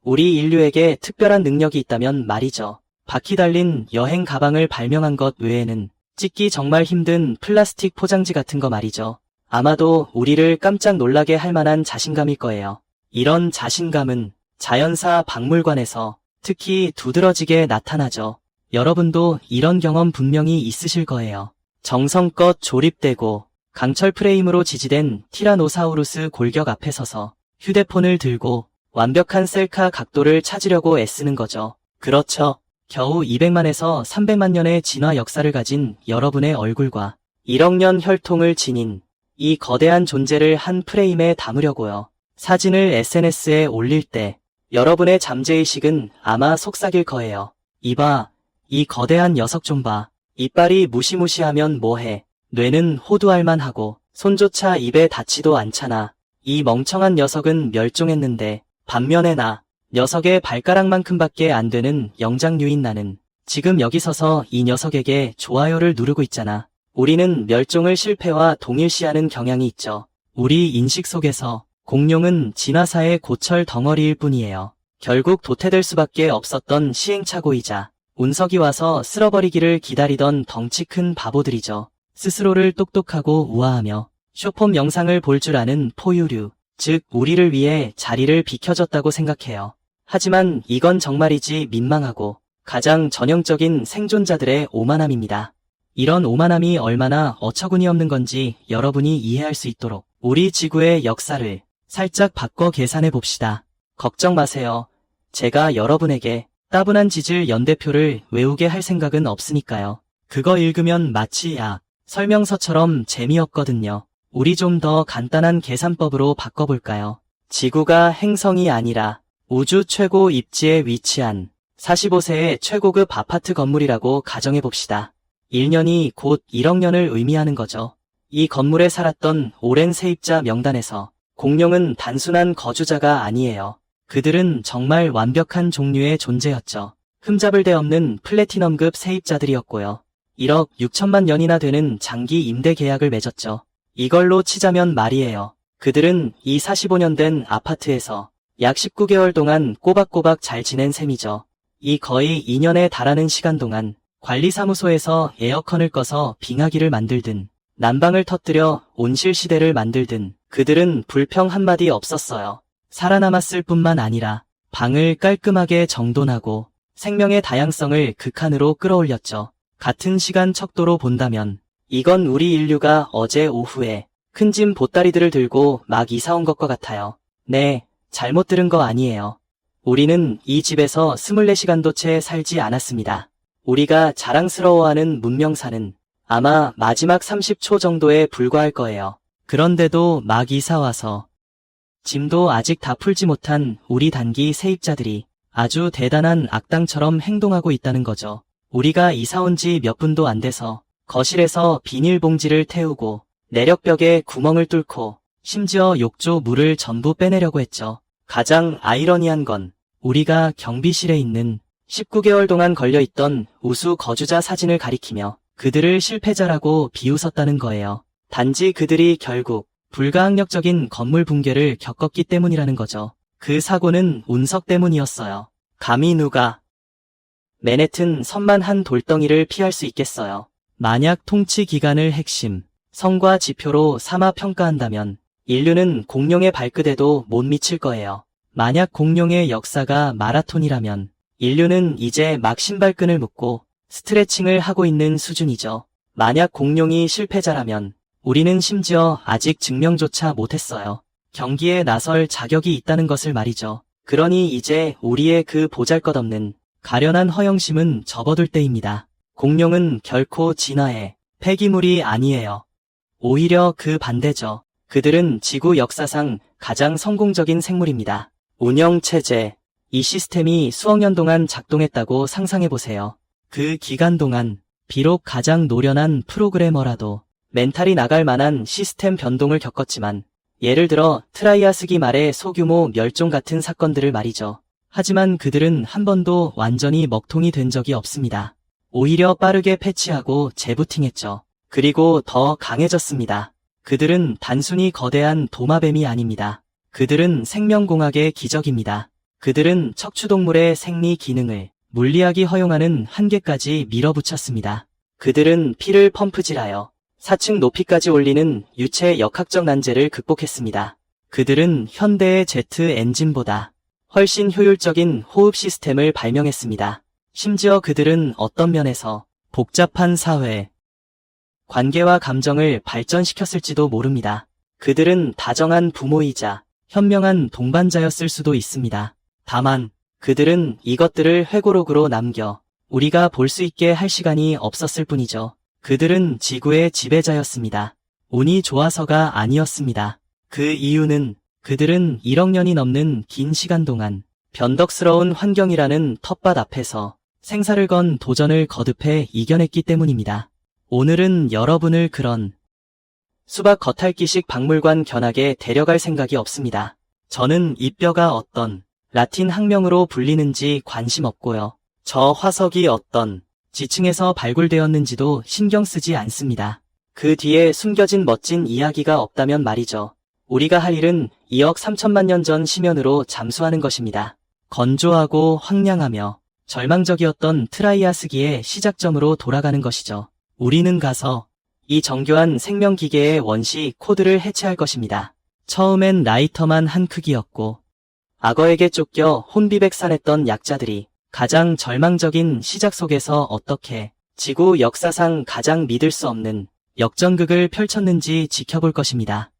우리 인류에게 특별한 능력이 있다면 말이죠. 바퀴 달린 여행 가방을 발명한 것 외에는 찍기 정말 힘든 플라스틱 포장지 같은 거 말이죠. 아마도 우리를 깜짝 놀라게 할 만한 자신감일 거예요. 이런 자신감은 자연사 박물관에서 특히 두드러지게 나타나죠. 여러분도 이런 경험 분명히 있으실 거예요. 정성껏 조립되고 강철 프레임으로 지지된 티라노사우루스 골격 앞에 서서 휴대폰을 들고 완벽한 셀카 각도를 찾으려고 애쓰는 거죠. 그렇죠. 겨우 200만에서 300만 년의 진화 역사를 가진 여러분의 얼굴과 1억 년 혈통을 지닌 이 거대한 존재를 한 프레임에 담으려고요. 사진을 SNS에 올릴 때 여러분의 잠재의식은 아마 속삭일 거예요. 이봐, 이 거대한 녀석 좀 봐. 이빨이 무시무시하면 뭐해. 뇌는 호두알만 하고 손조차 입에 닿지도 않잖아. 이 멍청한 녀석은 멸종했는데 반면에 나, 녀석의 발가락만큼밖에 안 되는 영장류인 나는 지금 여기 서서 이 녀석에게 좋아요를 누르고 있잖아. 우리는 멸종을 실패와 동일시하는 경향이 있죠. 우리 인식 속에서 공룡은 진화사의 고철 덩어리일 뿐이에요. 결국 도태될 수밖에 없었던 시행착오이자 운석이 와서 쓸어버리기를 기다리던 덩치 큰 바보들이죠. 스스로를 똑똑하고 우아하며 쇼폼 영상을 볼 줄 아는 포유류, 즉 우리를 위해 자리를 비켜줬다고 생각해요. 하지만 이건 정말이지 민망하고 가장 전형적인 생존자들의 오만함입니다. 이런 오만함이 얼마나 어처구니 없는 건지 여러분이 이해할 수 있도록 우리 지구의 역사를 살짝 바꿔 계산해 봅시다. 걱정 마세요. 제가 여러분에게 따분한 지질 연대표를 외우게 할 생각은 없으니까요. 그거 읽으면 마치 설명서처럼 재미없거든요. 우리 좀 더 간단한 계산법으로 바꿔볼까요? 지구가 행성이 아니라 우주 최고 입지에 위치한 45세의 최고급 아파트 건물이라고 가정해봅시다. 1년이 곧 1억 년을 의미하는 거죠. 이 건물에 살았던 오랜 세입자 명단에서 공룡은 단순한 거주자가 아니에요. 그들은 정말 완벽한 종류의 존재였죠. 흠잡을 데 없는 플래티넘급 세입자들이었고요. 1억 6천만 년이나 되는 장기 임대 계약을 맺었죠. 이걸로 치자면 말이에요. 그들은 이 45년 된 아파트에서 약 19개월 동안 꼬박꼬박 잘 지낸 셈이죠. 이 거의 2년에 달하는 시간 동안 관리사무소에서 에어컨을 꺼서 빙하기를 만들든 난방을 터뜨려 온실 시대를 만들든 그들은 불평 한마디 없었어요. 살아남았을 뿐만 아니라 방을 깔끔하게 정돈하고 생명의 다양성을 극한으로 끌어올렸죠. 같은 시간 척도로 본다면 이건 우리 인류가 어제 오후에 큰 짐 보따리들을 들고 막 이사 온 것과 같아요. 네, 잘못 들은 거 아니에요. 우리는 이 집에서 24시간도 채 살지 않았습니다. 우리가 자랑스러워하는 문명사는 아마 마지막 30초 정도에 불과할 거예요. 그런데도 막 이사 와서 짐도 아직 다 풀지 못한 우리 단기 세입자들이 아주 대단한 악당처럼 행동하고 있다는 거죠. 우리가 이사 온 지 몇 분도 안 돼서 거실에서 비닐봉지를 태우고 내력벽에 구멍을 뚫고 심지어 욕조 물을 전부 빼내려고 했죠. 가장 아이러니한 건 우리가 경비실에 있는 19개월 동안 걸려있던 우수 거주자 사진을 가리키며 그들을 실패자라고 비웃었다는 거예요. 단지 그들이 결국 불가항력적인 건물 붕괴를 겪었기 때문이라는 거죠. 그 사고는 운석 때문이었어요. 감히 누가 맨해튼 섬만 한 돌덩이를 피할 수 있겠어요. 만약 통치 기간을 핵심, 성과 지표로 삼아 평가한다면 인류는 공룡의 발끝에도 못 미칠 거예요. 만약 공룡의 역사가 마라톤이라면 인류는 이제 막 신발끈을 묶고 스트레칭을 하고 있는 수준이죠. 만약 공룡이 실패자라면 우리는 심지어 아직 증명조차 못했어요. 경기에 나설 자격이 있다는 것을 말이죠. 그러니 이제 우리의 그 보잘것없는 가련한 허영심은 접어둘 때입니다. 공룡은 결코 진화의 폐기물이 아니에요. 오히려 그 반대죠. 그들은 지구 역사상 가장 성공적인 생물입니다. 운영체제, 이 시스템이 수억 년 동안 작동했다고 상상해보세요. 그 기간 동안 비록 가장 노련한 프로그래머라도 멘탈이 나갈 만한 시스템 변동을 겪었지만 예를 들어 트라이아스기 말의 소규모 멸종 같은 사건들을 말이죠. 하지만 그들은 한 번도 완전히 먹통이 된 적이 없습니다. 오히려 빠르게 패치하고 재부팅했죠. 그리고 더 강해졌습니다. 그들은 단순히 거대한 도마뱀이 아닙니다. 그들은 생명공학의 기적입니다. 그들은 척추동물의 생리 기능을 물리학이 허용하는 한계까지 밀어붙였습니다. 그들은 피를 펌프질하여 4층 높이까지 올리는 유체 역학적 난제를 극복했습니다. 그들은 현대의 제트 엔진보다 훨씬 효율적인 호흡 시스템을 발명했습니다. 심지어 그들은 어떤 면에서 복잡한 사회, 관계와 감정을 발전시켰을지도 모릅니다. 그들은 다정한 부모이자 현명한 동반자였을 수도 있습니다. 다만 그들은 이것들을 회고록으로 남겨 우리가 볼 수 있게 할 시간이 없었을 뿐이죠. 그들은 지구의 지배자였습니다. 운이 좋아서가 아니었습니다. 그 이유는 그들은 1억 년이 넘는 긴 시간 동안 변덕스러운 환경이라는 텃밭 앞에서 생사를 건 도전을 거듭해 이겨냈기 때문입니다. 오늘은 여러분을 그런 수박 겉핥기식 박물관 견학에 데려갈 생각이 없습니다. 저는 이 뼈가 어떤 라틴 학명으로 불리는지 관심 없고요. 저 화석이 어떤 지층에서 발굴되었는지도 신경 쓰지 않습니다. 그 뒤에 숨겨진 멋진 이야기가 없다면 말이죠. 우리가 할 일은 2억 3천만 년 전 심연으로 잠수하는 것입니다. 건조하고 황량하며 절망적이었던 트라이아스기의 시작점으로 돌아가는 것이죠. 우리는 가서 이 정교한 생명기계의 원시 코드를 해체할 것입니다. 처음엔 라이터만 한 크기였고 악어에게 쫓겨 혼비백산했던 약자들이 가장 절망적인 시작 속에서 어떻게 지구 역사상 가장 믿을 수 없는 역전극을 펼쳤는지 지켜볼 것입니다.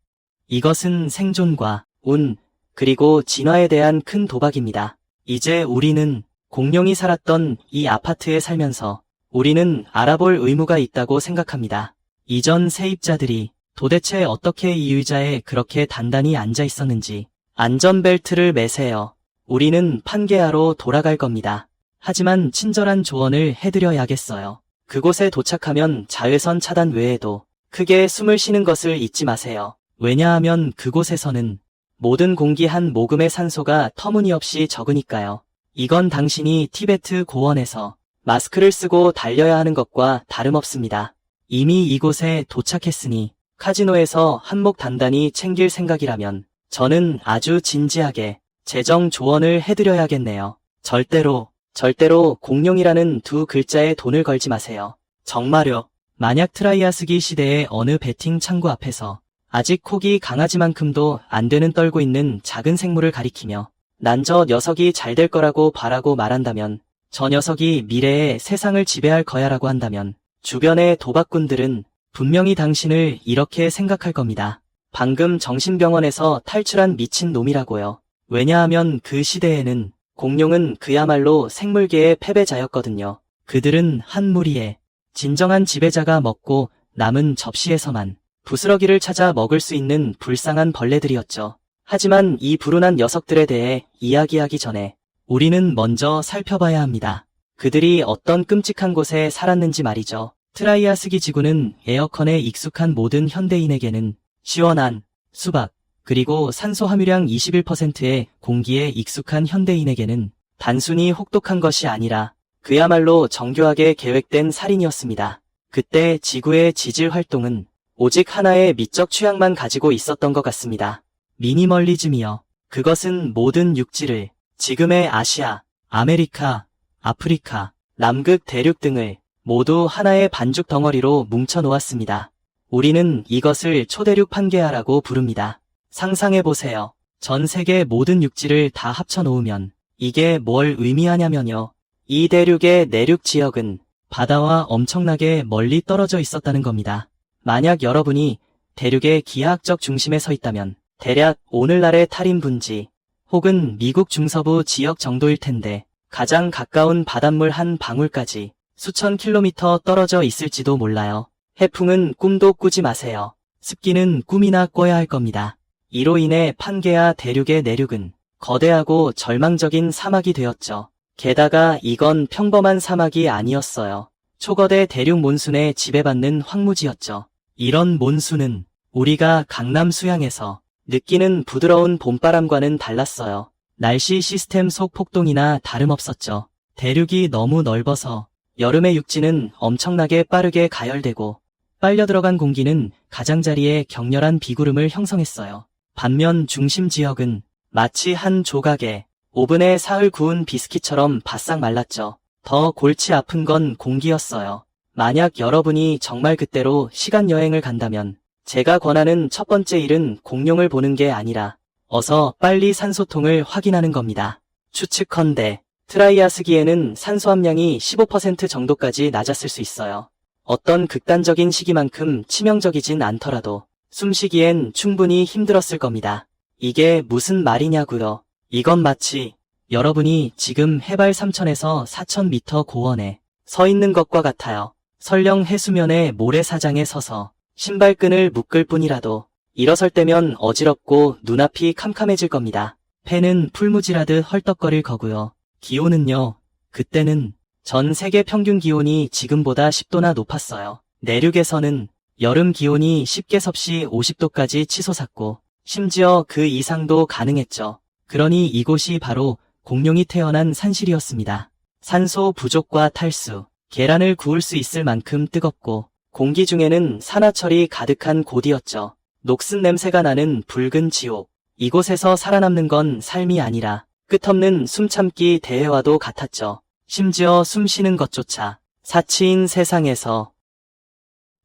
이것은 생존과 운, 그리고 진화에 대한 큰 도박입니다. 이제 우리는 공룡이 살았던 이 아파트에 살면서 우리는 알아볼 의무가 있다고 생각합니다. 이전 세입자들이 도대체 어떻게 이 의자에 그렇게 단단히 앉아 있었는지 안전벨트를 매세요. 우리는 판게아로 돌아갈 겁니다. 하지만 친절한 조언을 해드려야겠어요. 그곳에 도착하면 자외선 차단 외에도 크게 숨을 쉬는 것을 잊지 마세요. 왜냐하면 그곳에서는 모든 공기 한 모금의 산소가 터무니없이 적으니까요. 이건 당신이 티베트 고원에서 마스크를 쓰고 달려야 하는 것과 다름없습니다. 이미 이곳에 도착했으니 카지노에서 한몫 단단히 챙길 생각이라면 저는 아주 진지하게 재정 조언을 해드려야겠네요. 절대로 공룡이라는 두 글자에 돈을 걸지 마세요. 정말요. 만약 트라이아스기 시대의 어느 베팅 창구 앞에서 아직 콕이 강아지만큼도 안 되는 떨고 있는 작은 생물을 가리키며 난 저 녀석이 잘 될 거라고 바라고 말한다면, 저 녀석이 미래의 세상을 지배할 거야라고 한다면 주변의 도박꾼들은 분명히 당신을 이렇게 생각할 겁니다. 방금 정신병원에서 탈출한 미친 놈이라고요. 왜냐하면 그 시대에는 공룡은 그야말로 생물계의 패배자였거든요. 그들은 한 무리의 진정한 지배자가 먹고 남은 접시에서만 부스러기를 찾아 먹을 수 있는 불쌍한 벌레들이었죠. 하지만 이 불운한 녀석들에 대해 이야기하기 전에 우리는 먼저 살펴봐야 합니다. 그들이 어떤 끔찍한 곳에 살았는지 말이죠. 트라이아스기 지구는 에어컨에 익숙한 모든 현대인에게는 시원한 수박, 그리고 산소 함유량 21%의 공기에 익숙한 현대인에게는 단순히 혹독한 것이 아니라 그야말로 정교하게 계획된 살인이었습니다. 그때 지구의 지질 활동은 오직 하나의 미적 취향만 가지고 있었던 것 같습니다. 미니멀리즘이요. 그것은 모든 육지를 지금의 아시아, 아메리카, 아프리카, 남극 대륙 등을 모두 하나의 반죽 덩어리로 뭉쳐 놓았습니다. 우리는 이것을 초대륙 판게아라고 부릅니다. 상상해보세요. 전 세계 모든 육지를 다 합쳐 놓으면 이게 뭘 의미하냐면요. 이 대륙의 내륙 지역은 바다와 엄청나게 멀리 떨어져 있었다는 겁니다. 만약 여러분이 대륙의 기하학적 중심에 서 있다면 대략 오늘날의 탈인 분지 혹은 미국 중서부 지역 정도일 텐데 가장 가까운 바닷물 한 방울까지 수천 킬로미터 떨어져 있을지도 몰라요. 해풍은 꿈도 꾸지 마세요. 습기는 꿈이나 꿔야 할 겁니다. 이로 인해 판게아 대륙의 내륙은 거대하고 절망적인 사막이 되었죠. 게다가 이건 평범한 사막이 아니었어요. 초거대 대륙 몬순에 지배받는 황무지였죠. 이런 몬순은 우리가 강남 수양에서 느끼는 부드러운 봄바람과는 달랐어요. 날씨 시스템 속 폭동이나 다름없었죠. 대륙이 너무 넓어서 여름의 육지는 엄청나게 빠르게 가열되고 빨려 들어간 공기는 가장자리에 격렬한 비구름을 형성했어요. 반면 중심 지역은 마치 한 조각의 오븐에 사흘 구운 비스킷처럼 바싹 말랐죠. 더 골치 아픈 건 공기였어요. 만약 여러분이 정말 그때로 시간 여행을 간다면 제가 권하는 첫 번째 일은 공룡을 보는 게 아니라 어서 빨리 산소통을 확인하는 겁니다. 추측컨대 트라이아스기에는 산소 함량이 15% 정도까지 낮았을 수 있어요. 어떤 극단적인 시기만큼 치명적이진 않더라도 숨쉬기엔 충분히 힘들었을 겁니다. 이게 무슨 말이냐고요. 이건 마치 여러분이 지금 해발 3000에서 4000m 고원에 서 있는 것과 같아요. 설령 해수면의 모래사장에 서서 신발끈을 묶을 뿐이라도 일어설 때면 어지럽고 눈앞이 캄캄해질 겁니다. 폐는 풀무질하듯 헐떡거릴 거고요. 기온은요. 그때는 전 세계 평균 기온이 지금보다 10도나 높았어요. 내륙에서는 여름 기온이 쉽게 섭씨 50도까지 치솟았고 심지어 그 이상도 가능했죠. 그러니 이곳이 바로 공룡이 태어난 산실이었습니다. 산소 부족과 탈수, 계란을 구울 수 있을 만큼 뜨겁고 공기 중에는 산화철이 가득한 곳이었죠. 녹슨 냄새가 나는 붉은 지옥. 이곳에서 살아남는 건 삶이 아니라 끝없는 숨참기 대회와도 같았죠. 심지어 숨 쉬는 것조차 사치인 세상에서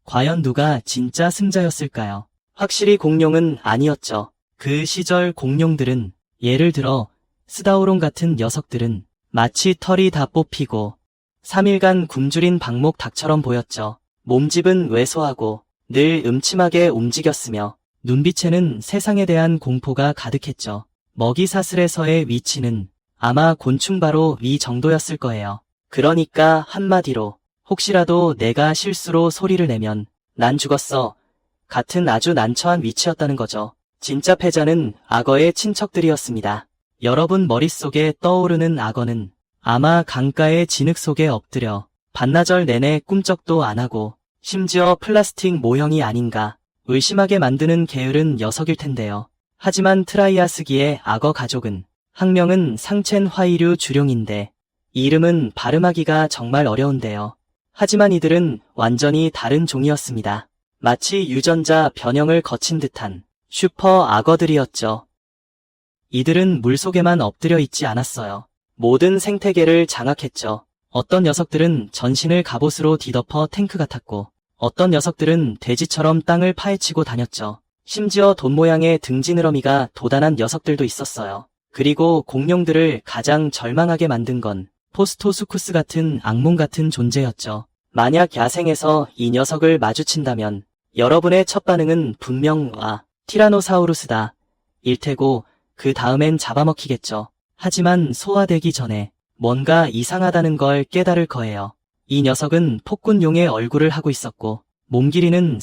과연 누가 진짜 승자였을까요? 확실히 공룡은 아니었죠. 그 시절 공룡들은 예를 들어 스다우론 같은 녀석들은 마치 털이 다 뽑히고 3일간 굶주린 방목 닭처럼 보였죠. 몸집은 왜소하고 늘 음침하게 움직였으며 눈빛에는 세상에 대한 공포가 가득했죠. 먹이 사슬에서의 위치는 아마 곤충바로 위 정도였을 거예요. 그러니까 한마디로 혹시라도 내가 실수로 소리를 내면 난 죽었어 같은 아주 난처한 위치였다는 거죠. 진짜 패자는 악어의 친척들이었습니다. 여러분 머릿속에 떠오르는 악어는 아마 강가의 진흙 속에 엎드려 반나절 내내 꿈쩍도 안 하고 심지어 플라스틱 모형이 아닌가 의심하게 만드는 게으른 녀석일 텐데요. 하지만 트라이아스기의 악어 가족은 학명은 상첸 화이류 주룡인데 이 이름은 발음하기가 정말 어려운데요. 하지만 이들은 완전히 다른 종이었습니다. 마치 유전자 변형을 거친 듯한 슈퍼 악어들이었죠. 이들은 물속에만 엎드려 있지 않았어요. 모든 생태계를 장악했죠. 어떤 녀석들은 전신을 갑옷으로 뒤덮어 탱크 같았고 어떤 녀석들은 돼지처럼 땅을 파헤치고 다녔죠. 심지어 돈 모양의 등지느러미가 도단한 녀석들도 있었어요. 그리고 공룡들을 가장 절망하게 만든 건 포스토수쿠스 같은 악몽 같은 존재였죠. 만약 야생에서 이 녀석을 마주친다면 여러분의 첫 반응은 분명 티라노사우루스다 일 테고 그 다음엔 잡아먹히겠죠. 하지만 소화되기 전에 뭔가 이상하다는 걸 깨달을 거예요. 이 녀석은 폭군용의 얼굴을 하고 있었고 몸 길이는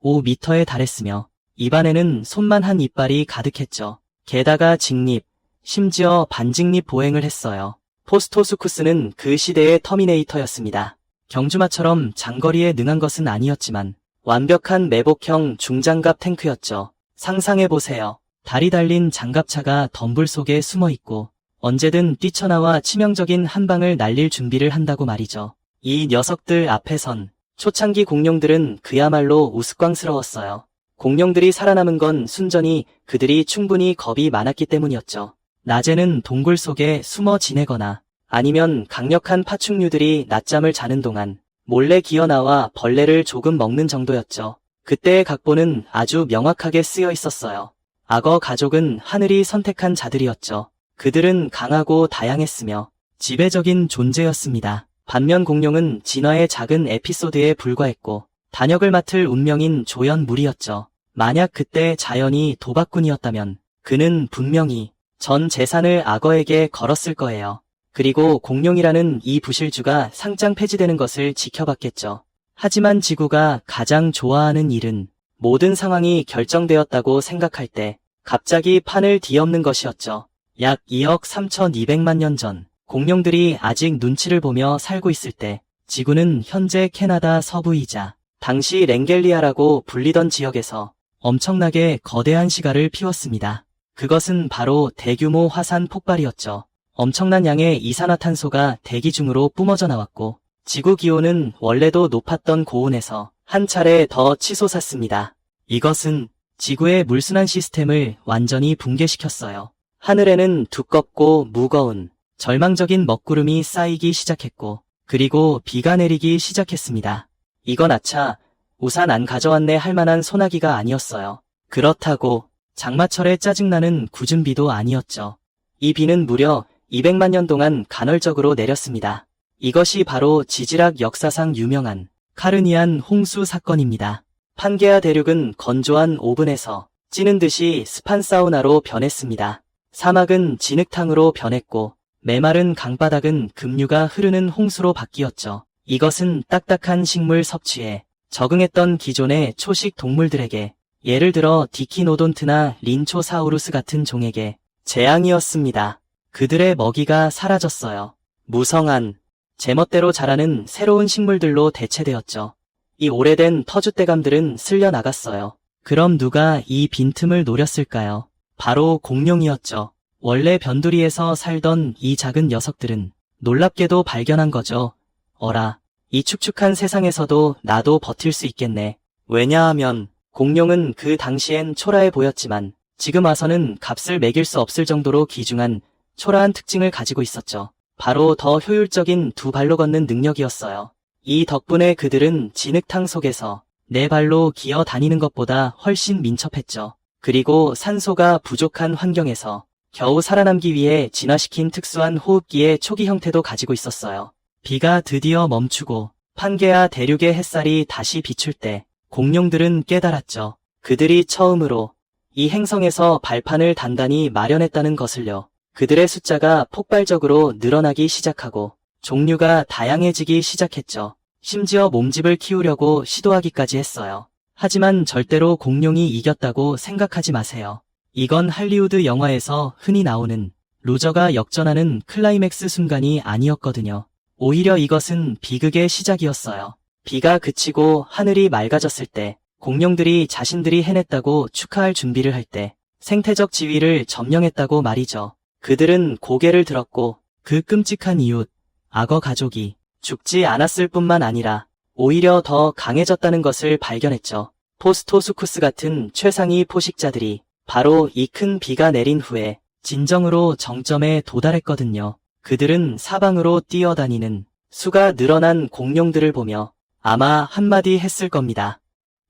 5m에 달했으며 입안에는 손만한 이빨이 가득했죠. 게다가 직립, 심지어 반직립 보행을 했어요. 포스토수쿠스는 그 시대의 터미네이터였습니다. 경주마처럼 장거리에 능한 것은 아니었지만 완벽한 매복형 중장갑 탱크였죠. 상상해보세요. 다리 달린 장갑차가 덤불 속에 숨어있고 언제든 뛰쳐나와 치명적인 한 방을 날릴 준비를 한다고 말이죠. 이 녀석들 앞에선 초창기 공룡들은 그야말로 우스꽝스러웠어요. 공룡들이 살아남은 건 순전히 그들이 충분히 겁이 많았기 때문이었죠. 낮에는 동굴 속에 숨어 지내거나 아니면 강력한 파충류들이 낮잠을 자는 동안 몰래 기어나와 벌레를 조금 먹는 정도였죠. 그때의 각본은 아주 명확하게 쓰여 있었어요. 악어 가족은 하늘이 선택한 자들이었죠. 그들은 강하고 다양했으며 지배적인 존재였습니다. 반면 공룡은 진화의 작은 에피소드에 불과했고 단역을 맡을 운명인 조연물이었죠. 만약 그때 자연이 도박꾼이었다면 그는 분명히 전 재산을 악어에게 걸었을 거예요. 그리고 공룡이라는 이 부실주가 상장 폐지되는 것을 지켜봤겠죠. 하지만 지구가 가장 좋아하는 일은 모든 상황이 결정되었다고 생각할 때 갑자기 판을 뒤엎는 것이었죠. 약 2억 3,200만 년 전 공룡들이 아직 눈치를 보며 살고 있을 때 지구는 현재 캐나다 서부이자 당시 랭겔리아라고 불리던 지역에서 엄청나게 거대한 시가를 피웠습니다. 그것은 바로 대규모 화산 폭발이었죠. 엄청난 양의 이산화탄소가 대기 중으로 뿜어져 나왔고 지구 기온은 원래도 높았던 고온에서 한 차례 더 치솟았습니다. 이것은 지구의 물순환 시스템을 완전히 붕괴시켰어요. 하늘에는 두껍고 무거운 절망적인 먹구름이 쌓이기 시작했고, 그리고 비가 내리기 시작했습니다. 이건 아차, 우산 안 가져왔네 할 만한 소나기가 아니었어요. 그렇다고 장마철에 짜증나는 굳은 비도 아니었죠. 이 비는 무려 200만 년 동안 간헐적으로 내렸습니다. 이것이 바로 지질학 역사상 유명한 카르니안 홍수 사건입니다. 판게아 대륙은 건조한 오븐에서 찌는 듯이 습한 사우나로 변했습니다. 사막은 진흙탕으로 변했고, 메마른 강바닥은 급류가 흐르는 홍수로 바뀌었죠. 이것은 딱딱한 식물 섭취에 적응했던 기존의 초식 동물들에게, 예를 들어 디키노돈트나 린초사우루스 같은 종에게 재앙이었습니다. 그들의 먹이가 사라졌어요. 무성한, 제멋대로 자라는 새로운 식물들로 대체되었죠. 이 오래된 터줏대감들은 쓸려 나갔어요. 그럼 누가 이 빈틈을 노렸을까요? 바로 공룡이었죠. 원래 변두리에서 살던 이 작은 녀석들은 놀랍게도 발견한 거죠. 어라, 이 축축한 세상에서도 나도 버틸 수 있겠네. 왜냐하면 공룡은 그 당시엔 초라해 보였지만 지금 와서는 값을 매길 수 없을 정도로 귀중한 초라한 특징을 가지고 있었죠. 바로 더 효율적인 두 발로 걷는 능력이었어요. 이 덕분에 그들은 진흙탕 속에서 네 발로 기어 다니는 것보다 훨씬 민첩했죠. 그리고 산소가 부족한 환경에서 겨우 살아남기 위해 진화시킨 특수한 호흡기의 초기 형태도 가지고 있었어요. 비가 드디어 멈추고 판게아 대륙의 햇살이 다시 비출 때 공룡들은 깨달았죠. 그들이 처음으로 이 행성에서 발판을 단단히 마련했다는 것을요. 그들의 숫자가 폭발적으로 늘어나기 시작하고 종류가 다양해지기 시작했죠. 심지어 몸집을 키우려고 시도하기까지 했어요. 하지만 절대로 공룡이 이겼다고 생각하지 마세요. 이건 할리우드 영화에서 흔히 나오는 루저가 역전하는 클라이맥스 순간이 아니었거든요. 오히려 이것은 비극의 시작이었어요. 비가 그치고 하늘이 맑아졌을 때, 공룡들이 자신들이 해냈다고 축하할 준비를 할 때 생태적 지위를 점령했다고 말이죠. 그들은 고개를 들었고 그 끔찍한 이웃, 악어 가족이 죽지 않았을 뿐만 아니라 오히려 더 강해졌다는 것을 발견했죠. 포스토수쿠스 같은 최상위 포식자들이 바로 이 큰 비가 내린 후에 진정으로 정점에 도달했거든요. 그들은 사방으로 뛰어다니는 수가 늘어난 공룡들을 보며 아마 한마디 했을 겁니다.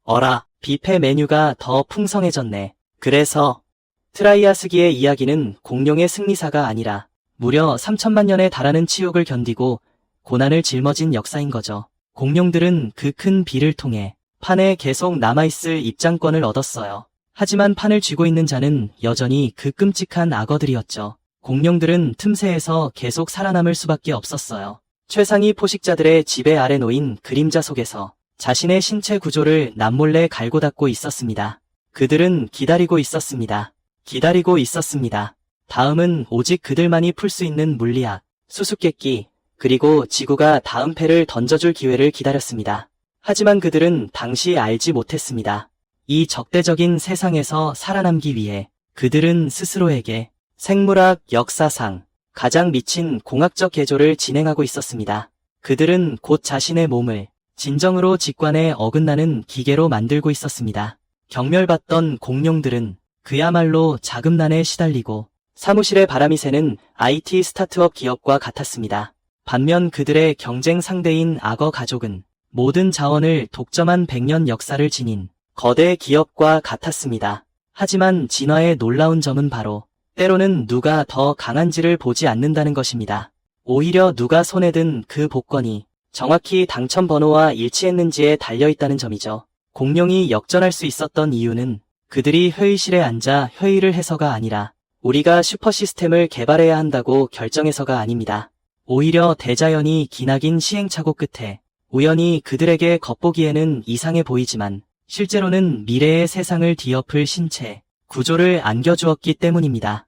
어라, 뷔페 메뉴가 더 풍성해졌네. 그래서 트라이아스기의 이야기는 공룡의 승리사가 아니라 무려 3천만 년에 달하는 치욕을 견디고 고난을 짊어진 역사인 거죠. 공룡들은 그 큰 비를 통해 판에 계속 남아있을 입장권을 얻었어요. 하지만 판을 쥐고 있는 자는 여전히 그 끔찍한 악어들이었죠. 공룡들은 틈새에서 계속 살아남을 수밖에 없었어요. 최상위 포식자들의 지배 아래 놓인 그림자 속에서 자신의 신체 구조를 남몰래 갈고 닦고 있었습니다. 그들은 기다리고 있었습니다. 기다리고 있었습니다. 다음은 오직 그들만이 풀 수 있는 물리학, 수수께끼, 그리고 지구가 다음 패를 던져줄 기회를 기다렸습니다. 하지만 그들은 당시 알지 못했습니다. 이 적대적인 세상에서 살아남기 위해 그들은 스스로에게 생물학 역사상 가장 미친 공학적 개조를 진행하고 있었습니다. 그들은 곧 자신의 몸을 진정으로 직관에 어긋나는 기계로 만들고 있었습니다. 경멸받던 공룡들은 그야말로 자금난에 시달리고 사무실에 바람이 새는 IT 스타트업 기업과 같았습니다. 반면 그들의 경쟁 상대인 악어 가족은 모든 자원을 독점한 100년 역사를 지닌 거대 기업과 같았습니다. 하지만 진화의 놀라운 점은 바로 때로는 누가 더 강한지를 보지 않는다는 것입니다. 오히려 누가 손에 든 그 복권이 정확히 당첨 번호와 일치했는지에 달려있다는 점이죠. 공룡이 역전할 수 있었던 이유는 그들이 회의실에 앉아 회의를 해서가 아니라 우리가 슈퍼 시스템을 개발해야 한다고 결정해서가 아닙니다. 오히려 대자연이 기나긴 시행착오 끝에 우연히 그들에게 겉보기에는 이상해 보이지만 실제로는 미래의 세상을 뒤엎을 신체, 구조를 안겨주었기 때문입니다.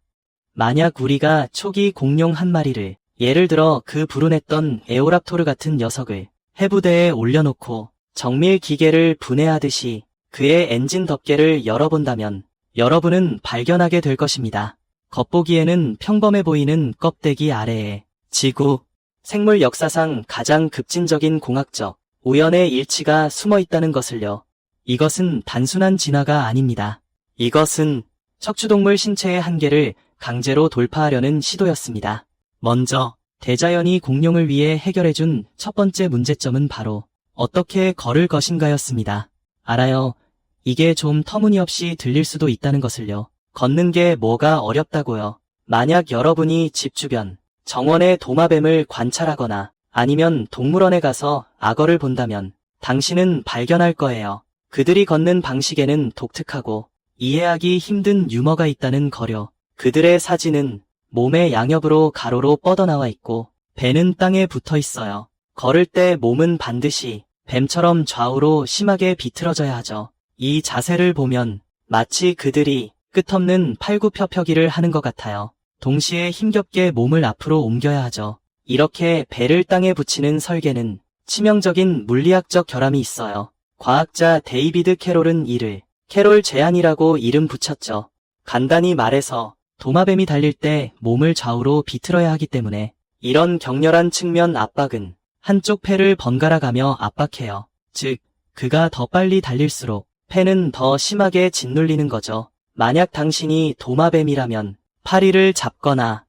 만약 우리가 초기 공룡 한 마리를, 예를 들어 그 불운했던 에오랍토르 같은 녀석을 해부대에 올려놓고 정밀 기계를 분해하듯이 그의 엔진 덮개를 열어본다면 여러분은 발견하게 될 것입니다. 겉보기에는 평범해 보이는 껍데기 아래에 지구, 생물 역사상 가장 급진적인 공학적 우연의 일치가 숨어 있다는 것을요. 이것은 단순한 진화가 아닙니다. 이것은 척추동물 신체의 한계를 강제로 돌파하려는 시도였습니다. 먼저 대자연이 공룡을 위해 해결해준 첫 번째 문제점은 바로 어떻게 걸을 것인가였습니다. 알아요. 이게 좀 터무니없이 들릴 수도 있다는 것을요. 걷는 게 뭐가 어렵다고요. 만약 여러분이 집 주변 정원의 도마뱀을 관찰하거나 아니면 동물원에 가서 악어를 본다면 당신은 발견할 거예요. 그들이 걷는 방식에는 독특하고 이해하기 힘든 유머가 있다는 거려. 그들의 사진은 몸의 양옆으로 가로로 뻗어나와 있고 배는 땅에 붙어 있어요. 걸을 때 몸은 반드시 뱀처럼 좌우로 심하게 비틀어져야 하죠. 이 자세를 보면 마치 그들이 끝없는 팔굽혀펴기를 하는 것 같아요. 동시에 힘겹게 몸을 앞으로 옮겨야 하죠. 이렇게 배를 땅에 붙이는 설계는 치명적인 물리학적 결함이 있어요. 과학자 데이비드 캐롤은 이를 캐롤 제한이라고 이름 붙였죠. 간단히 말해서 도마뱀이 달릴 때 몸을 좌우로 비틀어야 하기 때문에 이런 격렬한 측면 압박은 한쪽 폐를 번갈아 가며 압박해요. 즉, 그가 더 빨리 달릴수록 폐는 더 심하게 짓눌리는 거죠. 만약 당신이 도마뱀이라면 파리를 잡거나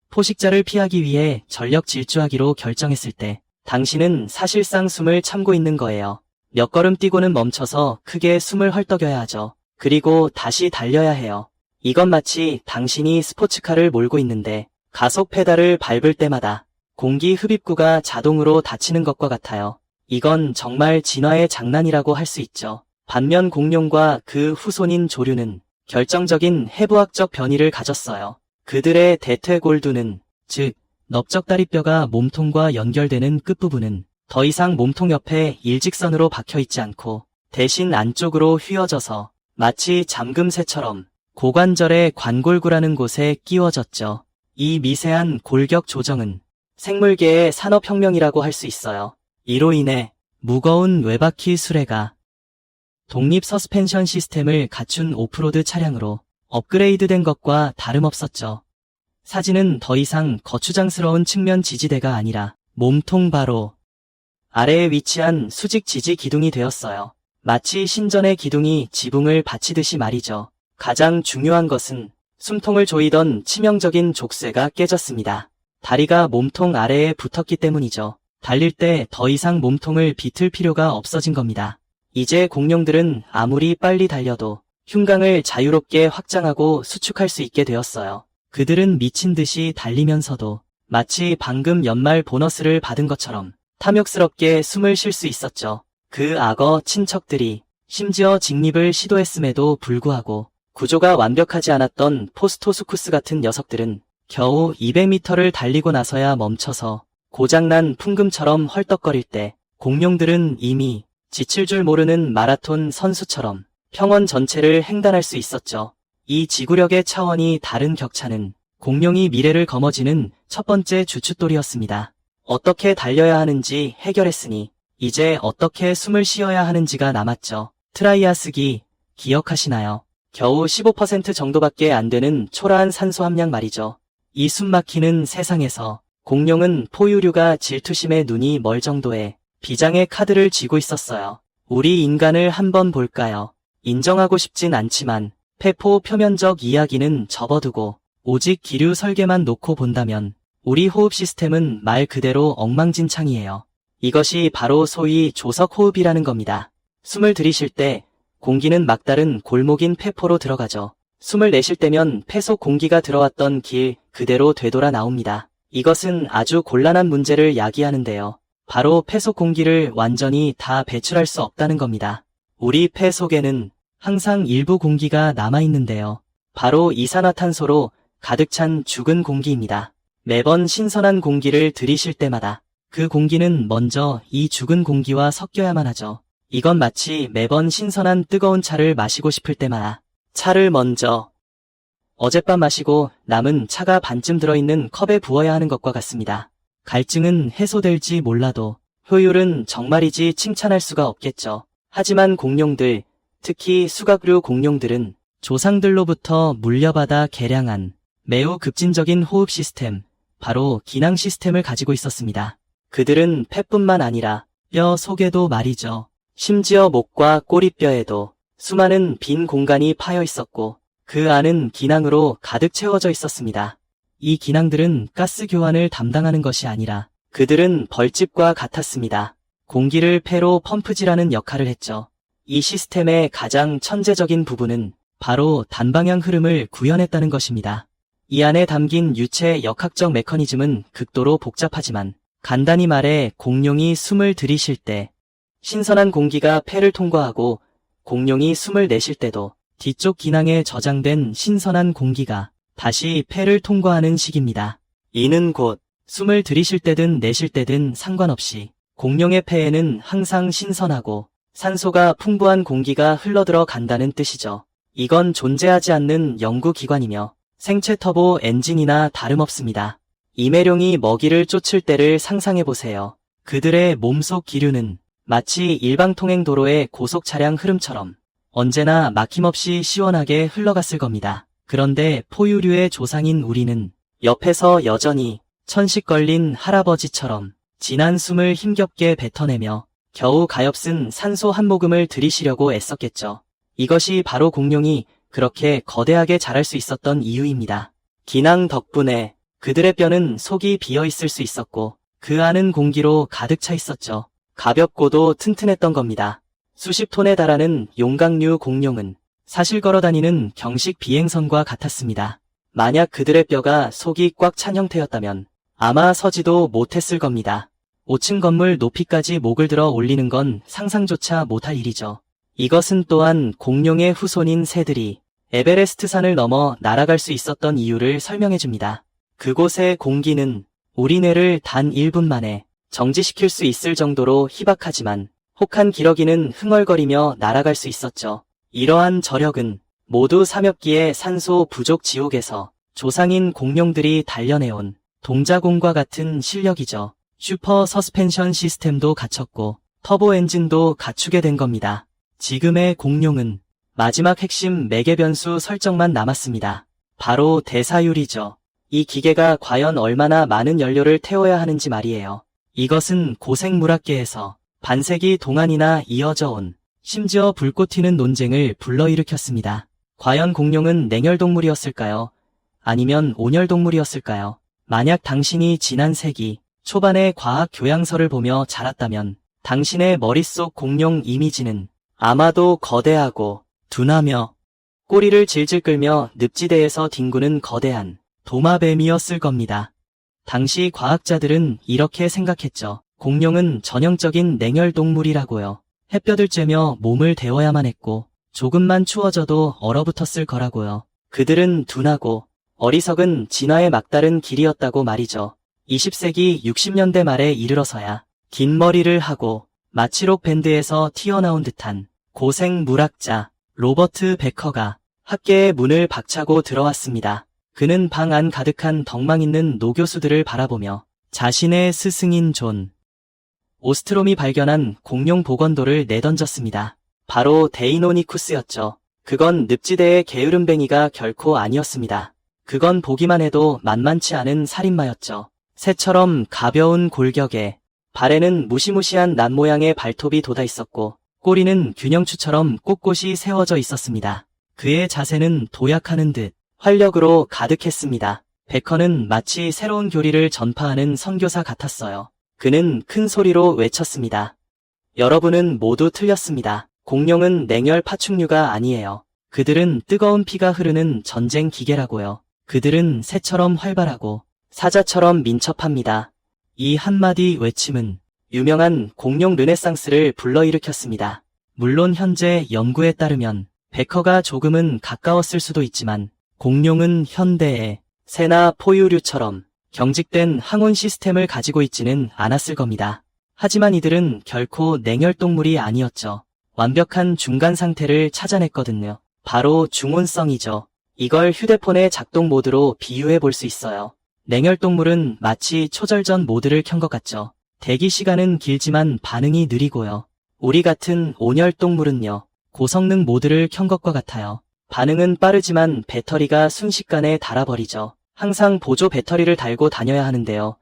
포식자를 피하기 위해 전력 질주하기로 결정했을 때 당신은 사실상 숨을 참고 있는 거예요. 몇 걸음 뛰고는 멈춰서 크게 숨을 헐떡여야 하죠. 그리고 다시 달려야 해요. 이건 마치 당신이 스포츠카를 몰고 있는데 가속 페달을 밟을 때마다 공기 흡입구가 자동으로 닫히는 것과 같아요. 이건 정말 진화의 장난이라고 할 수 있죠. 반면 공룡과 그 후손인 조류는 결정적인 해부학적 변이를 가졌어요. 그들의 대퇴골두는, 즉 넓적다리뼈가 몸통과 연결되는 끝부분은 더 이상 몸통 옆에 일직선으로 박혀있지 않고 대신 안쪽으로 휘어져서 마치 잠금새처럼 고관절의 관골구라는 곳에 끼워졌죠. 이 미세한 골격 조정은 생물계의 산업혁명이라고 할 수 있어요. 이로 인해 무거운 외바퀴 수레가 독립 서스펜션 시스템을 갖춘 오프로드 차량으로 업그레이드된 것과 다름없었죠. 사진은 더 이상 거추장스러운 측면 지지대가 아니라 몸통 바로 아래에 위치한 수직 지지 기둥이 되었어요. 마치 신전의 기둥이 지붕을 받치듯이 말이죠. 가장 중요한 것은 숨통을 조이던 치명적인 족쇄가 깨졌습니다. 다리가 몸통 아래에 붙었기 때문이죠. 달릴 때 더 이상 몸통을 비틀 필요가 없어진 겁니다. 이제 공룡들은 아무리 빨리 달려도 흉강을 자유롭게 확장하고 수축할 수 있게 되었어요. 그들은 미친 듯이 달리면서도 마치 방금 연말 보너스를 받은 것처럼 탐욕스럽게 숨을 쉴 수 있었죠. 그 악어 친척들이 심지어 직립을 시도했음에도 불구하고 구조가 완벽하지 않았던 포스토수쿠스 같은 녀석들은 겨우 200m를 달리고 나서야 멈춰서 고장난 풍금처럼 헐떡거릴 때 공룡들은 이미 지칠 줄 모르는 마라톤 선수처럼 평원 전체를 횡단할 수 있었죠. 이 지구력의 차원이 다른 격차는 공룡이 미래를 거머쥐는 첫 번째 주춧돌이었습니다. 어떻게 달려야 하는지 해결했으니 이제 어떻게 숨을 쉬어야 하는지가 남았죠. 트라이아스기 기억하시나요? 겨우 15% 정도밖에 안 되는 초라한 산소 함량 말이죠. 이 숨막히는 세상에서 공룡은 포유류가 질투심에 눈이 멀 정도의 비장의 카드를 쥐고 있었어요. 우리 인간을 한번 볼까요? 인정하고 싶진 않지만 폐포 표면적 이야기는 접어두고 오직 기류 설계만 놓고 본다면 우리 호흡 시스템은 말 그대로 엉망진창이에요. 이것이 바로 소위 조석 호흡이라는 겁니다. 숨을 들이쉴 때 공기는 막다른 골목인 폐포로 들어가죠. 숨을 내쉴 때면 폐 속 공기가 들어왔던 길 그대로 되돌아 나옵니다. 이것은 아주 곤란한 문제를 야기하는데요. 바로 폐 속 공기를 완전히 다 배출할 수 없다는 겁니다. 우리 폐 속에는 항상 일부 공기가 남아있는데요. 바로 이산화탄소로 가득 찬 죽은 공기입니다. 매번 신선한 공기를 들이쉴 때마다 그 공기는 먼저 이 죽은 공기와 섞여야만 하죠. 이건 마치 매번 신선한 뜨거운 차를 마시고 싶을 때마다 차를 먼저 어젯밤 마시고 남은 차가 반쯤 들어있는 컵에 부어야 하는 것과 같습니다. 갈증은 해소될지 몰라도 효율은 정말이지 칭찬할 수가 없겠죠. 하지만 공룡들, 특히 수각류 공룡들은 조상들로부터 물려받아 개량한 매우 급진적인 호흡 시스템, 바로 기낭 시스템을 가지고 있었습니다. 그들은 폐뿐만 아니라 뼈 속에도 말이죠. 심지어 목과 꼬리뼈에도 수많은 빈 공간이 파여 있었고 그 안은 기낭으로 가득 채워져 있었습니다. 이 기낭들은 가스 교환을 담당하는 것이 아니라 그들은 벌집과 같았습니다. 공기를 폐로 펌프질하는 역할을 했죠. 이 시스템의 가장 천재적인 부분은 바로 단방향 흐름을 구현했다는 것입니다. 이 안에 담긴 유체 역학적 메커니즘은 극도로 복잡하지만 간단히 말해 공룡이 숨을 들이쉴 때 신선한 공기가 폐를 통과하고 공룡이 숨을 내쉴 때도 뒤쪽 기낭에 저장된 신선한 공기가 다시 폐를 통과하는 식입니다. 이는 곧 숨을 들이쉴 때든 내쉴 때든 상관없이 공룡의 폐에는 항상 신선하고 산소가 풍부한 공기가 흘러들어 간다는 뜻이죠. 이건 존재하지 않는 연구기관이며 생체 터보 엔진이나 다름없습니다. 이매룡이 먹이를 쫓을 때를 상상해보세요. 그들의 몸속 기류는 마치 일방통행 도로의 고속 차량 흐름처럼 언제나 막힘없이 시원하게 흘러갔을 겁니다. 그런데 포유류의 조상인 우리는 옆에서 여전히 천식 걸린 할아버지처럼 진한 숨을 힘겹게 뱉어내며 겨우 가엾은 산소 한 모금을 들이쉬려고 애썼겠죠. 이것이 바로 공룡이 그렇게 거대하게 자랄 수 있었던 이유입니다. 기낭 덕분에 그들의 뼈는 속이 비어있을 수 있었고 그 안은 공기로 가득 차 있었죠. 가볍고도 튼튼했던 겁니다. 수십 톤에 달하는 용각류 공룡은 사실 걸어다니는 경식 비행선과 같았습니다. 만약 그들의 뼈가 속이 꽉 찬 형태였다면 아마 서지도 못했을 겁니다. 5층 건물 높이까지 목을 들어 올리는 건 상상조차 못할 일이죠. 이것은 또한 공룡의 후손인 새들이 에베레스트 산을 넘어 날아갈 수 있었던 이유를 설명해줍니다. 그곳의 공기는 우리 뇌를 단 1분 만에 정지시킬 수 있을 정도로 희박하지만 혹한 기러기는 흥얼거리며 날아갈 수 있었죠. 이러한 저력은 모두 삼엽기의 산소 부족 지옥에서 조상인 공룡들이 단련해온 동자공과 같은 실력이죠. 슈퍼 서스펜션 시스템도 갖췄고 터보 엔진도 갖추게 된 겁니다. 지금의 공룡은 마지막 핵심 매개 변수 설정만 남았습니다. 바로 대사율이죠. 이 기계가 과연 얼마나 많은 연료를 태워야 하는지 말이에요. 이것은 고생물학계에서 반세기 동안이나 이어져 온 심지어 불꽃 튀는 논쟁을 불러일으켰습니다. 과연 공룡은 냉혈동물이었을까요? 아니면 온혈동물이었을까요? 만약 당신이 지난 세기 초반의 과학 교양서를 보며 자랐다면 당신의 머릿속 공룡 이미지는 아마도 거대하고 둔하며 꼬리를 질질 끌며 늪지대에서 뒹구는 거대한 도마뱀이었을 겁니다. 당시 과학자들은 이렇게 생각했죠. 공룡은 전형적인 냉혈동물이라고요. 햇볕을 쬐며 몸을 데워야만 했고 조금만 추워져도 얼어붙었을 거라고요. 그들은 둔하고 어리석은 진화의 막다른 길이었다고 말이죠. 20세기 60년대 말에 이르러서야 긴 머리를 하고 마취록 밴드에서 튀어나온 듯한 고생 물학자 로버트 베커가 학계의 문을 박차고 들어왔습니다. 그는 방 안 가득한 덕망 있는 노교수들을 바라보며 자신의 스승인 존 오스트롬이 발견한 공룡 복원도를 내던졌습니다. 바로 데이노니쿠스였죠. 그건 늪지대의 게으름뱅이가 결코 아니었습니다. 그건 보기만 해도 만만치 않은 살인마였죠. 새처럼 가벼운 골격에 발에는 무시무시한 낫 모양의 발톱이 돋아 있었고 꼬리는 균형추처럼 꼿꼿이 세워져 있었습니다. 그의 자세는 도약하는 듯 활력으로 가득했습니다. 베커는 마치 새로운 교리를 전파하는 선교사 같았어요. 그는 큰 소리로 외쳤습니다. 여러분은 모두 틀렸습니다. 공룡은 냉혈 파충류가 아니에요. 그들은 뜨거운 피가 흐르는 전쟁 기계라고요. 그들은 새처럼 활발하고 사자처럼 민첩합니다. 이 한마디 외침은 유명한 공룡 르네상스를 불러일으켰습니다. 물론 현재 연구에 따르면 베커가 조금은 가까웠을 수도 있지만 공룡은 현대의 새나 포유류처럼 경직된 항온 시스템을 가지고 있지는 않았을 겁니다. 하지만 이들은 결코 냉혈동물이 아니었죠. 완벽한 중간 상태를 찾아냈거든요. 바로 중온성이죠. 이걸 휴대폰의 작동 모드로 비유해 볼 수 있어요. 냉혈동물은 마치 초절전 모드를 켠 것 같죠. 대기 시간은 길지만 반응이 느리고요. 우리 같은 온혈동물은요, 고성능 모드를 켠 것과 같아요. 반응은 빠르지만 배터리가 순식간에 닳아버리죠. 항상 보조 배터리를 달고 다녀야 하는데요.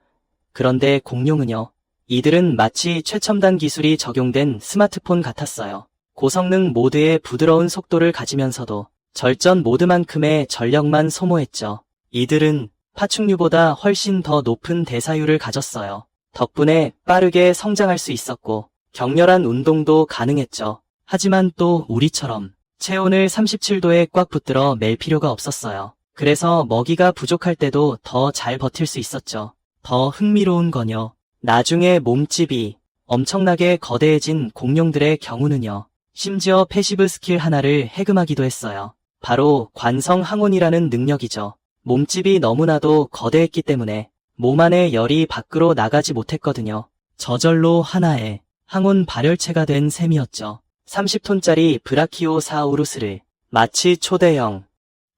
그런데 공룡은요, 이들은 마치 최첨단 기술이 적용된 스마트폰 같았어요. 고성능 모드의 부드러운 속도를 가지면서도 절전 모드만큼의 전력만 소모했죠. 이들은 파충류보다 훨씬 더 높은 대사율을 가졌어요. 덕분에 빠르게 성장할 수 있었고 격렬한 운동도 가능했죠. 하지만 또 우리처럼 체온을 37도에 꽉 붙들어 맬 필요가 없었어요. 그래서 먹이가 부족할 때도 더 잘 버틸 수 있었죠. 더 흥미로운 건요. 나중에 몸집이 엄청나게 거대해진 공룡들의 경우는요. 심지어 패시브 스킬 하나를 해금하기도 했어요. 바로 관성 항온이라는 능력이죠. 몸집이 너무나도 거대했기 때문에 몸 안의 열이 밖으로 나가지 못했거든요. 저절로 하나의 항온 발열체가 된 셈이었죠. 30톤짜리 브라키오사우루스를 마치 초대형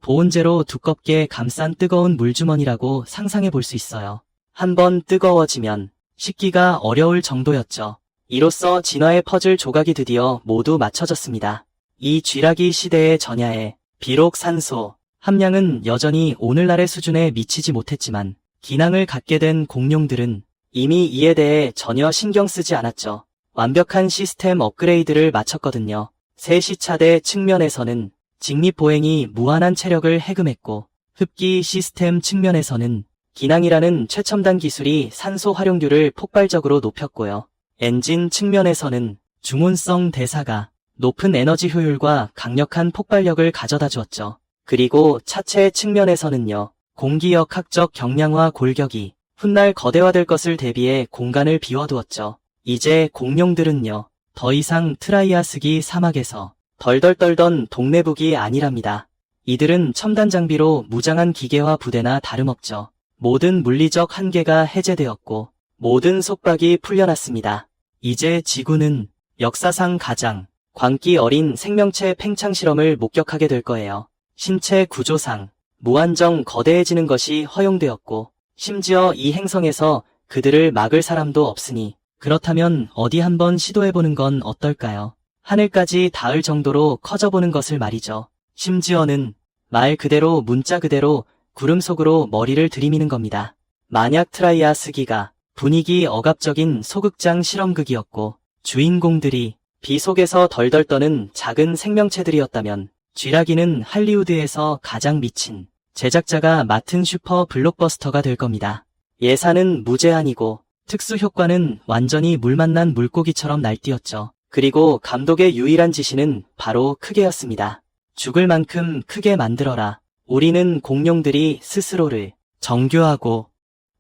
보온재로 두껍게 감싼 뜨거운 물주머니라고 상상해 볼 수 있어요. 한번 뜨거워지면 식기가 어려울 정도였죠. 이로써 진화의 퍼즐 조각이 드디어 모두 맞춰졌습니다. 이 쥐라기 시대의 전야에 비록 산소 함량은 여전히 오늘날의 수준에 미치지 못했지만 기낭을 갖게 된 공룡들은 이미 이에 대해 전혀 신경 쓰지 않았죠. 완벽한 시스템 업그레이드를 마쳤거든요. 새 시차대 측면에서는 직립 보행이 무한한 체력을 해금했고 흡기 시스템 측면에서는 기낭이라는 최첨단 기술이 산소 활용률을 폭발적으로 높였고요. 엔진 측면에서는 중온성 대사가 높은 에너지 효율과 강력한 폭발력을 가져다 주었죠. 그리고 차체 측면에서는요. 공기역학적 경량화 골격이 훗날 거대화될 것을 대비해 공간을 비워두었죠. 이제 공룡들은요. 더 이상 트라이아스기 사막에서 덜덜 떨던 동네북이 아니랍니다. 이들은 첨단 장비로 무장한 기계화 부대나 다름없죠. 모든 물리적 한계가 해제되었고 모든 속박이 풀려났습니다. 이제 지구는 역사상 가장 광기 어린 생명체 팽창 실험을 목격하게 될 거예요. 신체 구조상 무한정 거대해지는 것이 허용되었고 심지어 이 행성에서 그들을 막을 사람도 없으니 그렇다면 어디 한번 시도해보는 건 어떨까요? 하늘까지 닿을 정도로 커져보는 것을 말이죠. 심지어는 말 그대로 문자 그대로 구름 속으로 머리를 들이미는 겁니다. 만약 트라이아스기가 분위기 억압적인 소극장 실험극이었고 주인공들이 비 속에서 덜덜 떠는 작은 생명체들이었다면 쥐라기는 할리우드에서 가장 미친 제작자가 맡은 슈퍼 블록버스터가 될 겁니다. 예산은 무제한이고 특수 효과는 완전히 물 만난 물고기처럼 날뛰었죠. 그리고 감독의 유일한 지시는 바로 크게였습니다. 죽을 만큼 크게 만들어라. 우리는 공룡들이 스스로를 정교하고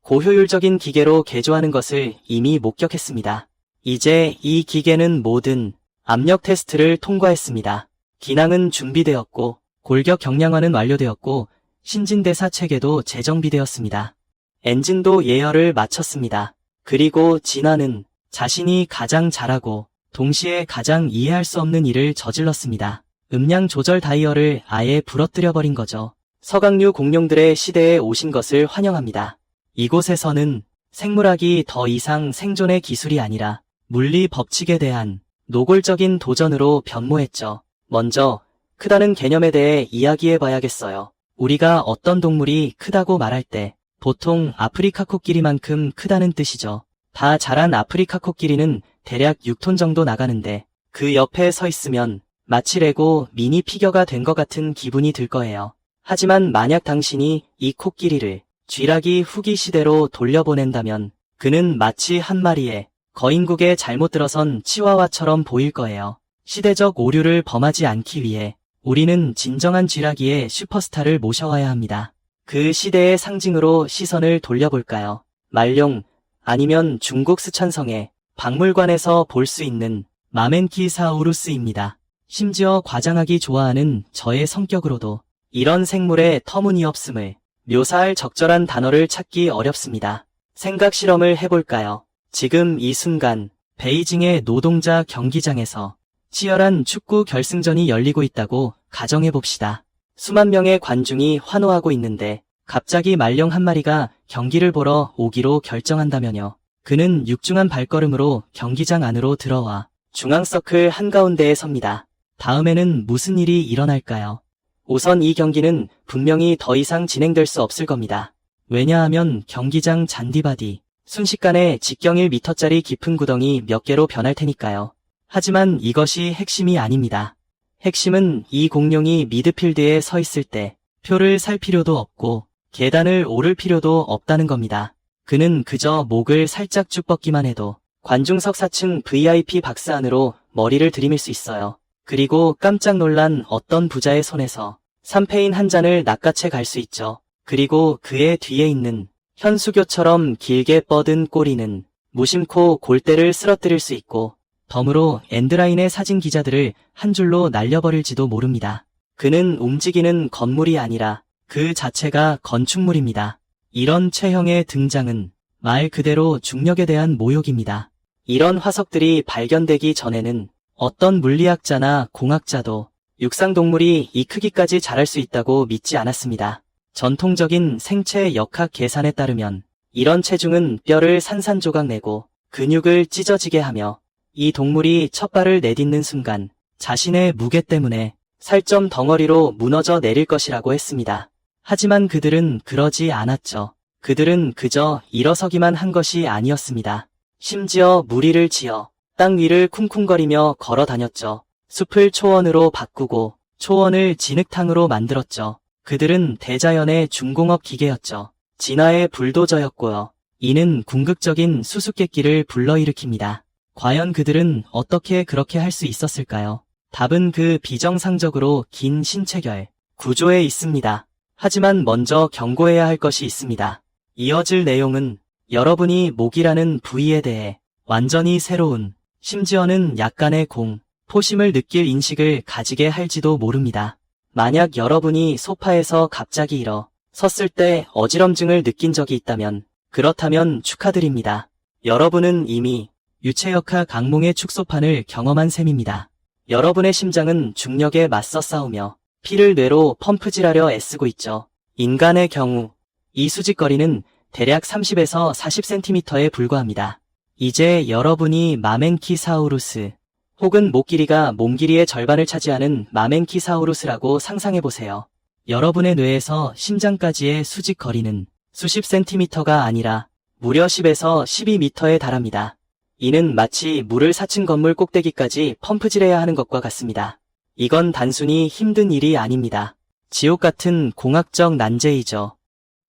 고효율적인 기계로 개조하는 것을 이미 목격했습니다. 이제 이 기계는 모든 압력 테스트를 통과했습니다. 기낭은 준비되었고 골격 경량화는 완료되었고 신진대사 체계도 재정비되었습니다. 엔진도 예열을 마쳤습니다. 그리고 진화는 자신이 가장 잘하고 동시에 가장 이해할 수 없는 일을 저질렀습니다. 음량 조절 다이얼을 아예 부러뜨려버린 거죠. 서각류 공룡들의 시대에 오신 것을 환영합니다. 이곳에서는 생물학이 더 이상 생존의 기술이 아니라 물리 법칙에 대한 노골적인 도전으로 변모했죠. 먼저 크다는 개념에 대해 이야기해봐야겠어요. 우리가 어떤 동물이 크다고 말할 때 보통 아프리카 코끼리만큼 크다는 뜻이죠. 다 자란 아프리카 코끼리는 대략 6톤 정도 나가는데 그 옆에 서 있으면 마치 레고 미니 피겨가 된 것 같은 기분이 들 거예요. 하지만 만약 당신이 이 코끼리를 쥐라기 후기 시대로 돌려보낸다면 그는 마치 한 마리의 거인국에 잘못 들어선 치와와처럼 보일 거예요. 시대적 오류를 범하지 않기 위해 우리는 진정한 쥐라기의 슈퍼스타를 모셔와야 합니다. 그 시대의 상징으로 시선을 돌려볼까요? 말룡 아니면 중국 스촨성의 박물관에서 볼 수 있는 마멘키사우루스입니다. 심지어 과장하기 좋아하는 저의 성격으로도 이런 생물의 터무니없음을 묘사할 적절한 단어를 찾기 어렵습니다. 생각 실험을 해볼까요? 지금 이 순간 베이징의 노동자 경기장에서 치열한 축구 결승전이 열리고 있다고 가정해봅시다. 수만 명의 관중이 환호하고 있는데 갑자기 말령 한 마리가 경기를 보러 오기로 결정한다면요. 그는 육중한 발걸음으로 경기장 안으로 들어와 중앙 서클 한가운데에 섭니다. 다음에는 무슨 일이 일어날까요? 우선 이 경기는 분명히 더 이상 진행될 수 없을 겁니다. 왜냐하면 경기장 잔디바디 순식간에 직경 1m짜리 깊은 구덩이 몇 개로 변할 테니까요. 하지만 이것이 핵심이 아닙니다. 핵심은 이 공룡이 미드필드에 서 있을 때 표를 살 필요도 없고 계단을 오를 필요도 없다는 겁니다. 그는 그저 목을 살짝 쭉 뻗기만 해도 관중석 4층 VIP 박스 안으로 머리를 들이밀 수 있어요. 그리고 깜짝 놀란 어떤 부자의 손에서 샴페인 한 잔을 낚아채 갈 수 있죠. 그리고 그의 뒤에 있는 현수교처럼 길게 뻗은 꼬리는 무심코 골대를 쓰러뜨릴 수 있고 덤으로 엔드라인의 사진 기자들을 한 줄로 날려버릴지도 모릅니다. 그는 움직이는 건물이 아니라 그 자체가 건축물입니다. 이런 체형의 등장은 말 그대로 중력에 대한 모욕입니다. 이런 화석들이 발견되기 전에는 어떤 물리학자나 공학자도 육상동물이 이 크기까지 자랄 수 있다고 믿지 않았습니다. 전통적인 생체 역학 계산에 따르면 이런 체중은 뼈를 산산조각 내고 근육을 찢어지게 하며 이 동물이 첫 발을 내딛는 순간 자신의 무게 때문에 살점 덩어리로 무너져 내릴 것이라고 했습니다. 하지만 그들은 그러지 않았죠. 그들은 그저 일어서기만 한 것이 아니었습니다. 심지어 무리를 지어 땅 위를 쿵쿵거리며 걸어 다녔죠. 숲을 초원으로 바꾸고 초원을 진흙탕으로 만들었죠. 그들은 대자연의 중공업 기계였죠. 진화의 불도저였고요. 이는 궁극적인 수수께끼를 불러일으킵니다. 과연 그들은 어떻게 그렇게 할 수 있었을까요? 답은 그 비정상적으로 긴 신체결 구조에 있습니다. 하지만 먼저 경고해야 할 것이 있습니다. 이어질 내용은 여러분이 목이라는 부위에 대해 완전히 새로운, 심지어는 약간의 포심을 느낄 인식을 가지게 할지도 모릅니다. 만약 여러분이 소파에서 갑자기 일어 섰을 때 어지럼증을 느낀 적이 있다면 그렇다면 축하드립니다. 여러분은 이미 유체역학 악몽의 축소판을 경험한 셈입니다. 여러분의 심장은 중력에 맞서 싸우며 피를 뇌로 펌프질하려 애쓰고 있죠. 인간의 경우 이 수직거리는 대략 30에서 40cm에 불과합니다. 이제 여러분이 마멘키사우루스 혹은 목 길이가 몸 길이의 절반을 차지하는 마멘키사우루스라고 상상해보세요. 여러분의 뇌에서 심장까지의 수직 거리는 수십 센티미터가 아니라 무려 10에서 12m에 달합니다. 이는 마치 물을 4층 건물 꼭대기까지 펌프질해야 하는 것과 같습니다. 이건 단순히 힘든 일이 아닙니다. 지옥 같은 공학적 난제이죠.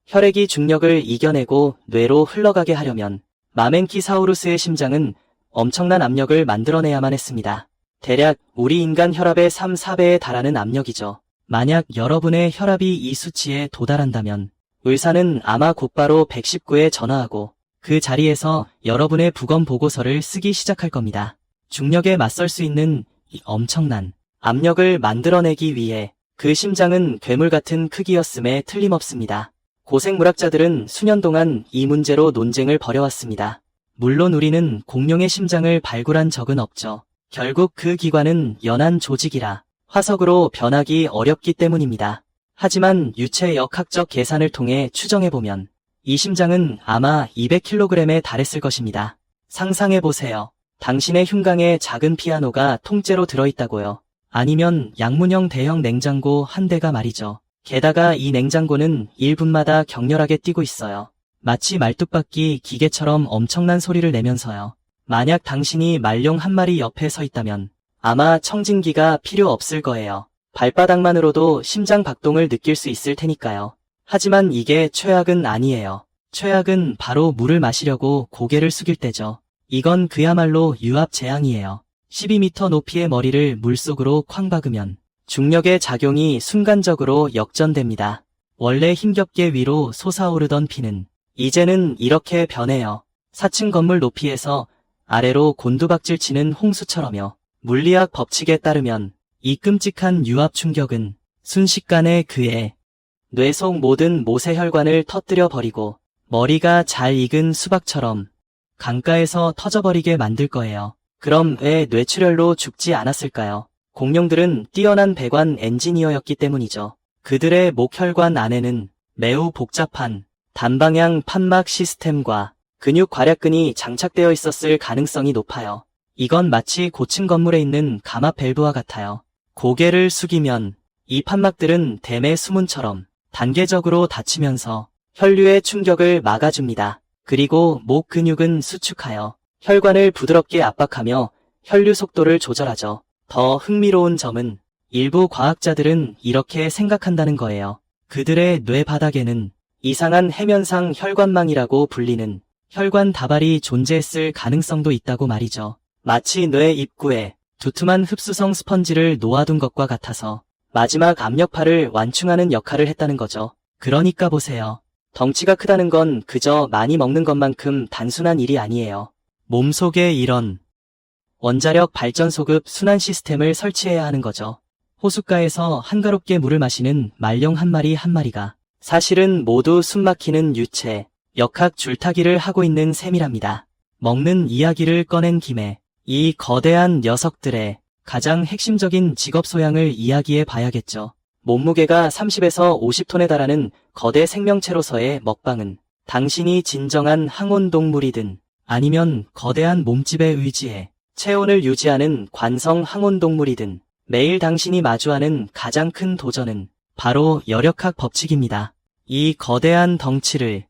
혈액이 중력을 이겨내고 뇌로 흘러가게 하려면 마멘키사우루스의 심장은 엄청난 압력을 만들어내야만 했습니다. 대략 우리 인간 혈압의 3-4배에 달하는 압력이죠. 만약 여러분의 혈압이 이 수치에 도달한다면 의사는 아마 곧바로 119에 전화하고 그 자리에서 여러분의 부검 보고서를 쓰기 시작할 겁니다. 중력에 맞설 수 있는 이 엄청난 압력을 만들어내기 위해 그 심장은 괴물 같은 크기였음에 틀림없습니다. 고생물학자들은 수년 동안 이 문제로 논쟁을 벌여왔습니다. 물론 우리는 공룡의 심장을 발굴한 적은 없죠. 결국 그 기관은 연한 조직이라 화석으로 변하기 어렵기 때문입니다. 하지만 유체 역학적 계산을 통해 추정해보면 이 심장은 아마 200kg에 달했을 것입니다. 상상해보세요. 당신의 흉강에 작은 피아노가 통째로 들어있다고요. 아니면 양문형 대형 냉장고 한 대가 말이죠. 게다가 이 냉장고는 1분마다 격렬하게 뛰고 있어요. 마치 말뚝박기 기계처럼 엄청난 소리를 내면서요. 만약 당신이 말룡 한 마리 옆에 서 있다면 아마 청진기가 필요 없을 거예요. 발바닥만으로도 심장 박동을 느낄 수 있을 테니까요. 하지만 이게 최악은 아니에요. 최악은 바로 물을 마시려고 고개를 숙일 때죠. 이건 그야말로 유압 재앙이에요. 12m 높이의 머리를 물속으로 쾅 박으면 중력의 작용이 순간적으로 역전됩니다. 원래 힘겹게 위로 솟아오르던 피는 이제는 이렇게 변해요. 4층 건물 높이에서 아래로 곤두박질 치는 홍수처럼요. 물리학 법칙에 따르면 이 끔찍한 유압 충격은 순식간에 그의 뇌 속 모든 모세혈관을 터뜨려 버리고 머리가 잘 익은 수박처럼 강가에서 터져버리게 만들 거예요. 그럼 왜 뇌출혈로 죽지 않았을까요? 공룡들은 뛰어난 배관 엔지니어였기 때문이죠. 그들의 목혈관 안에는 매우 복잡한 단방향 판막 시스템과 근육 괄약근이 장착되어 있었을 가능성이 높아요. 이건 마치 고층 건물에 있는 감압 밸브와 같아요. 고개를 숙이면 이 판막들은 댐의 수문처럼 단계적으로 닫히면서 혈류의 충격을 막아줍니다. 그리고 목 근육은 수축하여 혈관을 부드럽게 압박하며 혈류 속도를 조절하죠. 더 흥미로운 점은 일부 과학자들은 이렇게 생각한다는 거예요. 그들의 뇌 바닥에는 이상한 해면상 혈관망이라고 불리는 혈관 다발이 존재했을 가능성도 있다고 말이죠. 마치 뇌 입구에 두툼한 흡수성 스펀지를 놓아둔 것과 같아서 마지막 압력파를 완충하는 역할을 했다는 거죠. 그러니까 보세요. 덩치가 크다는 건 그저 많이 먹는 것만큼 단순한 일이 아니에요. 몸속에 이런 원자력 발전소급 순환 시스템을 설치해야 하는 거죠. 호숫가에서 한가롭게 물을 마시는 말령 한 마리 한 마리가 사실은 모두 숨막히는 유체, 역학 줄타기를 하고 있는 셈이랍니다. 먹는 이야기를 꺼낸 김에 이 거대한 녀석들의 가장 핵심적인 직업 소양을 이야기해 봐야겠죠. 몸무게가 30에서 50톤에 달하는 거대 생명체로서의 먹방은 당신이 진정한 항온동물이든 아니면 거대한 몸집에 의지해 체온을 유지하는 관성 항온동물이든 매일 당신이 마주하는 가장 큰 도전은 바로 열역학 법칙입니다. 이 거대한 덩치를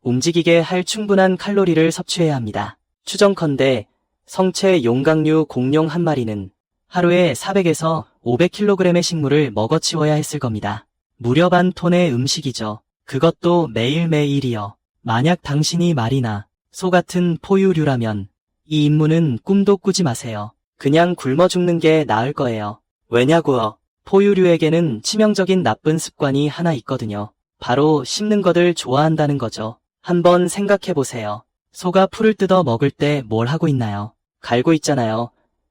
움직이게 할 충분한 칼로리를 섭취해야 합니다. 추정컨대 성체 용각류 공룡 한 마리는 하루에 400에서 500kg의 식물을 먹어치워야 했을 겁니다. 무려 반 톤의 음식이죠. 그것도 매일매일이요. 만약 당신이 말이나 소 같은 포유류라면 이 임무는 꿈도 꾸지 마세요. 그냥 굶어 죽는 게 나을 거예요. 왜냐고요? 포유류에게는 치명적인 나쁜 습관이 하나 있거든요. 바로 씹는 것을 좋아한다는 거죠. 한번 생각해보세요. 소가 풀을 뜯어 먹을 때 뭘 하고 있나요? 갈고 있잖아요.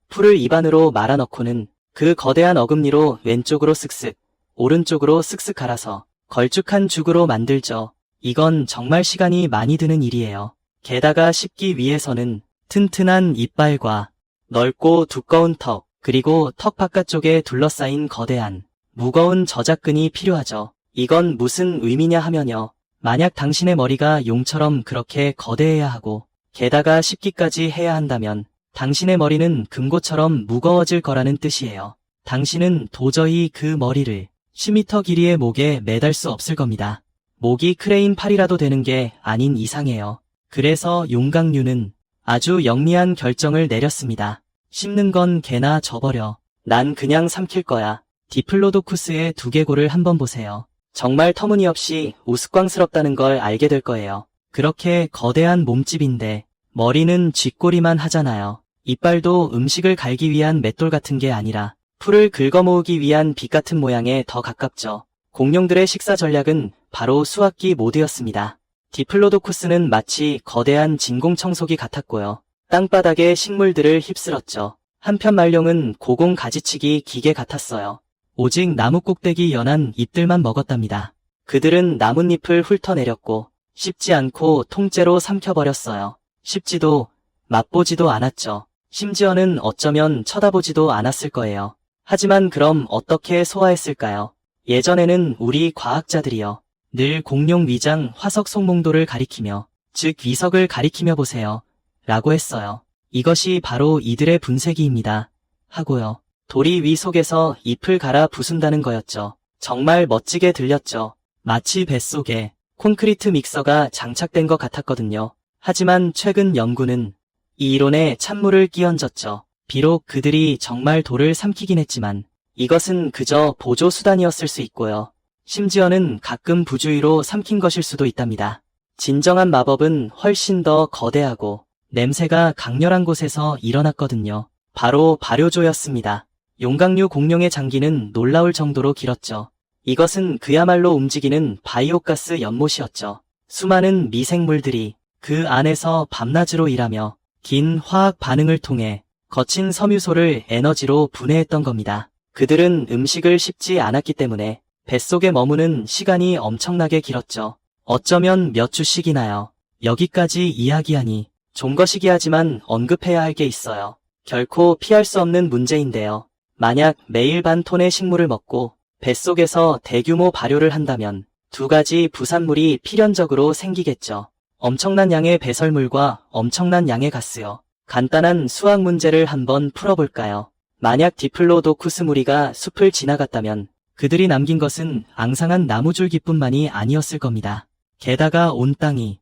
풀을 입안으로 말아넣고는 그 거대한 어금니로 왼쪽으로 쓱쓱, 오른쪽으로 쓱쓱 갈아서 걸쭉한 죽으로 만들죠. 이건 정말 시간이 많이 드는 일이에요. 게다가 씹기 위해서는 튼튼한 이빨과 넓고 두꺼운 턱, 그리고 턱 바깥쪽에 둘러싸인 거대한, 무거운 저작근이 필요하죠. 이건 무슨 의미냐 하면요. 만약 당신의 머리가 용처럼 그렇게 거대해야 하고, 게다가 씹기까지 해야 한다면, 당신의 머리는 금고처럼 무거워질 거라는 뜻이에요. 당신은 도저히 그 머리를 10m 길이의 목에 매달 수 없을 겁니다. 목이 크레인 팔이라도 되는 게 아닌 이상해요. 그래서 용각류는 아주 영리한 결정을 내렸습니다. 씹는 건 개나 줘버려. 난 그냥 삼킬 거야. 디플로도쿠스의 두개골을 한번 보세요. 정말 터무니없이 우스꽝스럽다는 걸 알게 될 거예요. 그렇게 거대한 몸집인데 머리는 쥐꼬리만 하잖아요. 이빨도 음식을 갈기 위한 맷돌 같은 게 아니라 풀을 긁어모으기 위한 빛 같은 모양에 더 가깝죠. 공룡들의 식사 전략은 바로 수확기 모드였습니다. 디플로도쿠스는 마치 거대한 진공청소기 같았고요. 땅바닥에 식물들을 휩쓸었죠. 한편 말룡은 고공 가지치기 기계 같았어요. 오직 나무 꼭대기 연한 잎들만 먹었답니다. 그들은 나뭇잎을 훑어내렸고 씹지 않고 통째로 삼켜버렸어요. 씹지도 맛보지도 않았죠. 심지어는 어쩌면 쳐다보지도 않았을 거예요. 하지만 그럼 어떻게 소화했을까요? 예전에는 우리 과학자들이요. 늘 공룡 위장 화석 송몽도를 가리키며, 즉 위석을 가리키며 보세요. 라고 했어요. 이것이 바로 이들의 분쇄기입니다. 하고요. 도리 위 속에서 잎을 갈아 부순다는 거였죠. 정말 멋지게 들렸죠. 마치 뱃속에 콘크리트 믹서가 장착된 것 같았거든요. 하지만 최근 연구는 이 이론에 찬물을 끼얹었죠. 비록 그들이 정말 돌을 삼키긴 했지만 이것은 그저 보조 수단이었을 수 있고요. 심지어는 가끔 부주의로 삼킨 것일 수도 있답니다. 진정한 마법은 훨씬 더 거대하고 냄새가 강렬한 곳에서 일어났거든요. 바로 발효조였습니다. 용각류 공룡의 장기는 놀라울 정도로 길었죠. 이것은 그야말로 움직이는 바이오가스 연못이었죠. 수많은 미생물들이 그 안에서 밤낮으로 일하며 긴 화학 반응을 통해 거친 섬유소를 에너지로 분해했던 겁니다. 그들은 음식을 씹지 않았기 때문에 뱃속에 머무는 시간이 엄청나게 길었죠. 어쩌면 몇 주씩이나요. 여기까지 이야기하니 좀 거시기하지만 언급해야 할 게 있어요. 결코 피할 수 없는 문제인데요. 만약 매일 반 톤의 식물을 먹고 뱃속에서 대규모 발효를 한다면 두 가지 부산물이 필연적으로 생기겠죠. 엄청난 양의 배설물과 엄청난 양의 가스요. 간단한 수학 문제를 한번 풀어볼까요? 만약 디플로도쿠스 무리가 숲을 지나갔다면 그들이 남긴 것은 앙상한 나무줄기뿐만이 아니었을 겁니다. 게다가 온 땅이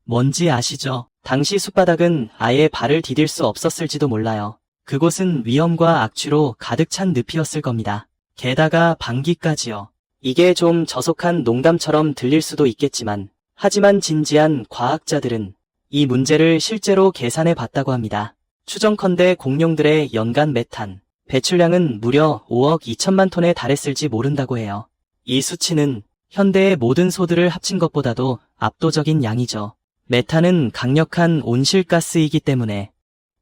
뭔지 아시죠? 당시 숲바닥은 아예 발을 디딜 수 없었을지도 몰라요. 그곳은 위험과 악취로 가득 찬 늪이었을 겁니다. 게다가 방귀까지요. 이게 좀 저속한 농담처럼 들릴 수도 있겠지만, 하지만 진지한 과학자들은 이 문제를 실제로 계산해 봤다고 합니다. 추정컨대 공룡들의 연간 메탄 배출량은 무려 5억 2천만 톤에 달했을지 모른다고 해요. 이 수치는 현대의 모든 소들을 합친 것보다도 압도적인 양이죠. 메탄은 강력한 온실가스이기 때문에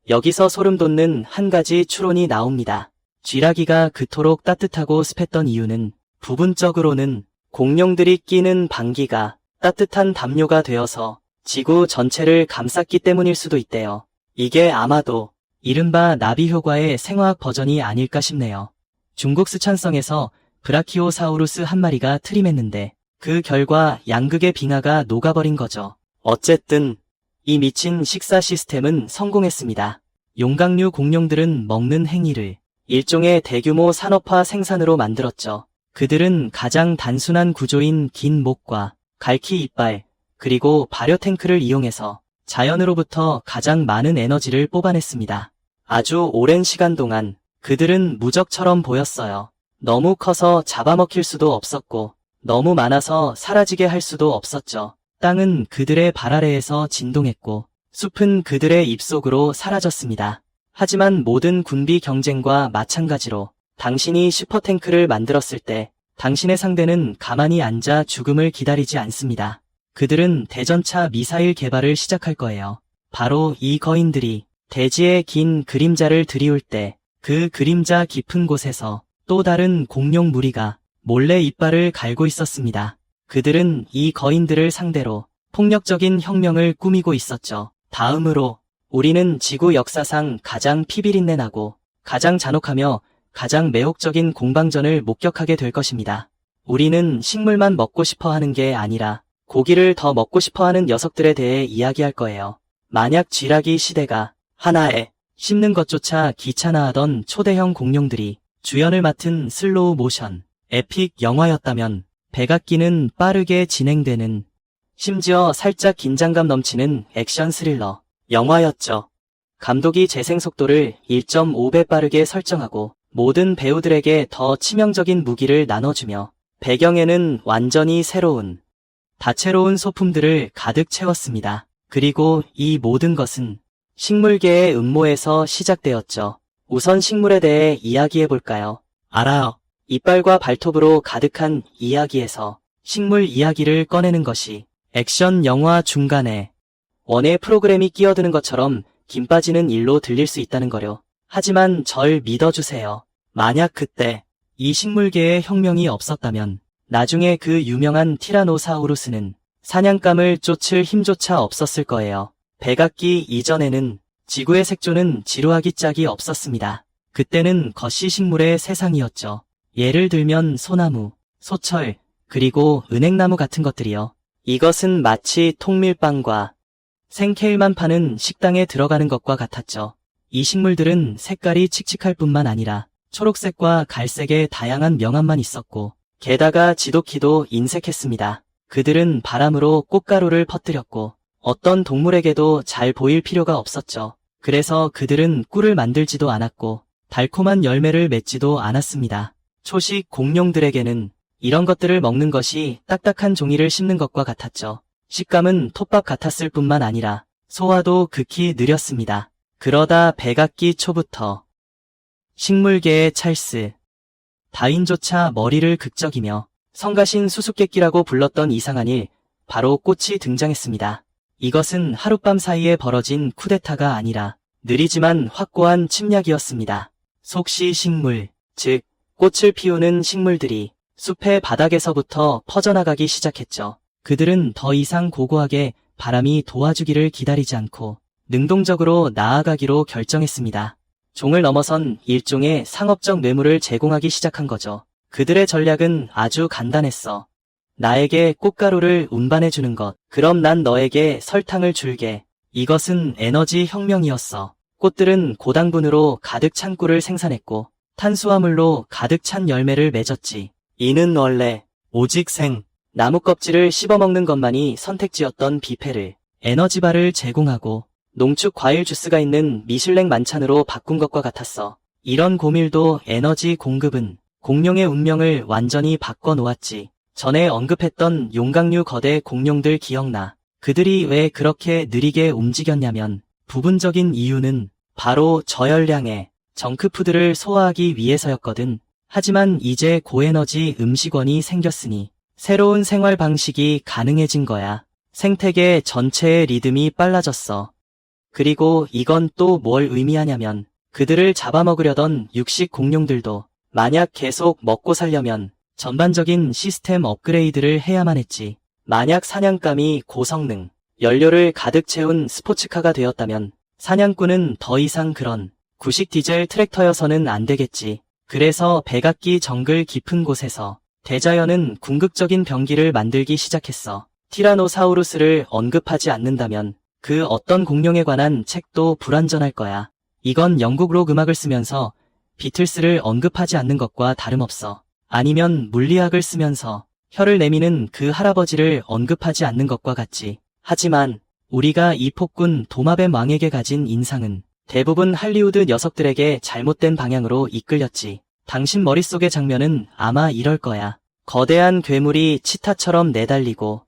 여기서 소름 돋는 한 가지 추론이 나옵니다. 쥐라기가 그토록 따뜻하고 습했던 이유는 부분적으로는 공룡들이 끼는 방귀가 따뜻한 담요가 되어서 지구 전체를 감쌌기 때문일 수도 있대요. 이게 아마도 이른바 나비 효과의 생화학 버전이 아닐까 싶네요. 중국 스촨성에서 브라키오사우루스 한 마리가 트림했는데 그 결과 양극의 빙하가 녹아버린 거죠. 어쨌든 이 미친 식사 시스템은 성공했습니다. 용각류 공룡들은 먹는 행위를 일종의 대규모 산업화 생산으로 만들었죠. 그들은 가장 단순한 구조인 긴 목과 갈퀴 이빨, 그리고 발효 탱크를 이용해서 자연으로부터 가장 많은 에너지를 뽑아냈습니다. 아주 오랜 시간 동안 그들은 무적처럼 보였어요. 너무 커서 잡아먹힐 수도 없었고 너무 많아서 사라지게 할 수도 없었죠. 땅은 그들의 발 아래에서 진동했고 숲은 그들의 입속으로 사라졌습니다. 하지만 모든 군비 경쟁과 마찬가지로 당신이 슈퍼탱크를 만들었을 때 당신의 상대는 가만히 앉아 죽음을 기다리지 않습니다. 그들은 대전차 미사일 개발을 시작할 거예요. 바로 이 거인들이 대지의 긴 그림자를 드리울 때 그 그림자 깊은 곳에서 또 다른 공룡 무리가 몰래 이빨을 갈고 있었습니다. 그들은 이 거인들을 상대로 폭력적인 혁명을 꾸미고 있었죠. 다음으로 우리는 지구 역사상 가장 피비린내 나고 가장 잔혹하며 가장 매혹적인 공방전을 목격하게 될 것입니다. 우리는 식물만 먹고 싶어 하는 게 아니라 고기를 더 먹고 싶어 하는 녀석들에 대해 이야기할 거예요. 만약 쥐라기 시대가 하나에 씹는 것조차 귀찮아하던 초대형 공룡들이 주연을 맡은 슬로우 모션, 에픽 영화였다면 백악기는 빠르게 진행되는 심지어 살짝 긴장감 넘치는 액션 스릴러 영화였죠. 감독이 재생 속도를 1.5배 빠르게 설정하고 모든 배우들에게 더 치명적인 무기를 나눠주며 배경에는 완전히 새로운 다채로운 소품들을 가득 채웠습니다. 그리고 이 모든 것은 식물계의 음모에서 시작되었죠. 우선 식물에 대해 이야기해볼까요? 알아요. 이빨과 발톱으로 가득한 이야기에서 식물 이야기를 꺼내는 것이 액션 영화 중간에 원의 프로그램이 끼어드는 것처럼 김 빠지는 일로 들릴 수 있다는 거려. 하지만 절 믿어주세요. 만약 그때 이 식물계의 혁명이 없었다면 나중에 그 유명한 티라노사우루스는 사냥감을 쫓을 힘조차 없었을 거예요. 백악기 이전에는 지구의 색조는 지루하기 짝이 없었습니다. 그때는 거시 식물의 세상이었죠. 예를 들면 소나무, 소철, 그리고 은행나무 같은 것들이요. 이것은 마치 통밀빵과 생케일만 파는 식당에 들어가는 것과 같았죠. 이 식물들은 색깔이 칙칙할 뿐만 아니라 초록색과 갈색의 다양한 명암만 있었고 게다가 지독히도 인색했습니다. 그들은 바람으로 꽃가루를 퍼뜨렸고 어떤 동물에게도 잘 보일 필요가 없었죠. 그래서 그들은 꿀을 만들지도 않았고 달콤한 열매를 맺지도 않았습니다. 초식 공룡들에게는 이런 것들을 먹는 것이 딱딱한 종이를 씹는 것과 같았죠. 식감은 톱밥 같았을 뿐만 아니라 소화도 극히 느렸습니다. 그러다 백악기 초부터 식물계의 찰스 다윈조차 머리를 극적이며 성가신 수수께끼라고 불렀던 이상한 일, 바로 꽃이 등장했습니다. 이것은 하룻밤 사이에 벌어진 쿠데타가 아니라 느리지만 확고한 침략이었습니다. 속시 식물, 즉 꽃을 피우는 식물들이 숲의 바닥에서부터 퍼져나가기 시작했죠. 그들은 더 이상 고고하게 바람이 도와주기를 기다리지 않고 능동적으로 나아가기로 결정했습니다. 종을 넘어선 일종의 상업적 뇌물을 제공하기 시작한 거죠. 그들의 전략은 아주 간단했어. 나에게 꽃가루를 운반해주는 것, 그럼 난 너에게 설탕을 줄게. 이것은 에너지 혁명이었어. 꽃들은 고당분으로 가득 찬 꿀을 생산했고 탄수화물로 가득 찬 열매를 맺었지. 이는 원래 오직 나무 껍질을 씹어먹는 것만이 선택지였던 뷔페를 에너지바를 제공하고 농축 과일 주스가 있는 미슐랭 만찬으로 바꾼 것과 같았어. 이런 고밀도 에너지 공급은 공룡의 운명을 완전히 바꿔놓았지. 전에 언급했던 용각류 거대 공룡들 기억나. 그들이 왜 그렇게 느리게 움직였냐면 부분적인 이유는 바로 저열량의 정크푸드를 소화하기 위해서였거든. 하지만 이제 고에너지 음식원이 생겼으니 새로운 생활 방식이 가능해진 거야. 생태계 전체의 리듬이 빨라졌어. 그리고 이건 또 뭘 의미하냐면 그들을 잡아먹으려던 육식 공룡들도 만약 계속 먹고 살려면 전반적인 시스템 업그레이드를 해야만 했지. 만약 사냥감이 고성능, 연료를 가득 채운 스포츠카가 되었다면 사냥꾼은 더 이상 그런 구식 디젤 트랙터여서는 안 되겠지. 그래서 백악기 정글 깊은 곳에서 대자연은 궁극적인 병기를 만들기 시작했어. 티라노사우루스를 언급하지 않는다면 그 어떤 공룡에 관한 책도 불완전할 거야. 이건 영국 록 음악을 쓰면서 비틀스를 언급하지 않는 것과 다름없어. 아니면 물리학을 쓰면서 혀를 내미는 그 할아버지를 언급하지 않는 것과 같지. 하지만 우리가 이 폭군 도마뱀 왕에게 가진 인상은 대부분 할리우드 녀석들에게 잘못된 방향으로 이끌렸지. 당신 머릿속의 장면은 아마 이럴 거야. 거대한 괴물이 치타처럼 내달리고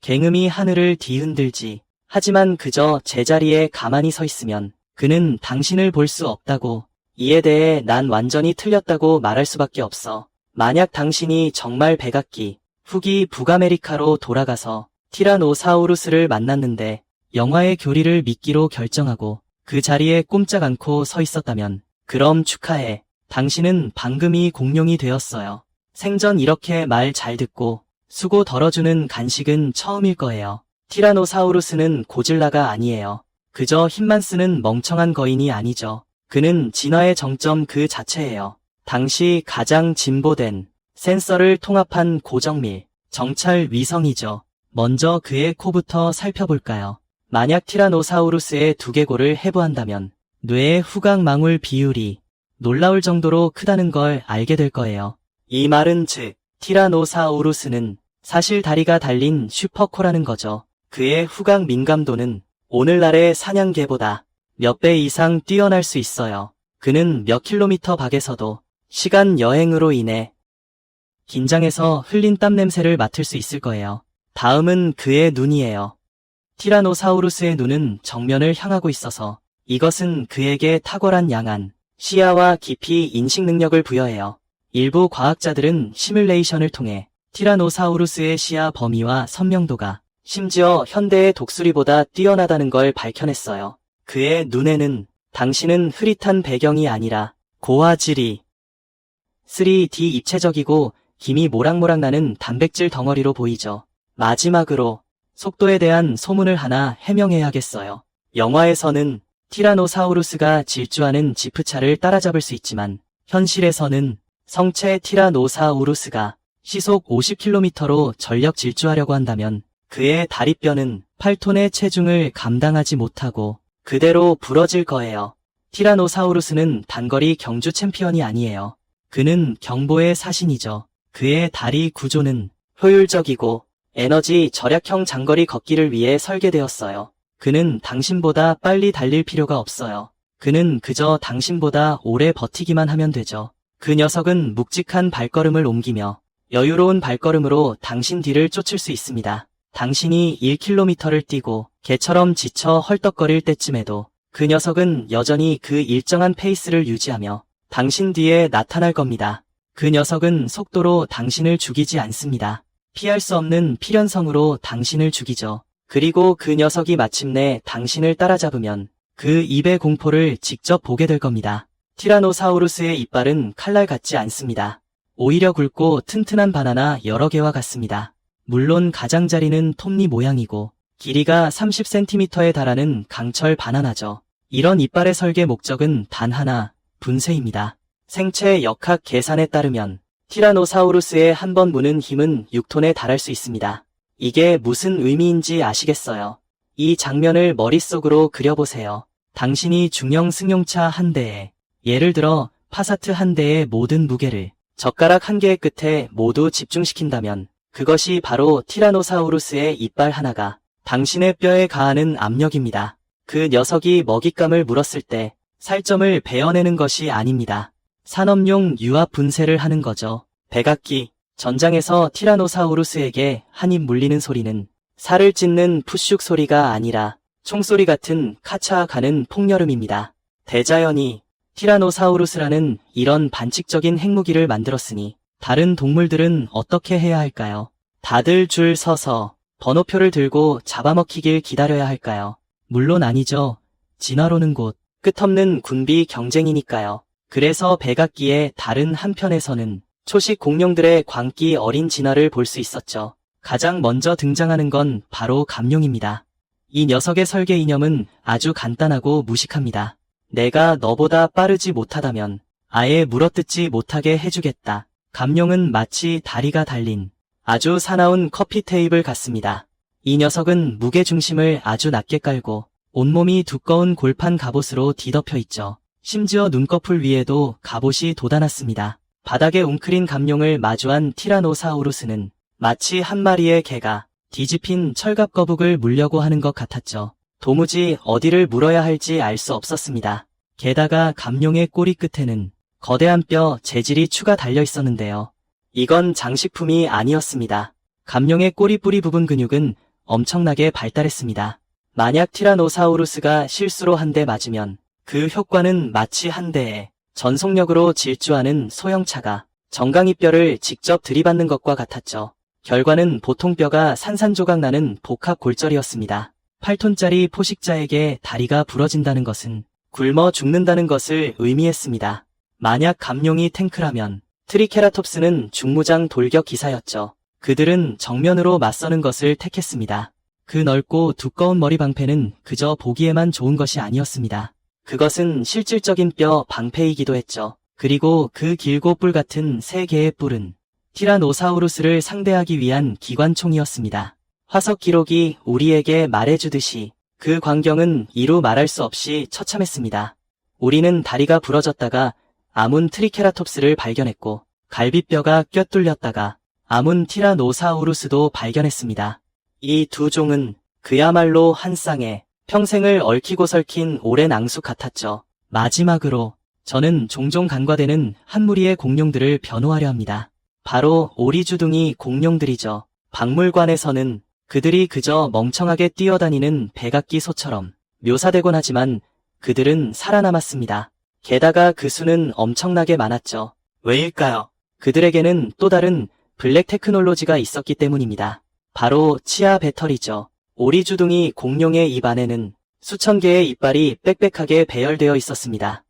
갱음이 하늘을 뒤흔들지. 하지만 그저 제자리에 가만히 서 있으면 그는 당신을 볼 수 없다고. 이에 대해 난 완전히 틀렸다고 말할 수밖에 없어. 만약 당신이 정말 백악기 후기 북아메리카로 돌아가서 티라노사우루스를 만났는데 영화의 교리를 믿기로 결정하고 그 자리에 꼼짝 않고 서 있었다면 그럼 축하해. 당신은 방금이 공룡이 되었어요. 생전 이렇게 말 잘 듣고 수고 덜어주는 간식은 처음일 거예요. 티라노사우루스는 고질라가 아니에요. 그저 힘만 쓰는 멍청한 거인이 아니죠. 그는 진화의 정점 그 자체예요. 당시 가장 진보된 센서를 통합한 고정밀 정찰 위성이죠. 먼저 그의 코부터 살펴볼까요? 만약 티라노사우루스의 두개골을 해부한다면 뇌의 후각망울 비율이 놀라울 정도로 크다는 걸 알게 될 거예요. 이 말은 즉 티라노사우루스는 사실 다리가 달린 슈퍼코라는 거죠. 그의 후각 민감도는 오늘날의 사냥개보다 몇 배 이상 뛰어날 수 있어요. 그는 몇 킬로미터 밖에서도 시간 여행으로 인해 긴장해서 흘린 땀 냄새를 맡을 수 있을 거예요. 다음은 그의 눈이에요. 티라노사우루스의 눈은 정면을 향하고 있어서 이것은 그에게 탁월한 양안, 시야와 깊이 인식 능력을 부여해요. 일부 과학자들은 시뮬레이션을 통해 티라노사우루스의 시야 범위와 선명도가 심지어 현대의 독수리보다 뛰어나다는 걸 밝혀냈어요. 그의 눈에는 당신은 흐릿한 배경이 아니라 고화질이 3D 입체적이고 김이 모락모락 나는 단백질 덩어리로 보이죠. 마지막으로 속도에 대한 소문을 하나 해명해야겠어요. 영화에서는 티라노사우루스가 질주하는 지프차를 따라잡을 수 있지만 현실에서는 성체 티라노사우루스가 시속 50km로 전력 질주하려고 한다면 그의 다리뼈는 8톤의 체중을 감당하지 못하고 그대로 부러질 거예요. 티라노사우루스는 단거리 경주 챔피언이 아니에요. 그는 경보의 사신이죠. 그의 다리 구조는 효율적이고 에너지 절약형 장거리 걷기를 위해 설계되었어요. 그는 당신보다 빨리 달릴 필요가 없어요. 그는 그저 당신보다 오래 버티기만 하면 되죠. 그 녀석은 묵직한 발걸음을 옮기며 여유로운 발걸음으로 당신 뒤를 쫓을 수 있습니다. 당신이 1km를 뛰고 개처럼 지쳐 헐떡거릴 때쯤에도 그 녀석은 여전히 그 일정한 페이스를 유지하며 당신 뒤에 나타날 겁니다. 그 녀석은 속도로 당신을 죽이지 않습니다. 피할 수 없는 필연성으로 당신을 죽이죠. 그리고 그 녀석이 마침내 당신을 따라잡으면 그 입의 공포를 직접 보게 될 겁니다. 티라노사우루스의 이빨은 칼날 같지 않습니다. 오히려 굵고 튼튼한 바나나 여러 개와 같습니다. 물론 가장자리는 톱니 모양이고 길이가 30cm에 달하는 강철 바나나죠. 이런 이빨의 설계 목적은 단 하나, 분쇄입니다. 생체 역학 계산에 따르면 티라노사우루스의 한 번 무는 힘은 6톤에 달할 수 있습니다. 이게 무슨 의미인지 아시겠어요? 이 장면을 머릿속으로 그려보세요. 당신이 중형 승용차 한 대에, 예를 들어 파사트 한 대의 모든 무게를 젓가락 한 개의 끝에 모두 집중시킨다면 그것이 바로 티라노사우루스의 이빨 하나가 당신의 뼈에 가하는 압력입니다. 그 녀석이 먹잇감을 물었을 때 살점을 베어내는 것이 아닙니다. 산업용 유압 분쇄를 하는 거죠. 백악기, 전장에서 티라노사우루스에게 한입 물리는 소리는 살을 찢는 푸슉 소리가 아니라 총소리 같은 카차 가는 폭여름입니다. 대자연이 티라노사우루스라는 이런 반칙적인 핵무기를 만들었으니 다른 동물들은 어떻게 해야 할까요? 다들 줄 서서 번호표를 들고 잡아먹히길 기다려야 할까요? 물론 아니죠. 진화로는 곧 끝없는 군비 경쟁이니까요. 그래서 백악기의 다른 한편에서는 초식 공룡들의 광기 어린 진화를 볼 수 있었죠. 가장 먼저 등장하는 건 바로 감룡입니다. 이 녀석의 설계 이념은 아주 간단하고 무식합니다. 내가 너보다 빠르지 못하다면 아예 물어뜯지 못하게 해주겠다. 감룡은 마치 다리가 달린 아주 사나운 커피 테이블 같습니다. 이 녀석은 무게중심을 아주 낮게 깔고 온몸이 두꺼운 골판 갑옷으로 뒤덮여 있죠. 심지어 눈꺼풀 위에도 갑옷이 돋아났습니다. 바닥에 웅크린 감룡을 마주한 티라노사우루스는 마치 한 마리의 개가 뒤집힌 철갑 거북을 물려고 하는 것 같았죠. 도무지 어디를 물어야 할지 알 수 없었습니다. 게다가 감룡의 꼬리 끝에는 거대한 뼈 재질이 추가 달려 있었는데요. 이건 장식품이 아니었습니다. 감룡의 꼬리 뿌리 부분 근육은 엄청나게 발달했습니다. 만약 티라노사우루스가 실수로 한 대 맞으면 그 효과는 마치 한 대의 전속력으로 질주하는 소형차가 정강이 뼈를 직접 들이받는 것과 같았죠. 결과는 보통 뼈가 산산조각 나는 복합 골절이었습니다. 8톤짜리 포식자에게 다리가 부러진다는 것은 굶어 죽는다는 것을 의미했습니다. 만약 감룡이 탱크라면 트리케라톱스는 중무장 돌격 기사였죠. 그들은 정면으로 맞서는 것을 택했습니다. 그 넓고 두꺼운 머리 방패는 그저 보기에만 좋은 것이 아니었습니다. 그것은 실질적인 뼈 방패이기도 했죠. 그리고 그 길고 뿔 같은 세 개의 뿔은 티라노사우루스를 상대하기 위한 기관총이었습니다. 화석 기록이 우리에게 말해주듯이 그 광경은 이루 말할 수 없이 처참했습니다. 우리는 다리가 부러졌다가 아문 트리케라톱스를 발견했고 갈비뼈가 꿰뚫렸다가 아문 티라노사우루스도 발견했습니다. 이 두 종은 그야말로 한 쌍에 평생을 얽히고 설킨 오랜 앙숙 같았죠. 마지막으로 저는 종종 간과되는 한 무리의 공룡들을 변호하려 합니다. 바로 오리주둥이 공룡들이죠. 박물관에서는 그들이 그저 멍청하게 뛰어다니는 백악기 소처럼 묘사되곤 하지만 그들은 살아남았습니다. 게다가 그 수는 엄청나게 많았죠. 왜일까요? 그들에게는 또 다른 블랙 테크놀로지가 있었기 때문입니다. 바로 치아 배터리죠. 오리주둥이 공룡의 입 안에는 수천 개의 이빨이 빽빽하게 배열되어 있었습니다.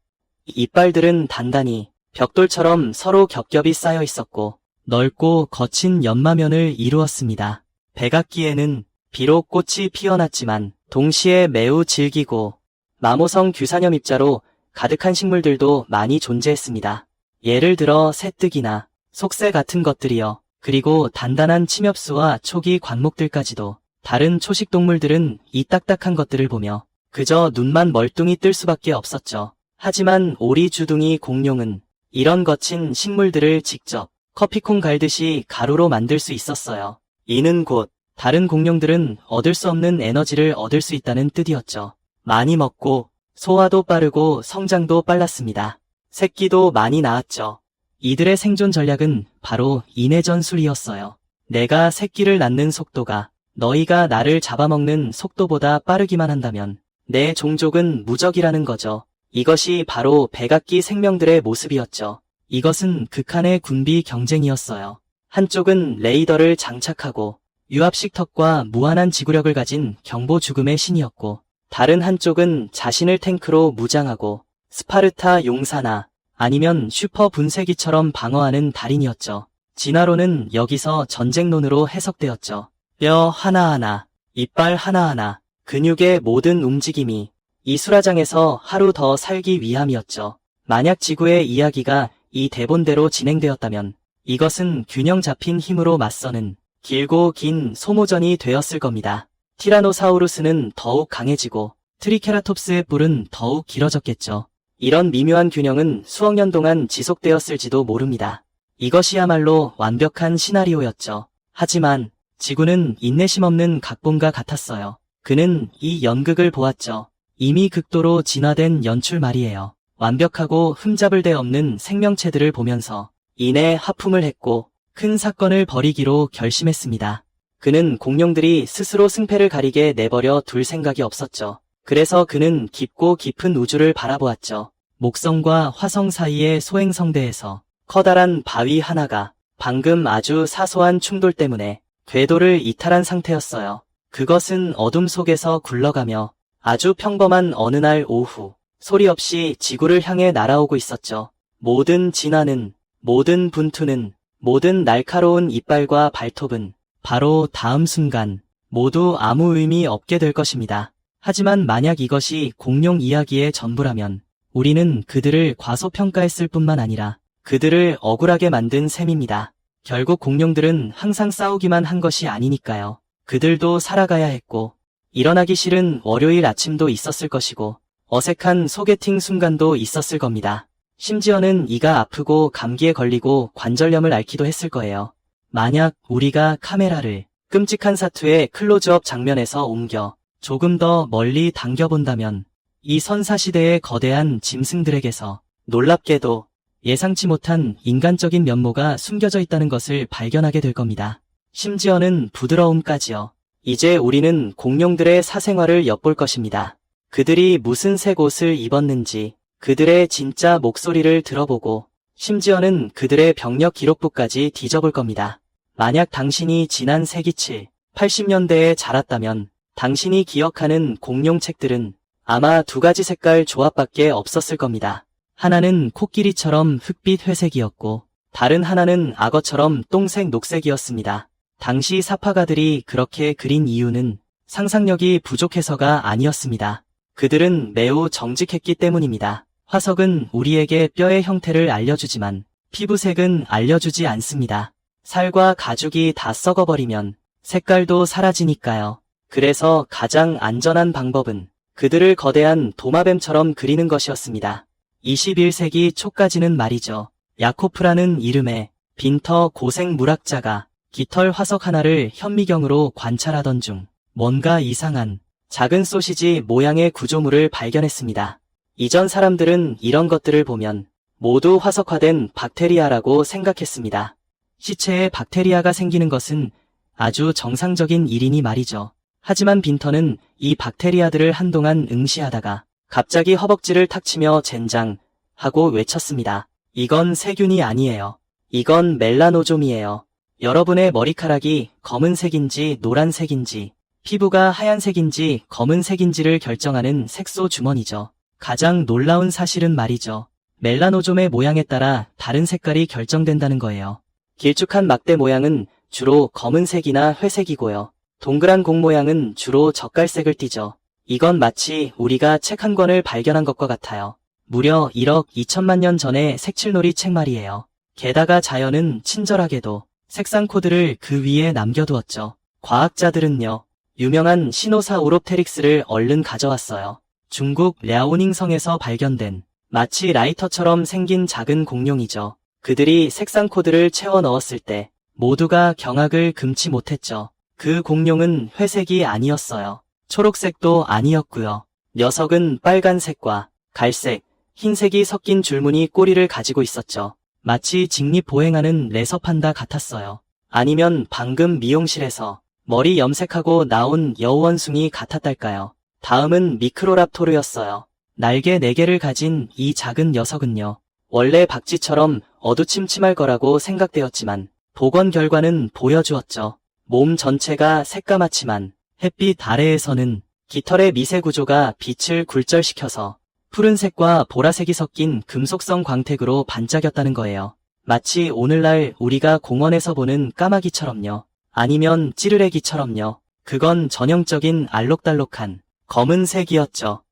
이 이빨들은 단단히 벽돌처럼 서로 겹겹이 쌓여 있었고 넓고 거친 연마면을 이루었습니다. 백악기에는 비록 꽃이 피어났지만 동시에 매우 질기고 마모성 규산염 입자로 가득한 식물들도 많이 존재했습니다. 예를 들어 새뜨기나 속새 같은 것들이요. 그리고 단단한 침엽수와 초기 관목들까지도. 다른 초식 동물들은 이 딱딱한 것들을 보며 그저 눈만 멀뚱히 뜰 수밖에 없었죠. 하지만 오리주둥이 공룡은 이런 거친 식물들을 직접 커피콩 갈듯이 가루로 만들 수 있었어요. 이는 곧 다른 공룡들은 얻을 수 없는 에너지를 얻을 수 있다는 뜻이었죠. 많이 먹고 소화도 빠르고 성장도 빨랐습니다. 새끼도 많이 낳았죠. 이들의 생존 전략은 바로 인해전술이었어요. 내가 새끼를 낳는 속도가 너희가 나를 잡아먹는 속도보다 빠르기만 한다면 내 종족은 무적이라는 거죠. 이것이 바로 백악기 생명들의 모습이었죠. 이것은 극한의 군비 경쟁이었어요. 한쪽은 레이더를 장착하고 유압식 턱과 무한한 지구력을 가진 경보 죽음의 신이었고 다른 한쪽은 자신을 탱크로 무장하고 스파르타 용사나 아니면 슈퍼 분쇄기처럼 방어하는 달인이었죠. 진화론은 여기서 전쟁론으로 해석되었죠. 뼈 하나하나, 이빨 하나하나, 근육의 모든 움직임이 이 수라장에서 하루 더 살기 위함이었죠. 만약 지구의 이야기가 이 대본대로 진행되었다면 이것은 균형 잡힌 힘으로 맞서는 길고 긴 소모전이 되었을 겁니다. 티라노사우루스는 더욱 강해지고 트리케라톱스의 뿔은 더욱 길어졌겠죠. 이런 미묘한 균형은 수억 년 동안 지속되었을지도 모릅니다. 이것이야말로 완벽한 시나리오였죠. 하지만 지구는 인내심 없는 각본가 같았어요. 그는 이 연극을 보았죠. 이미 극도로 진화된 연출 말이에요. 완벽하고 흠잡을 데 없는 생명체들을 보면서 이내 하품을 했고 큰 사건을 벌이기로 결심했습니다. 그는 공룡들이 스스로 승패를 가리게 내버려 둘 생각이 없었죠. 그래서 그는 깊고 깊은 우주를 바라보았죠. 목성과 화성 사이의 소행성대에서 커다란 바위 하나가 방금 아주 사소한 충돌 때문에 궤도를 이탈한 상태였어요. 그것은 어둠 속에서 굴러가며 아주 평범한 어느 날 오후 소리 없이 지구를 향해 날아오고 있었죠. 모든 진화는, 모든 분투는, 모든 날카로운 이빨과 발톱은 바로 다음 순간 모두 아무 의미 없게 될 것입니다. 하지만 만약 이것이 공룡 이야기의 전부라면 우리는 그들을 과소평가했을 뿐만 아니라 그들을 억울하게 만든 셈입니다. 결국 공룡들은 항상 싸우기만 한 것이 아니니까요. 그들도 살아가야 했고 일어나기 싫은 월요일 아침도 있었을 것이고 어색한 소개팅 순간도 있었을 겁니다. 심지어는 이가 아프고 감기에 걸리고 관절염을 앓기도 했을 거예요. 만약 우리가 카메라를 끔찍한 사투의 클로즈업 장면에서 옮겨 조금 더 멀리 당겨본다면 이 선사시대의 거대한 짐승들에게서 놀랍게도 예상치 못한 인간적인 면모가 숨겨져 있다는 것을 발견하게 될 겁니다. 심지어는 부드러움까지요. 이제 우리는 공룡들의 사생활을 엿볼 것입니다. 그들이 무슨 색 옷을 입었는지, 그들의 진짜 목소리를 들어보고, 심지어는 그들의 병력 기록부까지 뒤져볼 겁니다. 만약 당신이 지난 세기 7, 80년대에 자랐다면 당신이 기억하는 공룡 책들은 아마 두 가지 색깔 조합밖에 없었을 겁니다. 하나는 코끼리처럼 흑빛 회색이었고 다른 하나는 악어처럼 똥색 녹색이었습니다. 당시 사파가들이 그렇게 그린 이유는 상상력이 부족해서가 아니었습니다. 그들은 매우 정직했기 때문입니다. 화석은 우리에게 뼈의 형태를 알려주지만 피부색은 알려주지 않습니다. 살과 가죽이 다 썩어버리면 색깔도 사라지니까요. 그래서 가장 안전한 방법은 그들을 거대한 도마뱀처럼 그리는 것이었습니다. 21세기 초까지는 말이죠. 야코프라는 이름의 빈터 고생 물학자가 깃털 화석 하나를 현미경으로 관찰하던 중 뭔가 이상한 작은 소시지 모양의 구조물을 발견했습니다. 이전 사람들은 이런 것들을 보면 모두 화석화된 박테리아라고 생각했습니다. 시체에 박테리아가 생기는 것은 아주 정상적인 일이니 말이죠. 하지만 빈터는 이 박테리아들을 한동안 응시하다가 갑자기 허벅지를 탁 치며 젠장 하고 외쳤습니다. 이건 세균이 아니에요. 이건 멜라노좀이에요. 여러분의 머리카락이 검은색인지 노란색인지 피부가 하얀색인지 검은색인지를 결정하는 색소 주머니죠. 가장 놀라운 사실은 말이죠. 멜라노좀의 모양에 따라 다른 색깔이 결정된다는 거예요. 길쭉한 막대 모양은 주로 검은색이나 회색이고요. 동그란 공 모양은 주로 젓갈색을 띠죠. 이건 마치 우리가 책 한 권을 발견한 것과 같아요. 무려 1억 2천만 년 전의 색칠놀이 책 말이에요. 게다가 자연은 친절하게도 색상 코드를 그 위에 남겨두었죠. 과학자들은요, 유명한 시노사우롭테릭스를 얼른 가져왔어요. 중국 랴오닝성에서 발견된 마치 라이터처럼 생긴 작은 공룡이죠. 그들이 색상 코드를 채워 넣었을 때 모두가 경악을 금치 못했죠. 그 공룡은 회색이 아니었어요. 초록색도 아니었고요. 녀석은 빨간색과 갈색, 흰색이 섞인 줄무늬 꼬리를 가지고 있었죠. 마치 직립보행하는 레서판다 같았어요. 아니면 방금 미용실에서 머리 염색하고 나온 여우원숭이 같았달까요. 다음은 미크로랍토르였어요. 날개 4개를 가진 이 작은 녀석은요. 원래 박쥐처럼 어두침침할 거라고 생각되었지만 복원 결과는 보여주었죠. 몸 전체가 새까맣지만 햇빛 아래에서는 깃털의 미세 구조가 빛을 굴절시켜서 푸른색과 보라색이 섞인 금속성 광택으로 반짝였다는 거예요. 마치 오늘날 우리가 공원에서 보는 까마귀처럼요. 아니면 찌르레기처럼요. 그건 전형적인 알록달록한 검은색이었죠.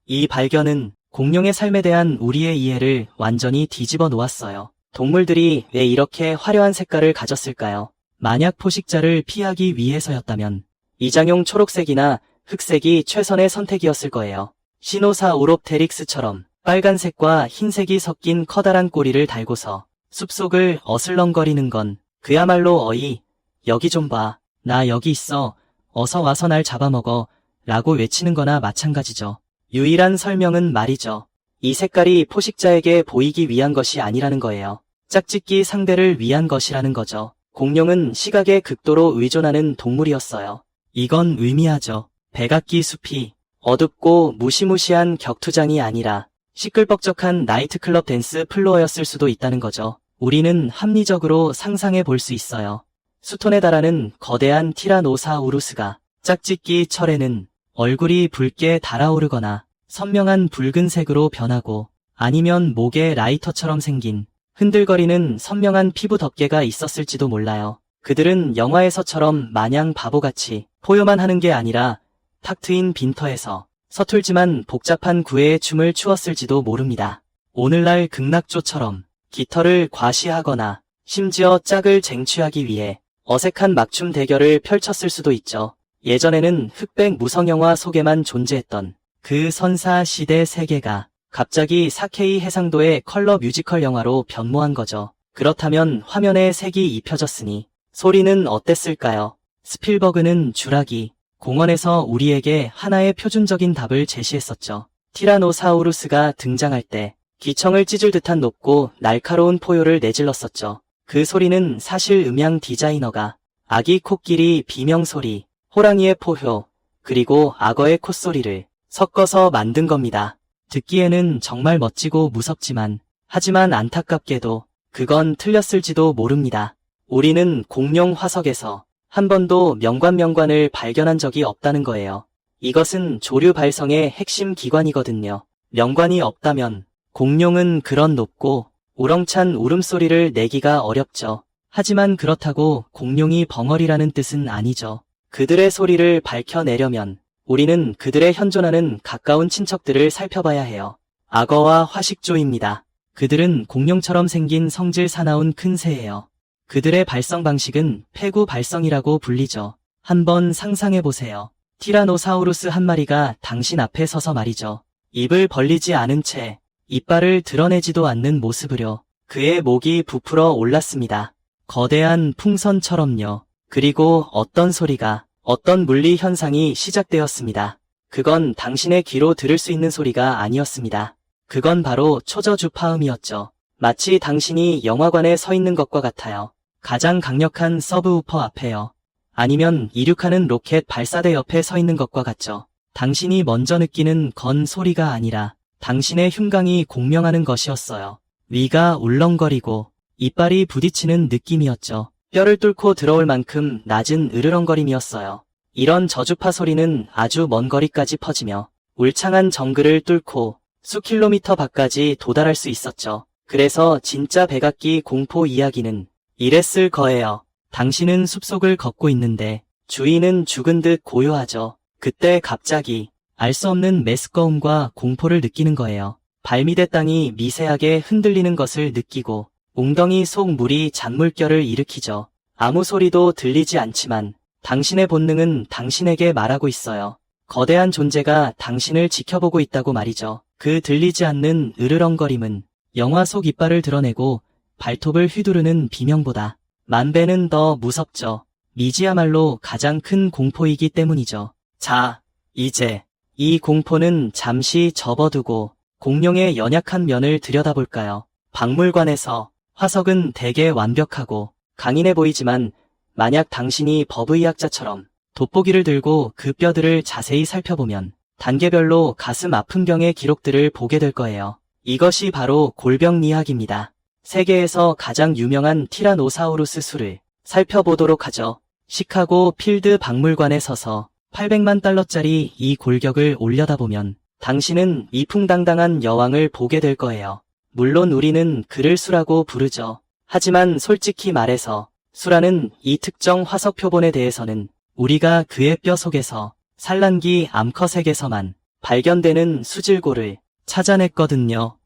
이 발견은 공룡의 삶에 대한 우리의 이해를 완전히 뒤집어 놓았어요. 동물들이 왜 이렇게 화려한 색깔을 가졌을까요? 만약 포식자를 피하기 위해서였다면 이장용 초록색이나 흑색이 최선의 선택이었을 거예요. 시노사우롭테릭스처럼 빨간색과 흰색이 섞인 커다란 꼬리를 달고서 숲속을 어슬렁거리는 건 그야말로 어이, 여기 좀 봐, 나 여기 있어, 어서 와서 날 잡아먹어 라고 외치는 거나 마찬가지죠. 유일한 설명은 말이죠. 이 색깔이 포식자에게 보이기 위한 것이 아니라는 거예요. 짝짓기 상대를 위한 것이라는 거죠. 공룡은 시각에 극도로 의존하는 동물이었어요. 이건 의미하죠. 백악기 숲이 어둡고 무시무시한 격투장이 아니라 시끌벅적한 나이트클럽 댄스 플로어였을 수도 있다는 거죠. 우리는 합리적으로 상상해 볼 수 있어요. 수톤에 달하는 거대한 티라노사우루스가 짝짓기 철에는 얼굴이 붉게 달아오르거나 선명한 붉은색으로 변하고 아니면 목에 라이터처럼 생긴 흔들거리는 선명한 피부 덮개가 있었을지도 몰라요. 그들은 영화에서처럼 마냥 바보같이 포효만 하는 게 아니라 탁 트인 빈터에서 서툴지만 복잡한 구애의 춤을 추었을지도 모릅니다. 오늘날 극락조처럼 깃털을 과시하거나 심지어 짝을 쟁취하기 위해 어색한 막춤 대결을 펼쳤을 수도 있죠. 예전에는 흑백 무성영화 속에만 존재했던 그 선사 시대 세계가 갑자기 4K 해상도의 컬러 뮤지컬 영화로 변모한 거죠. 그렇다면 화면에 색이 입혀졌으니 소리는 어땠을까요? 스필버그는 주라기 공원에서 우리에게 하나의 표준적인 답을 제시했었죠. 티라노사우루스가 등장할 때 기청을 찢을 듯한 높고 날카로운 포효를 내질렀었죠. 그 소리는 사실 음향 디자이너가 아기 코끼리 비명소리, 호랑이의 포효, 그리고 악어의 콧소리를 섞어서 만든 겁니다. 듣기에는 정말 멋지고 무섭지만 하지만 안타깝게도 그건 틀렸을지도 모릅니다. 우리는 공룡 화석에서 한 번도 명관을 발견한 적이 없다는 거예요. 이것은 조류 발성의 핵심 기관이거든요. 명관이 없다면 공룡은 그런 높고 우렁찬 울음소리를 내기가 어렵죠. 하지만 그렇다고 공룡이 벙어리라는 뜻은 아니죠. 그들의 소리를 밝혀내려면 우리는 그들의 현존하는 가까운 친척들을 살펴봐야 해요. 악어와 화식조입니다. 그들은 공룡처럼 생긴 성질 사나운 큰 새예요. 그들의 발성 방식은 폐구 발성이라고 불리죠. 한번 상상해보세요. 티라노사우루스 한 마리가 당신 앞에 서서 말이죠. 입을 벌리지 않은 채 이빨을 드러내지도 않는 모습으로 그의 목이 부풀어 올랐습니다. 거대한 풍선처럼요. 그리고 어떤 소리가, 어떤 물리 현상이 시작되었습니다. 그건 당신의 귀로 들을 수 있는 소리가 아니었습니다. 그건 바로 초저주파음이었죠. 마치 당신이 영화관에 서 있는 것과 같아요. 가장 강력한 서브우퍼 앞에요. 아니면 이륙하는 로켓 발사대 옆에 서 있는 것과 같죠. 당신이 먼저 느끼는 건 소리가 아니라 당신의 흉강이 공명하는 것이었어요. 위가 울렁거리고 이빨이 부딪히는 느낌이었죠. 뼈를 뚫고 들어올 만큼 낮은 으르렁거림이었어요. 이런 저주파 소리는 아주 먼 거리까지 퍼지며 울창한 정글을 뚫고 수킬로미터 밖까지 도달할 수 있었죠. 그래서 진짜 백악기 공포 이야기는 이랬을 거예요. 당신은 숲속을 걷고 있는데 주위는 죽은 듯 고요하죠. 그때 갑자기 알 수 없는 메스꺼움과 공포를 느끼는 거예요. 발밑의 땅이 미세하게 흔들리는 것을 느끼고 웅덩이 속 물이 잔물결을 일으키죠. 아무 소리도 들리지 않지만 당신의 본능은 당신에게 말하고 있어요. 거대한 존재가 당신을 지켜보고 있다고 말이죠. 그 들리지 않는 으르렁거림은 영화 속 이빨을 드러내고 발톱을 휘두르는 비명보다 만 배는 더 무섭죠. 미지야말로 가장 큰 공포이기 때문이죠. 자, 이제 이 공포는 잠시 접어두고 공룡의 연약한 면을 들여다볼까요? 박물관에서 화석은 대개 완벽하고 강인해 보이지만 만약 당신이 법의학자처럼 돋보기를 들고 그 뼈들을 자세히 살펴보면 단계별로 가슴 아픈 병의 기록들을 보게 될 거예요. 이것이 바로 골병리학입니다. 세계에서 가장 유명한 티라노사우루스 수를 살펴보도록 하죠. 시카고 필드 박물관에 서서 800만 달러짜리 이 골격을 올려다보면 당신은 이풍당당한 여왕을 보게 될 거예요. 물론 우리는 그를 수라고 부르죠. 하지만 솔직히 말해서 수라는 이 특정 화석 표본에 대해서는 우리가 그의 뼈 속에서 산란기 암컷에게서만 발견되는 수질고를 찾아냈거든요.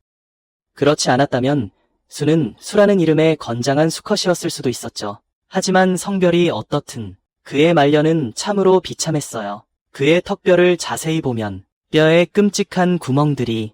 그렇지 않았다면 수는 수라는 이름의 건장한 수컷이었을 수도 있었죠. 하지만 성별이 어떻든 그의 말년은 참으로 비참했어요. 그의 턱뼈를 자세히 보면 뼈에 끔찍한 구멍들이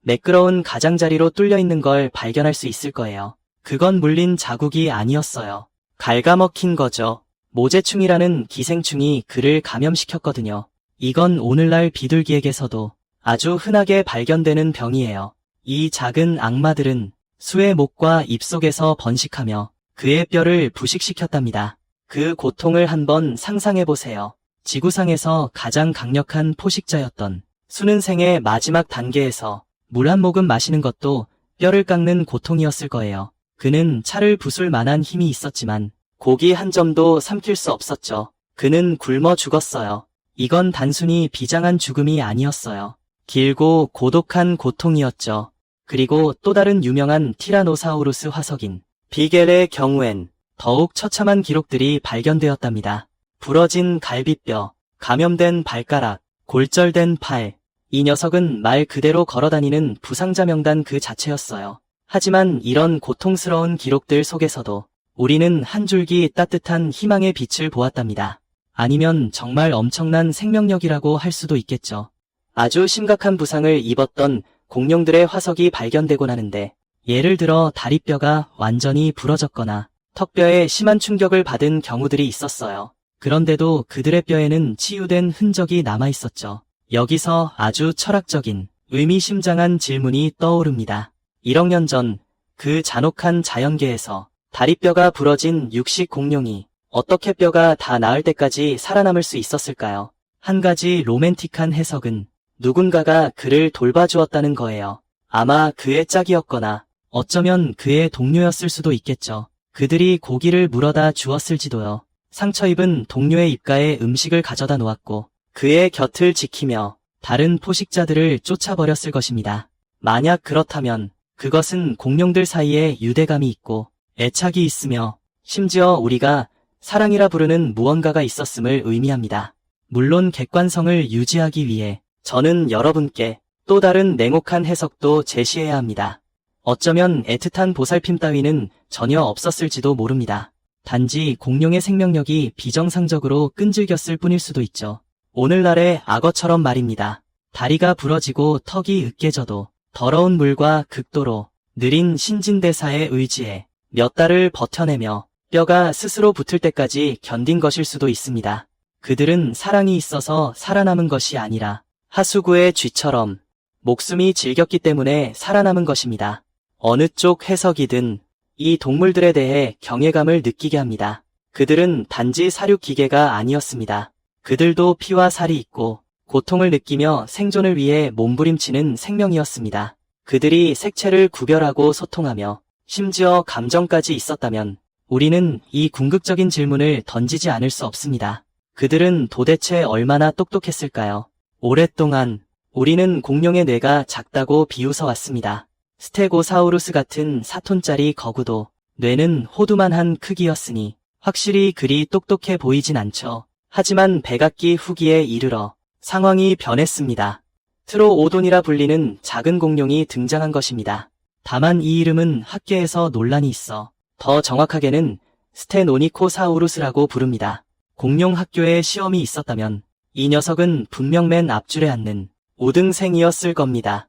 매끄러운 가장자리로 뚫려 있는 걸 발견할 수 있을 거예요. 그건 물린 자국이 아니었어요. 갉아먹힌 거죠. 모제충이라는 기생충이 그를 감염시켰거든요. 이건 오늘날 비둘기에게서도 아주 흔하게 발견되는 병이에요. 이 작은 악마들은 수의 목과 입속에서 번식하며 그의 뼈를 부식시켰답니다. 그 고통을 한번 상상해보세요. 지구상에서 가장 강력한 포식자였던 수는 생의 마지막 단계에서 물 한 모금 마시는 것도 뼈를 깎는 고통이었을 거예요. 그는 차를 부술 만한 힘이 있었지만 고기 한 점도 삼킬 수 없었죠. 그는 굶어 죽었어요. 이건 단순히 비장한 죽음이 아니었어요. 길고 고독한 고통이었죠. 그리고 또 다른 유명한 티라노사우루스 화석인 비겔의 경우엔 더욱 처참한 기록들이 발견되었답니다. 부러진 갈비뼈, 감염된 발가락, 골절된 팔. 이 녀석은 말 그대로 걸어다니는 부상자 명단 그 자체였어요. 하지만 이런 고통스러운 기록들 속에서도 우리는 한 줄기 따뜻한 희망의 빛을 보았답니다. 아니면 정말 엄청난 생명력이라고 할 수도 있겠죠. 아주 심각한 부상을 입었던 공룡들의 화석이 발견되곤 하는데, 예를 들어 다리뼈가 완전히 부러졌거나 턱뼈에 심한 충격을 받은 경우들이 있었어요. 그런데도 그들의 뼈에는 치유된 흔적이 남아 있었죠. 여기서 아주 철학적인, 의미심장한 질문이 떠오릅니다. 1억 년 전 그 잔혹한 자연계에서 다리뼈가 부러진 육식 공룡이 어떻게 뼈가 다 나을 때까지 살아남을 수 있었을까요? 한 가지 로맨틱한 해석은 누군가가 그를 돌봐주었다는 거예요. 아마 그의 짝이었거나 어쩌면 그의 동료였을 수도 있겠죠. 그들이 고기를 물어다 주었을지도요. 상처 입은 동료의 입가에 음식을 가져다 놓았고 그의 곁을 지키며 다른 포식자들을 쫓아버렸을 것입니다. 만약 그렇다면 그것은 공룡들 사이에 유대감이 있고 애착이 있으며 심지어 우리가 사랑이라 부르는 무언가가 있었음을 의미합니다. 물론 객관성을 유지하기 위해 저는 여러분께 또 다른 냉혹한 해석도 제시해야 합니다. 어쩌면 애틋한 보살핌 따위는 전혀 없었을지도 모릅니다. 단지 공룡의 생명력이 비정상적으로 끈질겼을 뿐일 수도 있죠. 오늘날의 악어처럼 말입니다. 다리가 부러지고 턱이 으깨져도 더러운 물과 극도로 느린 신진대사에 의지해 몇 달을 버텨내며 뼈가 스스로 붙을 때까지 견딘 것일 수도 있습니다. 그들은 사랑이 있어서 살아남은 것이 아니라 하수구의 쥐처럼 목숨이 질겼기 때문에 살아남은 것입니다. 어느 쪽 해석이든 이 동물들에 대해 경외감을 느끼게 합니다. 그들은 단지 사육기계가 아니었습니다. 그들도 피와 살이 있고 고통을 느끼며 생존을 위해 몸부림치는 생명이었습니다. 그들이 색채를 구별하고 소통하며 심지어 감정까지 있었다면 우리는 이 궁극적인 질문을 던지지 않을 수 없습니다. 그들은 도대체 얼마나 똑똑했을까요? 오랫동안 우리는 공룡의 뇌가 작다고 비웃어 왔습니다. 스테고사우루스 같은 4톤짜리 거구도 뇌는 호두만한 크기였으니 확실히 그리 똑똑해 보이진 않죠. 하지만 백악기 후기에 이르러 상황이 변했습니다. 트로오돈이라 불리는 작은 공룡이 등장한 것입니다. 다만 이 이름은 학계에서 논란이 있어 더 정확하게는 스테노니코사우루스라고 부릅니다. 공룡 학교에 시험이 있었다면 이 녀석은 분명 맨 앞줄에 앉는 우등생이었을 겁니다.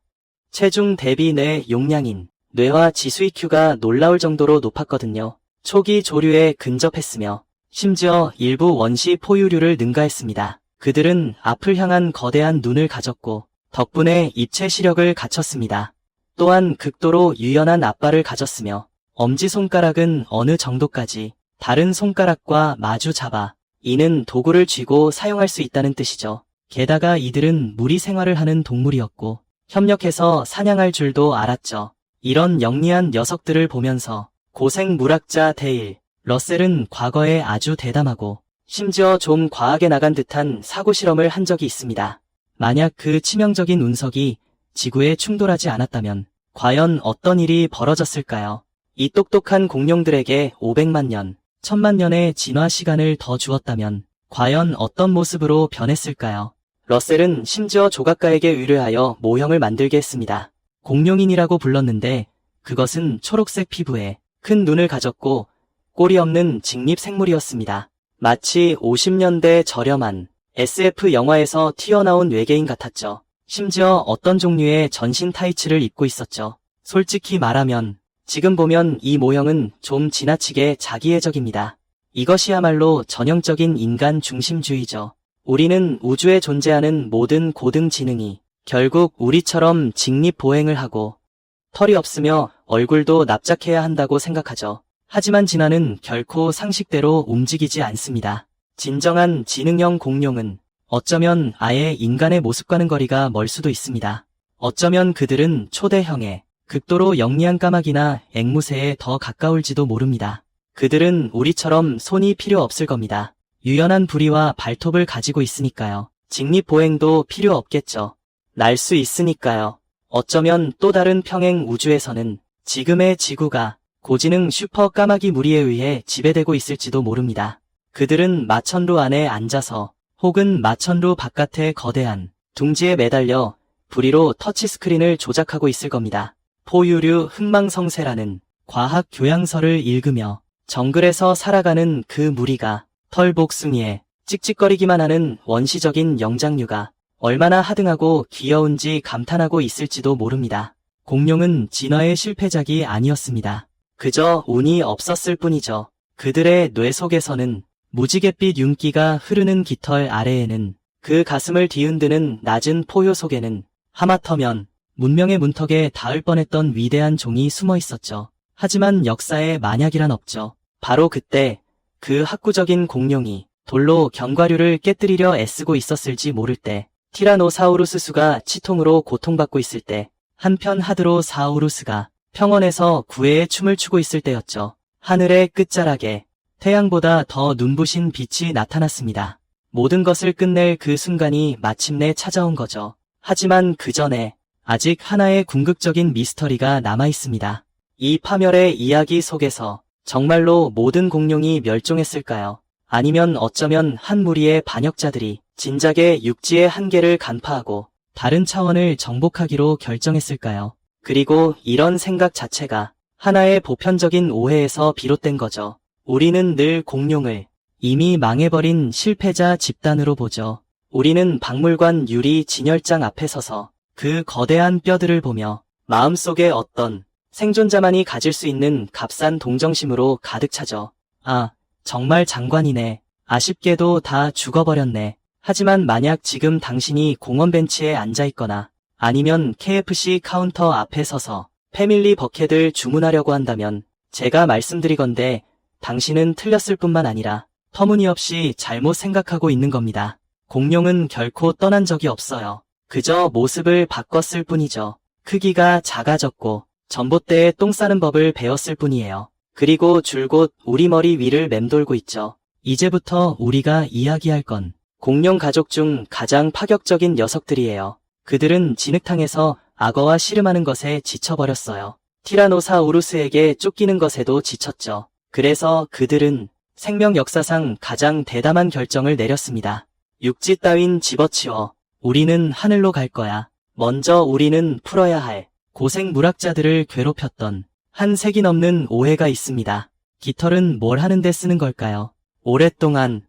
체중 대비 뇌 용량인 뇌와 지수 EQ가 놀라울 정도로 높았거든요. 초기 조류에 근접했으며 심지어 일부 원시 포유류를 능가했습니다. 그들은 앞을 향한 거대한 눈을 가졌고 덕분에 입체 시력을 갖췄습니다. 또한 극도로 유연한 앞발을 가졌으며 엄지손가락은 어느 정도까지 다른 손가락과 마주 잡아 이는 도구를 쥐고 사용할 수 있다는 뜻이죠. 게다가 이들은 무리 생활을 하는 동물이었고 협력해서 사냥할 줄도 알았죠. 이런 영리한 녀석들을 보면서 고생 물학자 데일 러셀은 과거에 아주 대담하고 심지어 좀 과하게 나간 듯한 사고 실험을 한 적이 있습니다. 만약 그 치명적인 운석이 지구에 충돌하지 않았다면 과연 어떤 일이 벌어졌을까요? 이 똑똑한 공룡들에게 500만 년, 1000만 년의 진화 시간을 더 주었다면 과연 어떤 모습으로 변했을까요? 러셀은 심지어 조각가에게 의뢰하여 모형을 만들게 했습니다. 공룡인이라고 불렀는데 그것은 초록색 피부에 큰 눈을 가졌고 꼬리 없는 직립생물이었습니다. 마치 50년대 저렴한 SF 영화에서 튀어나온 외계인 같았죠. 심지어 어떤 종류의 전신 타이츠를 입고 있었죠. 솔직히 말하면 지금 보면 이 모형은 좀 지나치게 자기애적입니다. 이것이야말로 전형적인 인간 중심주의죠. 우리는 우주에 존재하는 모든 고등 지능이 결국 우리처럼 직립보행을 하고 털이 없으며 얼굴도 납작해야 한다고 생각하죠. 하지만 진화는 결코 상식대로 움직이지 않습니다. 진정한 지능형 공룡은 어쩌면 아예 인간의 모습과는 거리가 멀 수도 있습니다. 어쩌면 그들은 초대형의 극도로 영리한 까마귀나 앵무새에 더 가까울지도 모릅니다. 그들은 우리처럼 손이 필요 없을 겁니다. 유연한 부리와 발톱을 가지고 있으니까요. 직립보행도 필요 없겠죠. 날 수 있으니까요. 어쩌면 또 다른 평행 우주에서는 지금의 지구가 고지능 슈퍼 까마귀 무리에 의해 지배되고 있을지도 모릅니다. 그들은 마천루 안에 앉아서 혹은 마천루 바깥의 거대한 둥지에 매달려 부리로 터치스크린을 조작하고 있을 겁니다. 포유류 흥망성쇠라는 과학 교양서를 읽으며 정글에서 살아가는 그 무리가 털복숭이에 찍찍거리기만 하는 원시적인 영장류가 얼마나 하등하고 귀여운지 감탄하고 있을지도 모릅니다. 공룡은 진화의 실패작이 아니었습니다. 그저 운이 없었을 뿐이죠. 그들의 뇌 속에서는 무지갯빛 윤기가 흐르는 깃털 아래에는 그 가슴을 뒤흔드는 낮은 포효 속에는 하마터면 문명의 문턱에 닿을 뻔했던 위대한 종이 숨어 있었죠. 하지만 역사에 만약이란 없죠. 바로 그때 그 학구적인 공룡이 돌로 견과류를 깨뜨리려 애쓰고 있었을지 모를 때, 티라노사우루스 수가 치통으로 고통받고 있을 때, 한편 하드로사우루스가 평원에서 구애의 춤을 추고 있을 때였죠. 하늘의 끝자락에 태양보다 더 눈부신 빛이 나타났습니다. 모든 것을 끝낼 그 순간이 마침내 찾아온 거죠. 하지만 그 전에 아직 하나의 궁극적인 미스터리가 남아있습니다. 이 파멸의 이야기 속에서 정말로 모든 공룡이 멸종했을까요? 아니면 어쩌면 한 무리의 반역자들이 진작에 육지의 한계를 간파하고 다른 차원을 정복하기로 결정했을까요? 그리고 이런 생각 자체가 하나의 보편적인 오해에서 비롯된 거죠. 우리는 늘 공룡을 이미 망해버린 실패자 집단으로 보죠. 우리는 박물관 유리 진열장 앞에 서서 그 거대한 뼈들을 보며 마음속에 어떤 생존자만이 가질 수 있는 값싼 동정심으로 가득 차죠. 아, 정말 장관이네. 아쉽게도 다 죽어버렸네. 하지만 만약 지금 당신이 공원 벤치에 앉아있거나 아니면 KFC 카운터 앞에 서서 패밀리 버켓을 주문하려고 한다면 제가 말씀드리건대 당신은 틀렸을 뿐만 아니라 터무니없이 잘못 생각하고 있는 겁니다. 공룡은 결코 떠난 적이 없어요. 그저 모습을 바꿨을 뿐이죠. 크기가 작아졌고 전봇대에 똥 싸는 법을 배웠을 뿐이에요. 그리고 줄곧 우리 머리 위를 맴돌고 있죠. 이제부터 우리가 이야기할 건 공룡 가족 중 가장 파격적인 녀석들이에요. 그들은 진흙탕에서 악어와 씨름하는 것에 지쳐버렸어요. 티라노사우루스에게 쫓기는 것에도 지쳤죠. 그래서 그들은 생명 역사상 가장 대담한 결정을 내렸습니다. 육지 따윈 집어치워. 우리는 하늘로 갈 거야. 먼저 우리는 풀어야 할 고생 물학자들을 괴롭혔던 한 세기 넘는 오해가 있습니다. 깃털은 뭘 하는데 쓰는 걸까요? 오랫동안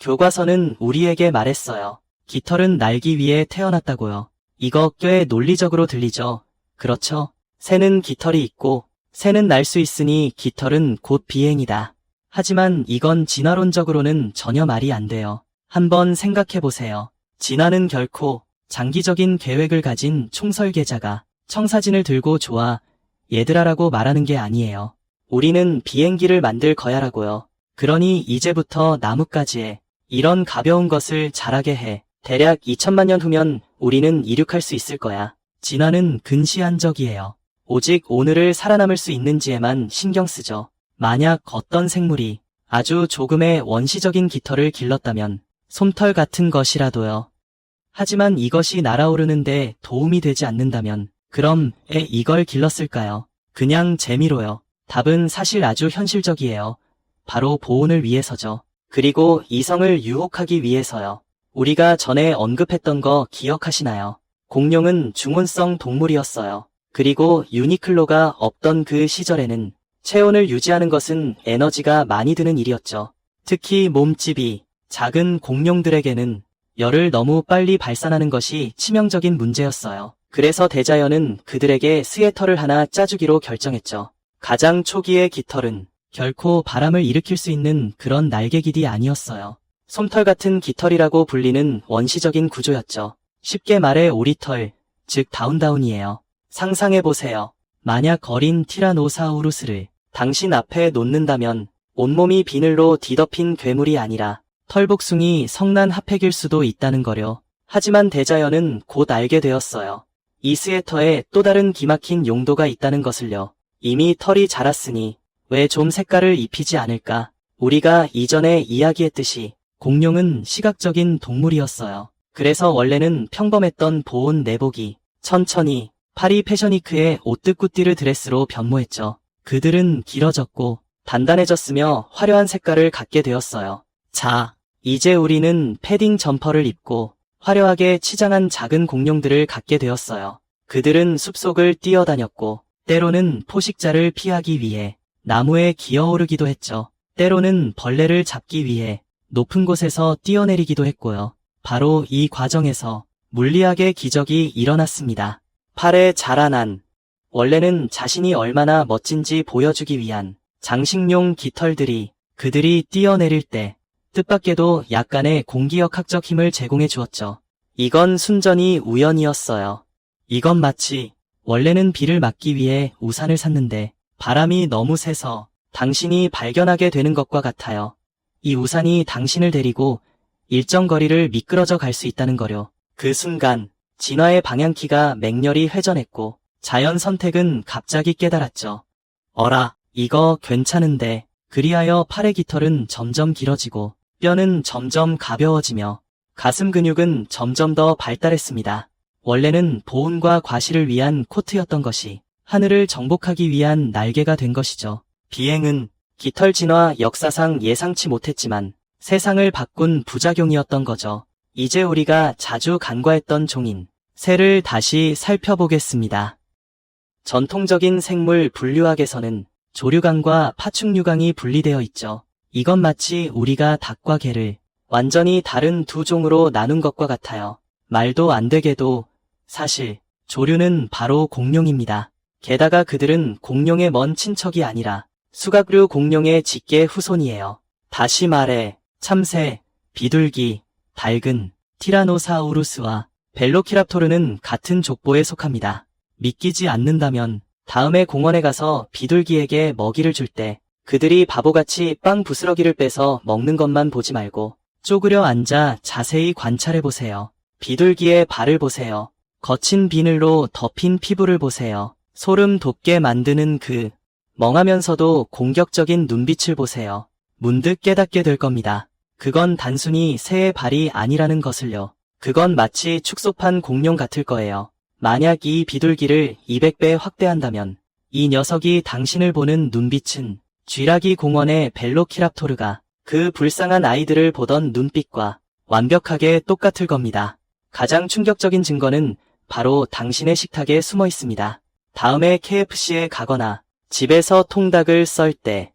교과서는 우리에게 말했어요. 깃털은 날기 위해 태어났다고요. 이거 꽤 논리적으로 들리죠? 그렇죠? 새는 깃털이 있고 새는 날 수 있으니 깃털은 곧 비행이다. 하지만 이건 진화론적으로는 전혀 말이 안 돼요. 한번 생각해보세요. 진화는 결코 장기적인 계획을 가진 총설계자가 청사진을 들고 좋아 얘들아라고 말하는 게 아니에요. 우리는 비행기를 만들 거야라고요. 그러니 이제부터 나뭇가지에 이런 가벼운 것을 자라게 해. 대략 2000만 년 후면 우리는 이륙할 수 있을 거야. 진화는 근시안적이에요. 오직 오늘을 살아남을 수 있는지에만 신경 쓰죠. 만약 어떤 생물이 아주 조금의 원시적인 깃털을 길렀다면 솜털 같은 것이라도요. 하지만 이것이 날아오르는데 도움이 되지 않는다면 그럼 왜 이걸 길렀을까요? 그냥 재미로요. 답은 사실 아주 현실적이에요. 바로 보온을 위해서죠. 그리고 이성을 유혹하기 위해서요. 우리가 전에 언급했던 거 기억하시나요? 공룡은 중온성 동물이었어요. 그리고 유니클로가 없던 그 시절에는 체온을 유지하는 것은 에너지가 많이 드는 일이었죠. 특히 몸집이 작은 공룡들에게는 열을 너무 빨리 발산하는 것이 치명적인 문제였어요. 그래서 대자연은 그들에게 스웨터를 하나 짜주기로 결정했죠. 가장 초기의 깃털은 결코 바람을 일으킬 수 있는 그런 날개 깃이 아니었어요. 솜털 같은 깃털이라고 불리는 원시적인 구조였죠. 쉽게 말해 오리털, 즉 다운이에요. 상상해보세요. 만약 어린 티라노사우루스를 당신 앞에 놓는다면 온몸이 비늘로 뒤덮인 괴물이 아니라 털복숭이 성난 핫팩일 수도 있다는 거려. 하지만 대자연은 곧 알게 되었어요. 이 스웨터에 또 다른 기막힌 용도가 있다는 것을요. 이미 털이 자랐으니 왜 좀 색깔을 입히지 않을까? 우리가 이전에 이야기했듯이 공룡은 시각적인 동물이었어요. 그래서 원래는 평범했던 보온 내복이 천천히 파리 패션위크의 오뜨꾸띠르 드레스로 변모했죠. 그들은 길어졌고 단단해졌으며 화려한 색깔을 갖게 되었어요. 자, 이제 우리는 패딩 점퍼를 입고 화려하게 치장한 작은 공룡들을 갖게 되었어요. 그들은 숲속을 뛰어다녔고 때로는 포식자를 피하기 위해 나무에 기어오르기도 했죠. 때로는 벌레를 잡기 위해 높은 곳에서 뛰어내리기도 했고요. 바로 이 과정에서 물리학의 기적이 일어났습니다. 팔에 자라난, 원래는 자신이 얼마나 멋진지 보여주기 위한 장식용 깃털들이 그들이 뛰어내릴 때 뜻밖에도 약간의 공기역학적 힘을 제공해 주었죠. 이건 순전히 우연이었어요. 이건 마치 원래는 비를 막기 위해 우산을 샀는데 바람이 너무 세서 당신이 발견하게 되는 것과 같아요. 이 우산이 당신을 데리고 일정 거리를 미끄러져 갈 수 있다는 거려. 그 순간 진화의 방향키가 맹렬히 회전했고 자연 선택은 갑자기 깨달았죠. 어라, 이거 괜찮은데. 그리하여 팔의 깃털은 점점 길어지고 뼈는 점점 가벼워지며 가슴 근육은 점점 더 발달했습니다. 원래는 보온과 과실을 위한 코트였던 것이 하늘을 정복하기 위한 날개가 된 것이죠. 비행은 깃털 진화 역사상 예상치 못했지만 세상을 바꾼 부작용이었던 거죠. 이제 우리가 자주 간과했던 종인 새를 다시 살펴보겠습니다. 전통적인 생물 분류학에서는 조류강과 파충류강이 분리되어 있죠. 이건 마치 우리가 닭과 개를 완전히 다른 두 종으로 나눈 것과 같아요. 말도 안 되게도 사실 조류는 바로 공룡입니다. 게다가 그들은 공룡의 먼 친척이 아니라 수각류 공룡의 직계 후손이에요. 다시 말해 참새, 비둘기, 닭은 티라노사우루스와 벨로키랍토르는 같은 족보에 속합니다. 믿기지 않는다면 다음에 공원에 가서 비둘기에게 먹이를 줄 때 그들이 바보같이 빵 부스러기를 빼서 먹는 것만 보지 말고 쪼그려 앉아 자세히 관찰해보세요. 비둘기의 발을 보세요. 거친 비늘로 덮인 피부를 보세요. 소름 돋게 만드는 그 멍하면서도 공격적인 눈빛을 보세요. 문득 깨닫게 될 겁니다. 그건 단순히 새의 발이 아니라는 것을요. 그건 마치 축소판 공룡 같을 거예요. 만약 이 비둘기를 200배 확대한다면 이 녀석이 당신을 보는 눈빛은 쥐라기 공원의 벨로키랍토르가 그 불쌍한 아이들을 보던 눈빛과 완벽하게 똑같을 겁니다. 가장 충격적인 증거는 바로 당신의 식탁에 숨어 있습니다. 다음에 KFC에 가거나 집에서 통닭을 썰 때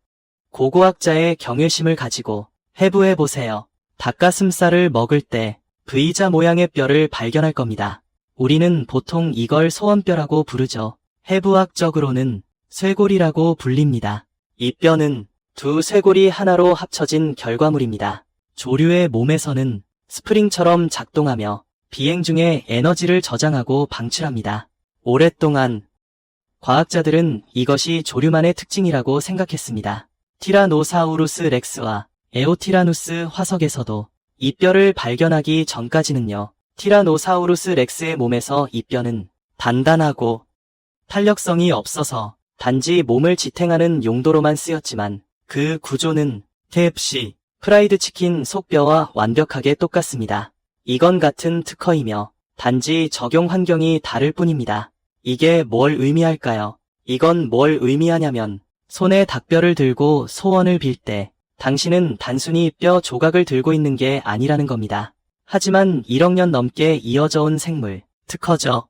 고고학자의 경외심을 가지고 해부해보세요. 닭가슴살을 먹을 때 V자 모양의 뼈를 발견할 겁니다. 우리는 보통 이걸 소원뼈라고 부르죠. 해부학적으로는 쇄골이라고 불립니다. 이 뼈는 두 쇄골이 하나로 합쳐진 결과물입니다. 조류의 몸에서는 스프링처럼 작동하며 비행 중에 에너지를 저장하고 방출합니다. 오랫동안 과학자들은 이것이 조류만의 특징이라고 생각했습니다. 티라노사우루스 렉스와 에오티라누스 화석에서도 이 뼈를 발견하기 전까지는요. 티라노사우루스 렉스의 몸에서 이 뼈는 단단하고 탄력성이 없어서 단지 몸을 지탱하는 용도로만 쓰였지만 그 구조는 KFC, 프라이드 치킨 속뼈와 완벽하게 똑같습니다. 이건 같은 특허이며 단지 적용 환경이 다를 뿐입니다. 이게 뭘 의미할까요? 이건 뭘 의미하냐면 손에 닭뼈를 들고 소원을 빌 때 당신은 단순히 뼈 조각을 들고 있는 게 아니라는 겁니다. 하지만 1억 년 넘게 이어져 온 생물, 특허죠.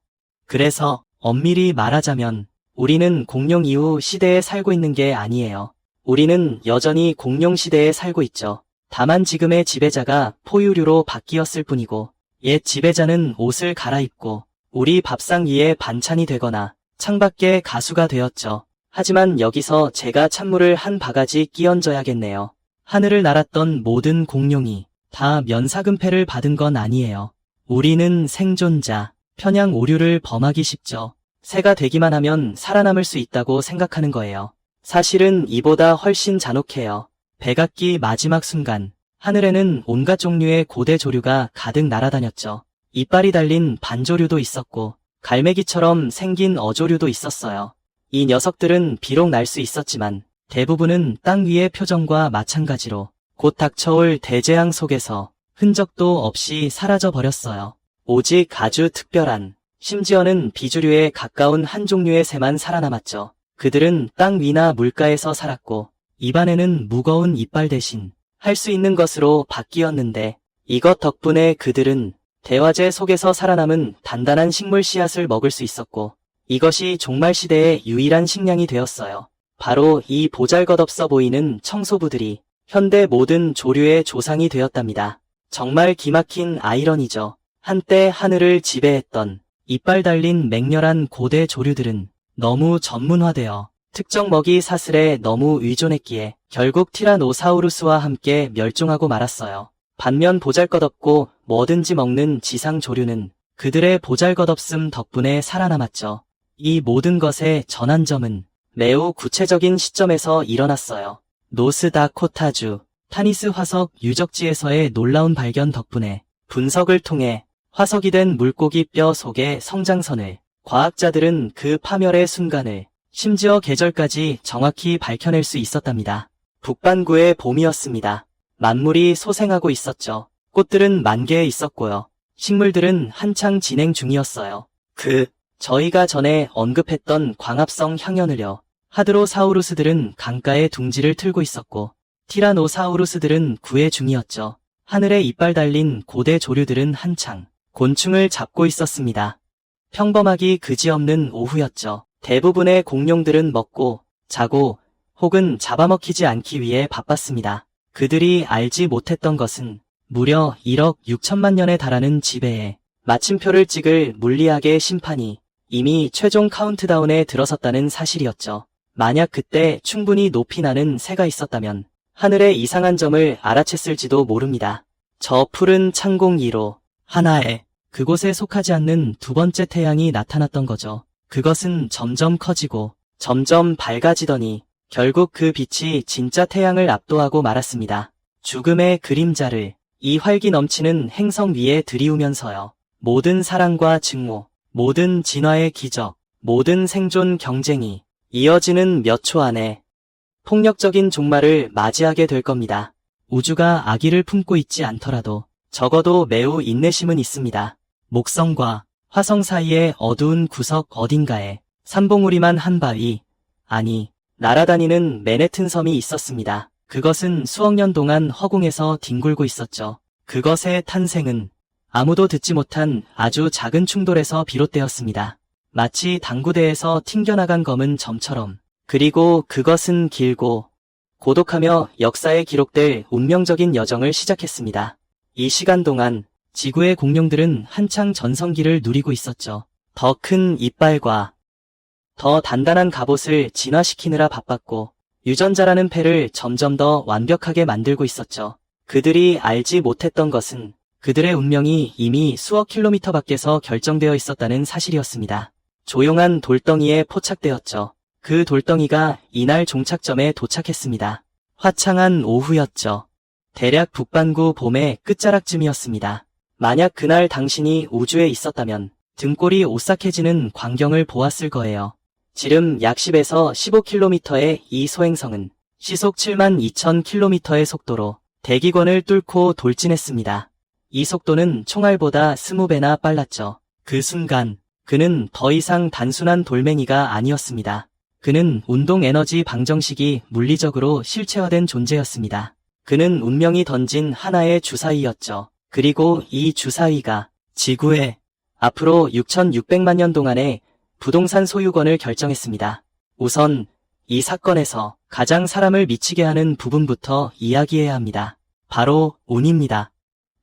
그래서 엄밀히 말하자면 우리는 공룡 이후 시대에 살고 있는 게 아니에요. 우리는 여전히 공룡 시대에 살고 있죠. 다만 지금의 지배자가 포유류로 바뀌었을 뿐이고 옛 지배자는 옷을 갈아입고 우리 밥상 위에 반찬이 되거나 창밖에 가수가 되었죠. 하지만 여기서 제가 찬물을 한 바가지 끼얹어야겠네요. 하늘을 날았던 모든 공룡이 다 면사금패를 받은 건 아니에요. 우리는 생존자, 편향 오류를 범하기 쉽죠. 새가 되기만 하면 살아남을 수 있다고 생각하는 거예요. 사실은 이보다 훨씬 잔혹해요. 백악기 마지막 순간, 하늘에는 온갖 종류의 고대 조류가 가득 날아다녔죠. 이빨이 달린 반조류도 있었고, 갈매기처럼 생긴 어조류도 있었어요. 이 녀석들은 비록 날 수 있었지만, 대부분은 땅 위의 표정과 마찬가지로 곧 닥쳐올 대재앙 속에서 흔적도 없이 사라져 버렸어요. 오직 아주 특별한, 심지어는 비주류에 가까운 한 종류의 새만 살아남았죠. 그들은 땅 위나 물가에서 살았고 입안에는 무거운 이빨 대신 할 수 있는 것으로 바뀌었는데 이것 덕분에 그들은 대화제 속에서 살아남은 단단한 식물 씨앗을 먹을 수 있었고 이것이 종말 시대의 유일한 식량이 되었어요. 바로 이 보잘것없어 보이는 청소부들이 현대 모든 조류의 조상이 되었답니다. 정말 기막힌 아이러니죠. 한때 하늘을 지배했던 이빨 달린 맹렬한 고대 조류들은 너무 전문화되어 특정 먹이 사슬에 너무 의존했기에 결국 티라노사우루스와 함께 멸종하고 말았어요. 반면 보잘것없고 뭐든지 먹는 지상 조류는 그들의 보잘것없음 덕분에 살아남았죠. 이 모든 것의 전환점은 매우 구체적인 시점에서 일어났어요. 노스다코타주 타니스 화석 유적지에서의 놀라운 발견 덕분에 분석을 통해 화석이 된 물고기 뼈 속의 성장선을 과학자들은 그 파멸의 순간을 심지어 계절까지 정확히 밝혀낼 수 있었답니다. 북반구의 봄이었습니다. 만물이 소생하고 있었죠. 꽃들은 만개에 있었고요. 식물들은 한창 진행 중이었어요. 저희가 전에 언급했던 광합성 향연을요. 하드로사우루스들은 강가에 둥지를 틀고 있었고 티라노사우루스들은 구애 중이었죠. 하늘에 이빨 달린 고대 조류들은 한창 곤충을 잡고 있었습니다. 평범하기 그지없는 오후였죠. 대부분의 공룡들은 먹고 자고 혹은 잡아먹히지 않기 위해 바빴습니다. 그들이 알지 못했던 것은 무려 1억 6천만 년에 달하는 지배에 마침표를 찍을 물리학의 심판이 이미 최종 카운트다운에 들어섰다는 사실이었죠. 만약 그때 충분히 높이 나는 새가 있었다면 하늘의 이상한 점을 알아챘을지도 모릅니다. 저 푸른 창공 위로 하나에 그곳에 속하지 않는 두 번째 태양이 나타났던 거죠. 그것은 점점 커지고 점점 밝아지더니 결국 그 빛이 진짜 태양을 압도하고 말았습니다. 죽음의 그림자를 이 활기 넘치는 행성 위에 들이우면서요. 모든 사랑과 증오, 모든 진화의 기적, 모든 생존 경쟁이 이어지는 몇 초 안에 폭력적인 종말을 맞이하게 될 겁니다. 우주가 아기를 품고 있지 않더라도 적어도 매우 인내심은 있습니다. 목성과 화성 사이의 어두운 구석 어딘가에 삼봉우리만 한 바위, 아니 날아다니는 맨해튼 섬이 있었습니다. 그것은 수억 년 동안 허공에서 뒹굴고 있었죠. 그것의 탄생은 아무도 듣지 못한 아주 작은 충돌에서 비롯되었습니다. 마치 당구대에서 튕겨나간 검은 점처럼. 그리고 그것은 길고 고독하며 역사에 기록될 운명적인 여정을 시작했습니다. 이 시간 동안 지구의 공룡들은 한창 전성기를 누리고 있었죠. 더 큰 이빨과 더 단단한 갑옷을 진화시키느라 바빴고 유전자라는 패를 점점 더 완벽하게 만들고 있었죠. 그들이 알지 못했던 것은 그들의 운명이 이미 수억 킬로미터 밖에서 결정되어 있었다는 사실이었습니다. 조용한 돌덩이에 포착되었죠. 그 돌덩이가 이날 종착점에 도착했습니다. 화창한 오후였죠. 대략 북반구 봄의 끝자락쯤이었습니다. 만약 그날 당신이 우주에 있었다면 등골이 오싹해지는 광경을 보았을 거예요. 지름 약 10에서 15km의 이 소행성은 시속 72,000km의 속도로 대기권을 뚫고 돌진했습니다. 이 속도는 총알보다 20배나 빨랐죠. 그 순간 그는 더 이상 단순한 돌멩이가 아니었습니다. 그는 운동 에너지 방정식이 물리적으로 실체화된 존재였습니다. 그는 운명이 던진 하나의 주사위였죠. 그리고 이 주사위가 지구의 앞으로 6,600만 년 동안의 부동산 소유권을 결정했습니다. 우선 이 사건에서 가장 사람을 미치게 하는 부분부터 이야기해야 합니다. 바로 운입니다.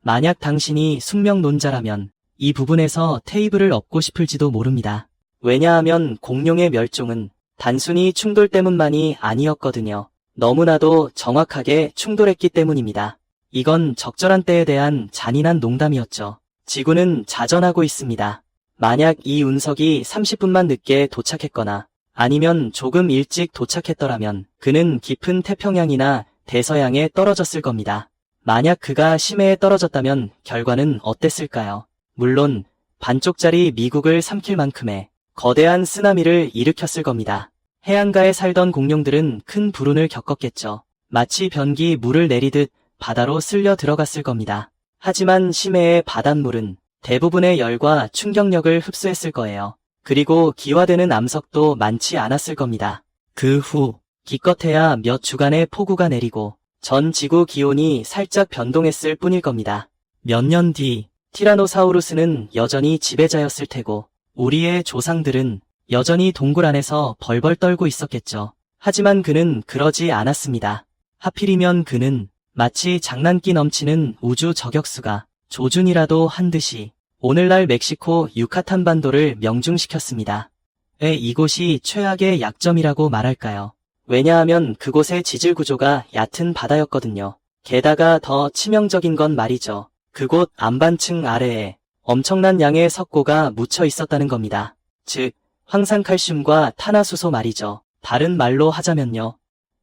만약 당신이 숙명론자라면 이 부분에서 테이블을 엎고 싶을지도 모릅니다. 왜냐하면 공룡의 멸종은 단순히 충돌 때문만이 아니었거든요. 너무나도 정확하게 충돌했기 때문입니다. 이건 적절한 때에 대한 잔인한 농담이었죠. 지구는 자전하고 있습니다. 만약 이 운석이 30분만 늦게 도착했거나 아니면 조금 일찍 도착했더라면 그는 깊은 태평양이나 대서양에 떨어졌을 겁니다. 만약 그가 심해에 떨어졌다면 결과는 어땠을까요? 물론 반쪽짜리 미국을 삼킬 만큼의 거대한 쓰나미를 일으켰을 겁니다. 해안가에 살던 공룡들은 큰 불운을 겪었겠죠. 마치 변기 물을 내리듯 바다로 쓸려 들어갔을 겁니다. 하지만 심해의 바닷물은 대부분의 열과 충격력을 흡수했을 거예요. 그리고 기화되는 암석도 많지 않았을 겁니다. 그 후 기껏해야 몇 주간의 폭우가 내리고 전 지구 기온이 살짝 변동했을 뿐일 겁니다. 몇 년 뒤 티라노사우루스는 여전히 지배자였을 테고 우리의 조상들은 여전히 동굴 안에서 벌벌 떨고 있었겠죠. 하지만 그는 그러지 않았습니다. 하필이면 그는 마치 장난기 넘치는 우주 저격수가 조준이라도 한 듯이 오늘날 멕시코 유카탄 반도를 명중시켰습니다. 왜 이곳이 최악의 약점이라고 말할까요? 왜냐하면 그곳의 지질 구조가 얕은 바다였거든요. 게다가 더 치명적인 건 말이죠. 그곳 안반층 아래에 엄청난 양의 석고가 묻혀 있었다는 겁니다. 즉, 황산칼슘과 탄화수소 말이죠. 다른 말로 하자면요.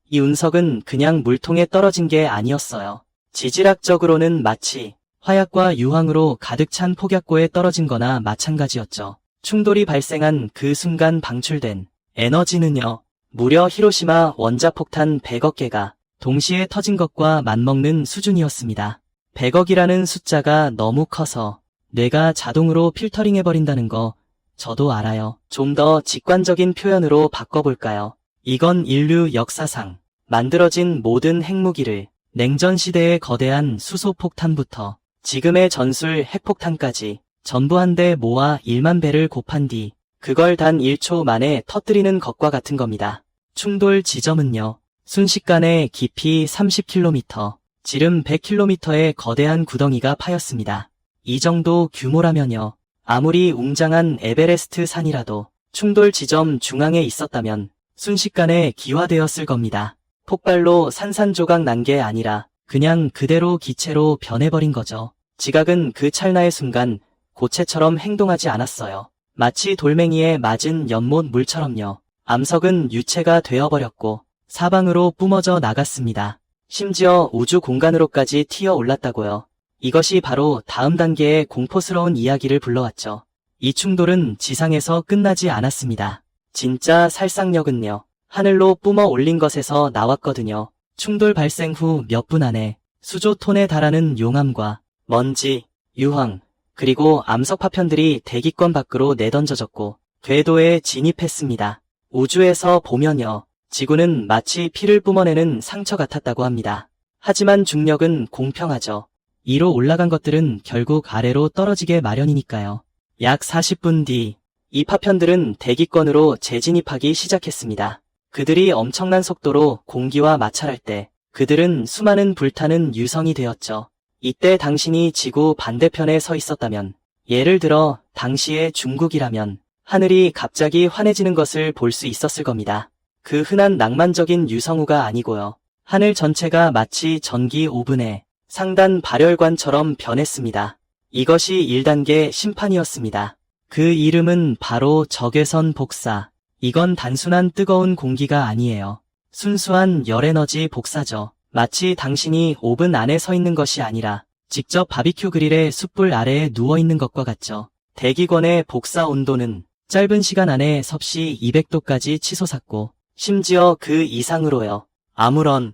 이 운석은 그냥 물통에 떨어진 게 아니었어요. 지질학적으로는 마치 화약과 유황으로 가득 찬 폭약고에 떨어진 거나 마찬가지였죠. 충돌이 발생한 그 순간 방출된 에너지는요. 무려 히로시마 원자폭탄 100억 개가 동시에 터진 것과 맞먹는 수준이었습니다. 100억이라는 숫자가 너무 커서 뇌가 자동으로 필터링해버린다는 거 저도 알아요. 좀 더 직관적인 표현으로 바꿔볼까요? 이건 인류 역사상 만들어진 모든 핵무기를 냉전 시대의 거대한 수소폭탄부터 지금의 전술 핵폭탄까지 전부 한데 모아 1만 배를 곱한 뒤 그걸 단 1초 만에 터뜨리는 것과 같은 겁니다. 충돌 지점은요. 순식간에 깊이 30km, 지름 100km의 거대한 구덩이가 파였습니다. 이 정도 규모라면요. 아무리 웅장한 에베레스트 산이라도 충돌 지점 중앙에 있었다면 순식간에 기화되었을 겁니다. 폭발로 산산조각 난 게 아니라 그냥 그대로 기체로 변해버린 거죠. 지각은 그 찰나의 순간 고체처럼 행동하지 않았어요. 마치 돌멩이에 맞은 연못 물처럼요. 암석은 유체가 되어버렸고 사방으로 뿜어져 나갔습니다. 심지어 우주 공간으로까지 튀어 올랐다고요. 이것이 바로 다음 단계의 공포스러운 이야기를 불러왔죠. 이 충돌은 지상에서 끝나지 않았습니다. 진짜 살상력은요. 하늘로 뿜어 올린 것에서 나왔거든요. 충돌 발생 후 몇 분 안에 수조톤에 달하는 용암과 먼지, 유황, 그리고 암석 파편들이 대기권 밖으로 내던져졌고 궤도에 진입했습니다. 우주에서 보면요. 지구는 마치 피를 뿜어내는 상처 같았다고 합니다. 하지만 중력은 공평하죠. 위로 올라간 것들은 결국 아래로 떨어지게 마련이니까요. 약 40분 뒤 이 파편들은 대기권으로 재진입하기 시작했습니다. 그들이 엄청난 속도로 공기와 마찰할 때 그들은 수많은 불타는 유성이 되었죠. 이때 당신이 지구 반대편에 서 있었다면, 예를 들어 당시의 중국이라면 하늘이 갑자기 환해지는 것을 볼 수 있었을 겁니다. 그 흔한 낭만적인 유성우가 아니고요. 하늘 전체가 마치 전기 오븐의 상단 발열관처럼 변했습니다. 이것이 1단계 심판이었습니다. 그 이름은 바로 적외선 복사. 이건 단순한 뜨거운 공기가 아니에요. 순수한 열에너지 복사죠. 마치 당신이 오븐 안에 서 있는 것이 아니라 직접 바비큐 그릴의 숯불 아래에 누워 있는 것과 같죠. 대기권의 복사 온도는 짧은 시간 안에 섭씨 200도까지 치솟았고 심지어 그 이상으로요. 아무런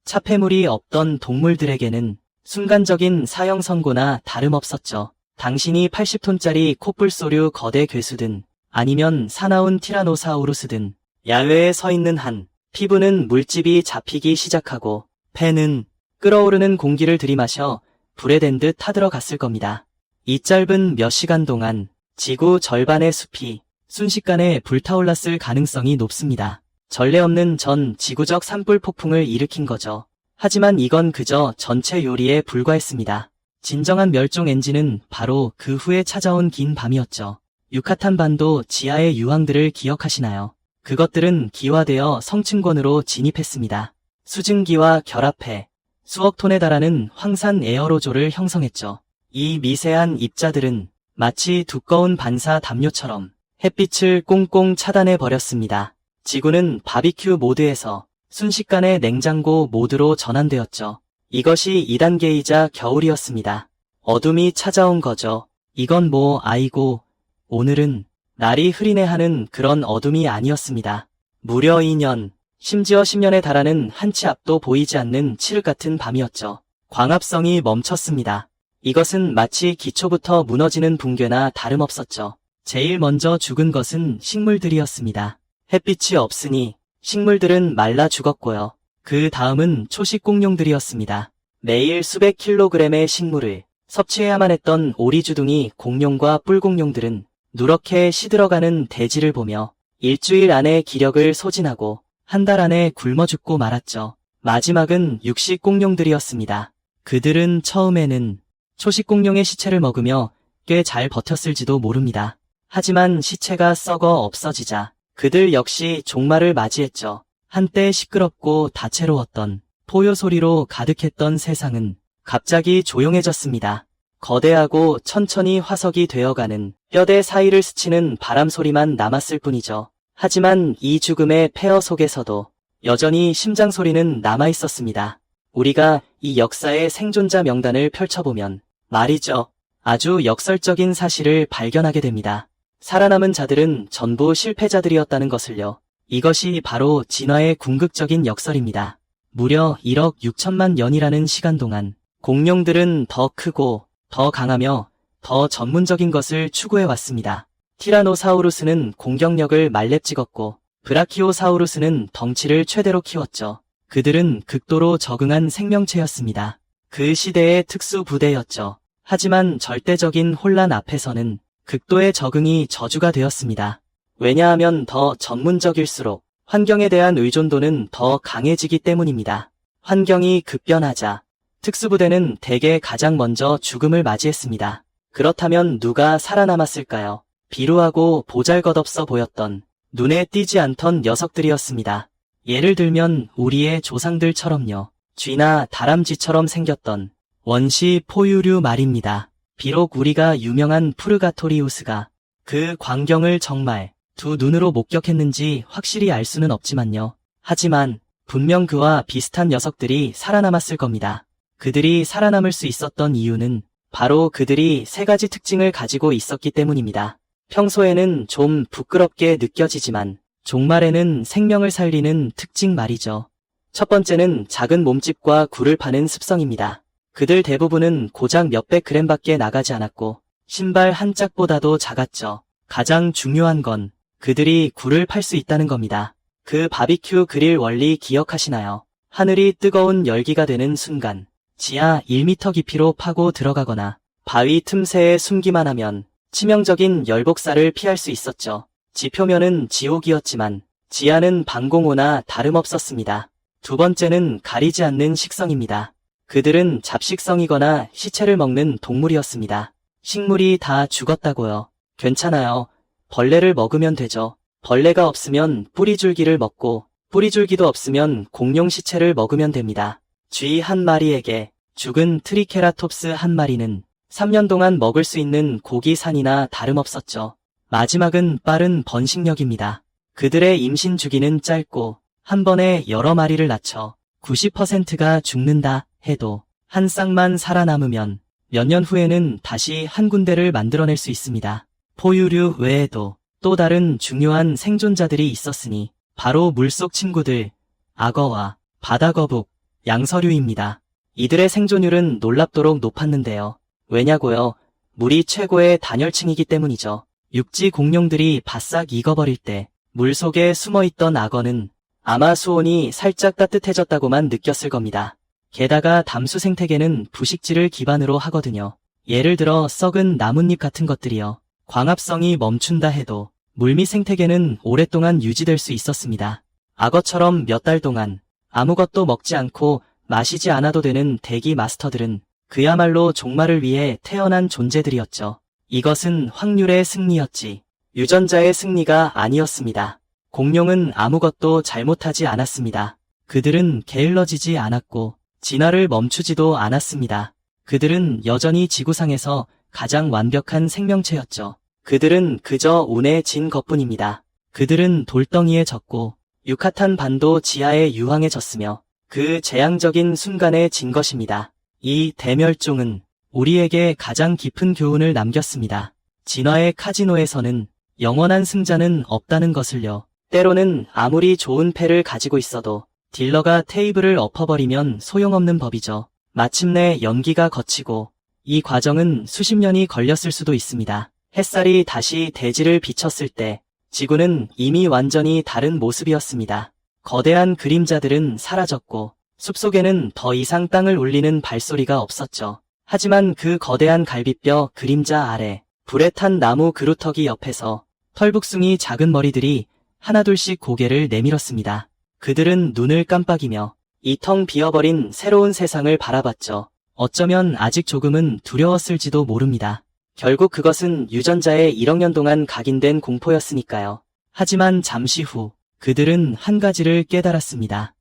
차폐물이 없던 동물들에게는 순간적인 사형 선고나 다름없었죠. 당신이 80톤짜리 코뿔소류 거대 괴수든 아니면 사나운 티라노사우루스든 야외에 서 있는 한 피부는 물집이 잡히기 시작하고 폐는 끓어오르는 공기를 들이마셔 불에 댄 듯 타들어갔을 겁니다. 이 짧은 몇 시간 동안 지구 절반의 숲이 순식간에 불타올랐을 가능성이 높습니다. 전례 없는 전 지구적 산불 폭풍을 일으킨 거죠. 하지만 이건 그저 전체 요리에 불과했습니다. 진정한 멸종 엔진은 바로 그 후에 찾아온 긴 밤이었죠. 유카탄 반도 지하의 유황들을 기억하시나요? 그것들은 기화되어 성층권으로 진입했습니다. 수증기와 결합해 수억 톤에 달하는 황산 에어로졸을 형성했죠. 이 미세한 입자들은 마치 두꺼운 반사 담요처럼 햇빛을 꽁꽁 차단해 버렸습니다. 지구는 바비큐 모드에서 순식간에 냉장고 모드로 전환되었죠. 이것이 2단계이자 겨울이었습니다. 어둠이 찾아온 거죠. 이건 뭐 아이고 오늘은 날이 흐리네 하는 그런 어둠이 아니었습니다. 무려 2년, 심지어 10년에 달하는 한치 앞도 보이지 않는 칠흑 같은 밤이었죠. 광합성이 멈췄습니다. 이것은 마치 기초부터 무너지는 붕괴나 다름없었죠. 제일 먼저 죽은 것은 식물들이었습니다. 햇빛이 없으니 식물들은 말라 죽었고요. 그 다음은 초식 공룡들이었습니다. 매일 수백 킬로그램의 식물을 섭취해야만 했던 오리주둥이 공룡과 뿔공룡들은 누렇게 시들어가는 대지를 보며 일주일 안에 기력을 소진하고 한 달 안에 굶어 죽고 말았죠. 마지막은 육식 공룡들이었습니다. 그들은 처음에는 초식 공룡의 시체를 먹으며 꽤 잘 버텼을지도 모릅니다. 하지만 시체가 썩어 없어지자 그들 역시 종말을 맞이했죠. 한때 시끄럽고 다채로웠던 포효 소리로 가득했던 세상은 갑자기 조용해졌습니다. 거대하고 천천히 화석이 되어가는 뼈대 사이를 스치는 바람 소리만 남았을 뿐이죠. 하지만 이 죽음의 폐허 속에서도 여전히 심장 소리는 남아있었습니다. 우리가 이 역사의 생존자 명단을 펼쳐보면 말이죠. 아주 역설적인 사실을 발견하게 됩니다. 살아남은 자들은 전부 실패자들이었다는 것을요. 이것이 바로 진화의 궁극적인 역설입니다. 무려 1억 6천만 년이라는 시간 동안 공룡들은 더 크고 더 강하며 더 전문적인 것을 추구해왔습니다. 티라노사우루스는 공격력을 말렙 찍었고 브라키오사우루스는 덩치를 최대로 키웠죠. 그들은 극도로 적응한 생명체였습니다. 그 시대의 특수부대였죠. 하지만 절대적인 혼란 앞에서는 극도의 적응이 저주가 되었습니다. 왜냐하면 더 전문적일수록 환경에 대한 의존도는 더 강해지기 때문입니다. 환경이 급변하자 특수부대는 대개 가장 먼저 죽음을 맞이했습니다. 그렇다면 누가 살아남았을까요? 비루하고 보잘것없어 보였던 눈에 띄지 않던 녀석들이었습니다. 예를 들면 우리의 조상들처럼요. 쥐나 다람쥐처럼 생겼던 원시 포유류 말입니다. 비록 우리가 유명한 푸르가토리우스가 그 광경을 정말 두 눈으로 목격했는지 확실히 알 수는 없지만요. 하지만 분명 그와 비슷한 녀석들이 살아남았을 겁니다. 그들이 살아남을 수 있었던 이유는 바로 그들이 세 가지 특징을 가지고 있었기 때문입니다. 평소에는 좀 부끄럽게 느껴지지만 종말에는 생명을 살리는 특징 말이죠. 첫 번째는 작은 몸집과 굴을 파는 습성입니다. 그들 대부분은 고작 몇백 그램밖에 나가지 않았고 신발 한 짝보다도 작았죠. 가장 중요한 건 그들이 굴을 팔 수 있다는 겁니다. 그 바비큐 그릴 원리 기억하시나요? 하늘이 뜨거운 열기가 되는 순간 지하 1m 깊이로 파고 들어가거나 바위 틈새에 숨기만 하면 치명적인 열복사를 피할 수 있었죠. 지표면은 지옥이었지만 지하는 방공호나 다름없었습니다. 두 번째는 가리지 않는 식성입니다. 그들은 잡식성이거나 시체를 먹는 동물이었습니다. 식물이 다 죽었다고요. 괜찮아요. 벌레를 먹으면 되죠. 벌레가 없으면 뿌리줄기를 먹고 뿌리줄기도 없으면 공룡 시체를 먹으면 됩니다. 쥐 한 마리에게 죽은 트리케라톱스 한 마리는 3년 동안 먹을 수 있는 고기 산이나 다름없었죠. 마지막은 빠른 번식력입니다. 그들의 임신 주기는 짧고 한 번에 여러 마리를 낳죠. 90%가 죽는다 해도 한 쌍만 살아남으면 몇 년 후에는 다시 한 군데를 만들어낼 수 있습니다. 포유류 외에도 또 다른 중요한 생존자들이 있었으니 바로 물속 친구들, 악어와 바다거북, 양서류입니다. 이들의 생존율은 놀랍도록 높았는데요. 왜냐고요? 물이 최고의 단열층이기 때문이죠. 육지 공룡들이 바싹 익어버릴 때 물속에 숨어있던 악어는 아마 수온이 살짝 따뜻해졌다고만 느꼈을 겁니다. 게다가 담수 생태계는 부식지를 기반으로 하거든요. 예를 들어 썩은 나뭇잎 같은 것들이요. 광합성이 멈춘다 해도 물밑 생태계는 오랫동안 유지될 수 있었습니다. 악어처럼 몇 달 동안 아무것도 먹지 않고 마시지 않아도 되는 대기 마스터들은 그야말로 종말을 위해 태어난 존재들이었죠. 이것은 확률의 승리였지 유전자의 승리가 아니었습니다. 공룡은 아무것도 잘못하지 않았습니다. 그들은 게을러지지 않았고 진화를 멈추지도 않았습니다. 그들은 여전히 지구상에서 가장 완벽한 생명체였죠. 그들은 그저 운에 진 것뿐입니다. 그들은 돌덩이에 젖고 유카탄 반도 지하에 유황해졌으며 그 재앙적인 순간에 진 것입니다. 이 대멸종은 우리에게 가장 깊은 교훈을 남겼습니다. 진화의 카지노에서는 영원한 승자는 없다는 것을요. 때로는 아무리 좋은 패를 가지고 있어도 딜러가 테이블을 엎어버리면 소용없는 법이죠. 마침내 연기가 거치고 이 과정은 수십 년이 걸렸을 수도 있습니다. 햇살이 다시 대지를 비쳤을 때 지구는 이미 완전히 다른 모습이었습니다. 거대한 그림자들은 사라졌고 숲속에는 더 이상 땅을 울리는 발소리가 없었죠. 하지만 그 거대한 갈비뼈 그림자 아래 불에 탄 나무 그루터기 옆에서 털북숭이 작은 머리들이 하나둘씩 고개를 내밀었습니다. 그들은 눈을 깜빡이며 이 텅 비어버린 새로운 세상을 바라봤죠. 어쩌면 아직 조금은 두려웠을지도 모릅니다. 결국 그것은 유전자의 1억 년 동안 각인된 공포였으니까요. 하지만 잠시 후 그들은 한 가지를 깨달았습니다.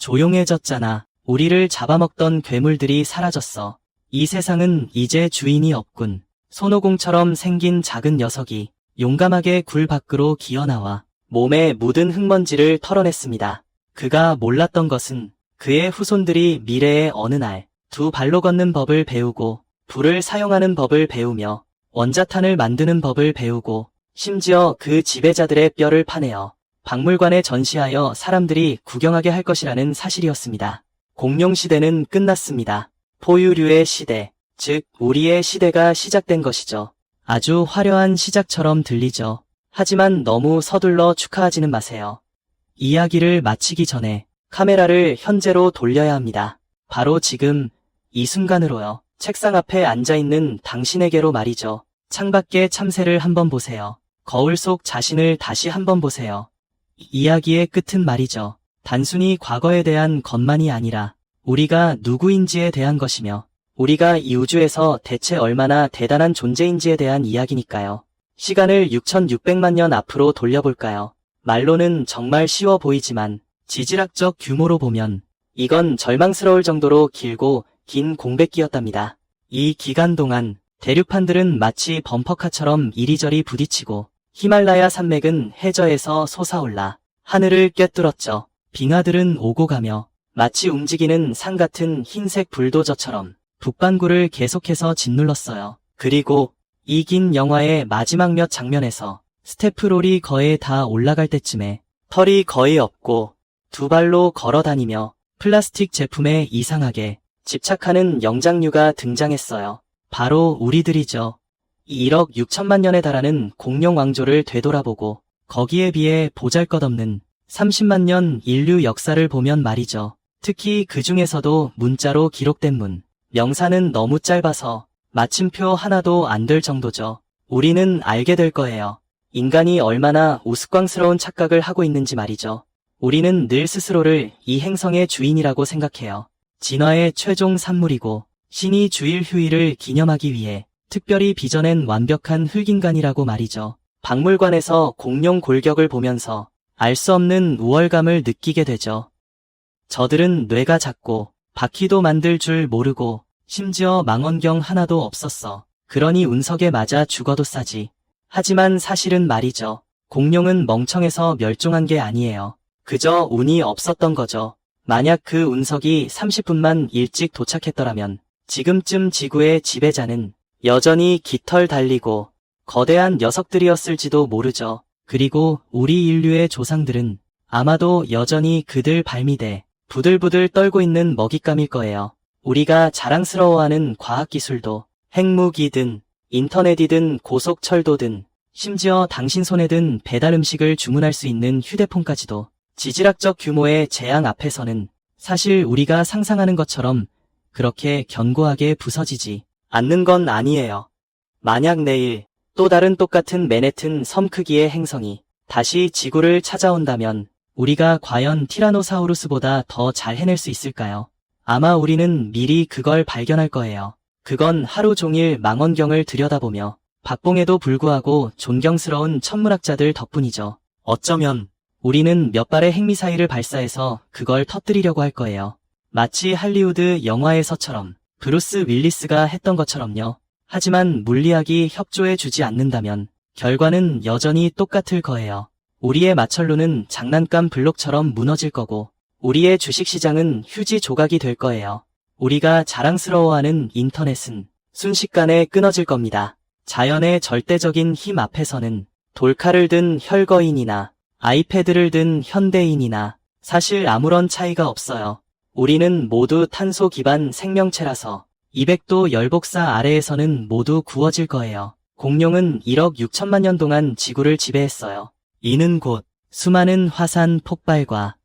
조용해졌잖아. 우리를 잡아먹던 괴물들이 사라졌어. 이 세상은 이제 주인이 없군. 손오공처럼 생긴 작은 녀석이 용감하게 굴 밖으로 기어나와 몸에 묻은 흙먼지를 털어냈습니다. 그가 몰랐던 것은 그의 후손들이 미래의 어느 날 두 발로 걷는 법을 배우고 불을 사용하는 법을 배우며 원자탄을 만드는 법을 배우고 심지어 그 지배자들의 뼈를 파내어 박물관에 전시하여 사람들이 구경하게 할 것이라는 사실이었습니다. 공룡 시대는 끝났습니다. 포유류의 시대, 즉 우리의 시대가 시작된 것이죠. 아주 화려한 시작처럼 들리죠. 하지만 너무 서둘러 축하하지는 마세요. 이야기를 마치기 전에 카메라를 현재로 돌려야 합니다. 바로 지금 이 순간으로요. 책상 앞에 앉아있는 당신에게로 말이죠. 창밖의 참새를 한번 보세요. 거울 속 자신을 다시 한번 보세요. 이야기의 끝은 말이죠. 단순히 과거에 대한 것만이 아니라 우리가 누구인지에 대한 것이며 우리가 이 우주에서 대체 얼마나 대단한 존재인지에 대한 이야기니까요. 시간을 6600만 년 앞으로 돌려볼까요? 말로는 정말 쉬워 보이지만 지질학적 규모로 보면 이건 절망스러울 정도로 길고 긴 공백기였답니다. 이 기간 동안 대륙판들은 마치 범퍼카처럼 이리저리 부딪히고 히말라야 산맥은 해저에서 솟아올라 하늘을 꿰뚫었죠. 빙하들은 오고 가며 마치 움직이는 산 같은 흰색 불도저처럼 북반구를 계속해서 짓눌렀어요. 그리고 이 긴 영화의 마지막 몇 장면에서 스테프롤이 거의 다 올라갈 때쯤에 털이 거의 없고 두 발로 걸어 다니며 플라스틱 제품에 이상하게 집착하는 영장류가 등장했어요. 바로 우리들이죠. 1억 6천만 년에 달하는 공룡 왕조를 되돌아보고 거기에 비해 보잘것없는 30만 년 인류 역사를 보면 말이죠. 특히 그 중에서도 문자로 기록된 명사는 너무 짧아서 마침표 하나도 안 될 정도죠. 우리는 알게 될 거예요. 인간이 얼마나 우스꽝스러운 착각을 하고 있는지 말이죠. 우리는 늘 스스로를 이 행성의 주인이라고 생각해요. 진화의 최종 산물이고 신이 주일 휴일을 기념하기 위해 특별히 빚어낸 완벽한 흙인간이라고 말이죠. 박물관에서 공룡 골격을 보면서 알 수 없는 우월감을 느끼게 되죠. 저들은 뇌가 작고 바퀴도 만들 줄 모르고 심지어 망원경 하나도 없었어. 그러니 운석에 맞아 죽어도 싸지. 하지만 사실은 말이죠. 공룡은 멍청해서 멸종한 게 아니에요. 그저 운이 없었던 거죠. 만약 그 운석이 30분만 일찍 도착했더라면 지금쯤 지구의 지배자는 여전히 깃털 달리고 거대한 녀석들이었을지도 모르죠. 그리고 우리 인류의 조상들은 아마도 여전히 그들 발밑에 부들부들 떨고 있는 먹잇감일 거예요. 우리가 자랑스러워하는 과학기술도 핵무기든 인터넷이든 고속철도든 심지어 당신 손에 든 배달 음식을 주문할 수 있는 휴대폰까지도 지질학적 규모의 재앙 앞에서는 사실 우리가 상상하는 것처럼 그렇게 견고하게 부서지지 않는 건 아니에요. 만약 내일 또 다른 똑같은 맨해튼 섬 크기의 행성이 다시 지구를 찾아온다면 우리가 과연 티라노사우루스보다 더 잘 해낼 수 있을까요? 아마 우리는 미리 그걸 발견할 거예요. 그건 하루 종일 망원경을 들여다보며 박봉에도 불구하고 존경스러운 천문학자들 덕분이죠. 어쩌면 우리는 몇 발의 핵미사일을 발사해서 그걸 터뜨리려고 할 거예요. 마치 할리우드 영화에서처럼 브루스 윌리스가 했던 것처럼요. 하지만 물리학이 협조해주지 않는다면 결과는 여전히 똑같을 거예요. 우리의 마철루는 장난감 블록처럼 무너질 거고 우리의 주식시장은 휴지 조각이 될 거예요. 우리가 자랑스러워하는 인터넷은 순식간에 끊어질 겁니다. 자연의 절대적인 힘 앞에서는 돌칼을 든 혈거인이나 아이패드를 든 현대인이나 사실 아무런 차이가 없어요. 우리는 모두 탄소 기반 생명체라서 200도 열복사 아래에서는 모두 구워질 거예요. 공룡은 1억 6천만 년 동안 지구를 지배했어요. 이는 곧 수많은 화산 폭발과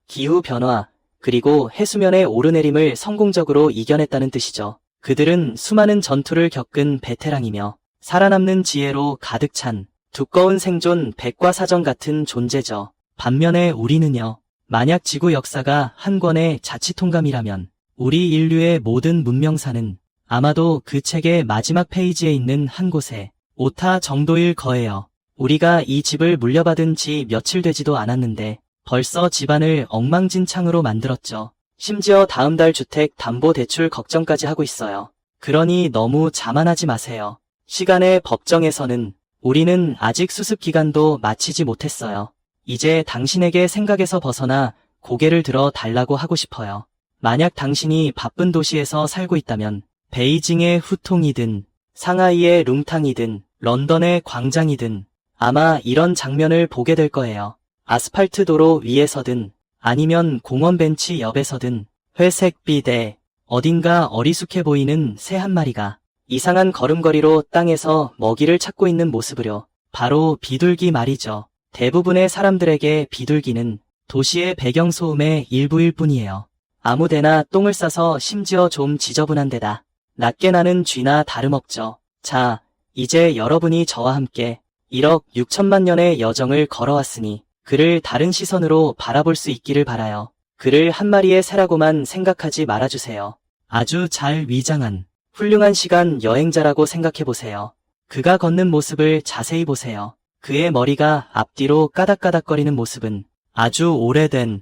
기후변화, 그리고 해수면의 오르내림을 성공적으로 이겨냈다는 뜻이죠. 그들은 수많은 전투를 겪은 베테랑이며 살아남는 지혜로 가득 찬 두꺼운 생존 백과사전 같은 존재죠. 반면에 우리는요, 만약 지구 역사가 한 권의 자치통감이라면 우리 인류의 모든 문명사는 아마도 그 책의 마지막 페이지에 있는 한 곳에 오타 정도일 거예요. 우리가 이 집을 물려받은 지 며칠 되지도 않았는데 벌써 집안을 엉망진창으로 만들었죠. 심지어 다음 달 주택 담보 대출 걱정까지 하고 있어요. 그러니 너무 자만하지 마세요. 시간의 법정에서는 우리는 아직 수습 기간도 마치지 못했어요. 이제 당신에게 생각에서 벗어나 고개를 들어 달라고 하고 싶어요. 만약 당신이 바쁜 도시에서 살고 있다면 베이징의 후통이든 상하이의 룽탕이든 런던의 광장이든 아마 이런 장면을 보게 될 거예요. 아스팔트 도로 위에서든 아니면 공원 벤치 옆에서든 회색 비대 어딘가 어리숙해 보이는 새 한 마리가 이상한 걸음걸이로 땅에서 먹이를 찾고 있는 모습으로 바로 비둘기 말이죠. 대부분의 사람들에게 비둘기는 도시의 배경소음의 일부일 뿐이에요. 아무데나 똥을 싸서 심지어 좀 지저분한 데다 낮게 나는 쥐나 다름없죠. 자, 이제 여러분이 저와 함께 1억 6천만 년의 여정을 걸어왔으니 그를 다른 시선으로 바라볼 수 있기를 바라요. 그를 한 마리의 새라고만 생각하지 말아주세요. 아주 잘 위장한 훌륭한 시간 여행자라고 생각해보세요. 그가 걷는 모습을 자세히 보세요. 그의 머리가 앞뒤로 까닥까닥거리는 모습은 아주 오래된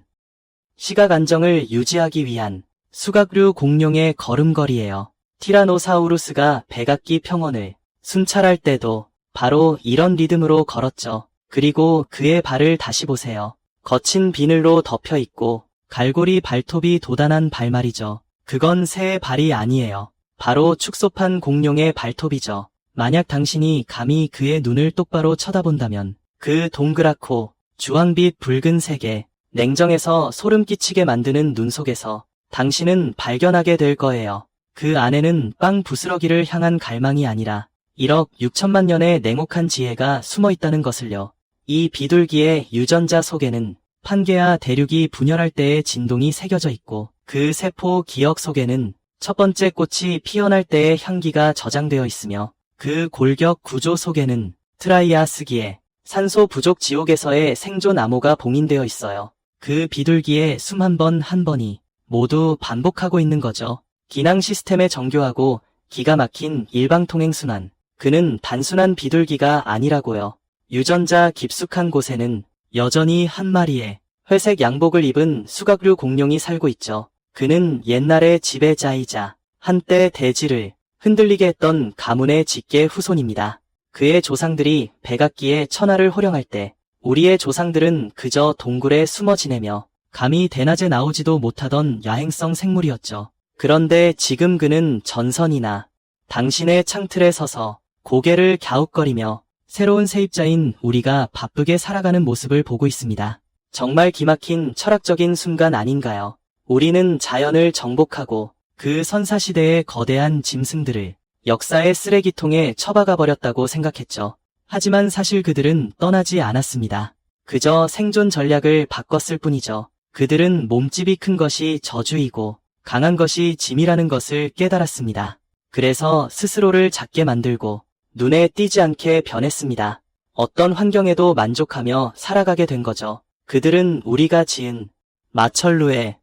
시각 안정을 유지하기 위한 수각류 공룡의 걸음걸이예요. 티라노사우루스가 백악기 평원을 순찰할 때도 바로 이런 리듬으로 걸었죠. 그리고 그의 발을 다시 보세요. 거친 비늘로 덮여 있고 갈고리 발톱이 돋아난 발말이죠. 그건 새의 발이 아니에요. 바로 축소판 공룡의 발톱이죠. 만약 당신이 감히 그의 눈을 똑바로 쳐다본다면 그 동그랗고 주황빛 붉은색의 냉정해서 소름 끼치게 만드는 눈 속에서 당신은 발견하게 될 거예요. 그 안에는 빵 부스러기를 향한 갈망이 아니라 1억 6천만 년의 냉혹한 지혜가 숨어 있다는 것을요. 이 비둘기의 유전자 속에는 판게아 대륙이 분열할 때의 진동이 새겨져 있고 그 세포 기억 속에는 첫 번째 꽃이 피어날 때의 향기가 저장되어 있으며 그 골격 구조 속에는 트라이아스기의 산소 부족 지옥에서의 생존 암호가 봉인되어 있어요. 그 비둘기의 숨 한 번 한 번이 모두 반복하고 있는 거죠. 기낭 시스템에 정교하고 기가 막힌 일방통행순환. 그는 단순한 비둘기가 아니라고요. 유전자 깊숙한 곳에는 여전히 한 마리의 회색 양복을 입은 수각류 공룡이 살고 있죠. 그는 옛날의 지배자이자 한때 대지를 흔들리게 했던 가문의 직계 후손입니다. 그의 조상들이 백악기의 천하를 호령할 때 우리의 조상들은 그저 동굴에 숨어 지내며 감히 대낮에 나오지도 못하던 야행성 생물이었죠. 그런데 지금 그는 전선이나 당신의 창틀에 서서 고개를 갸웃거리며 새로운 세입자인 우리가 바쁘게 살아가는 모습을 보고 있습니다. 정말 기막힌 철학적인 순간 아닌가요? 우리는 자연을 정복하고 그 선사시대의 거대한 짐승들을 역사의 쓰레기통에 처박아 버렸다고 생각했죠. 하지만 사실 그들은 떠나지 않았습니다. 그저 생존 전략을 바꿨을 뿐이죠. 그들은 몸집이 큰 것이 저주이고 강한 것이 짐이라는 것을 깨달았습니다. 그래서 스스로를 작게 만들고 눈에 띄지 않게 변했습니다. 어떤 환경에도 만족하며 살아가게 된 거죠. 그들은 우리가 지은 마철루에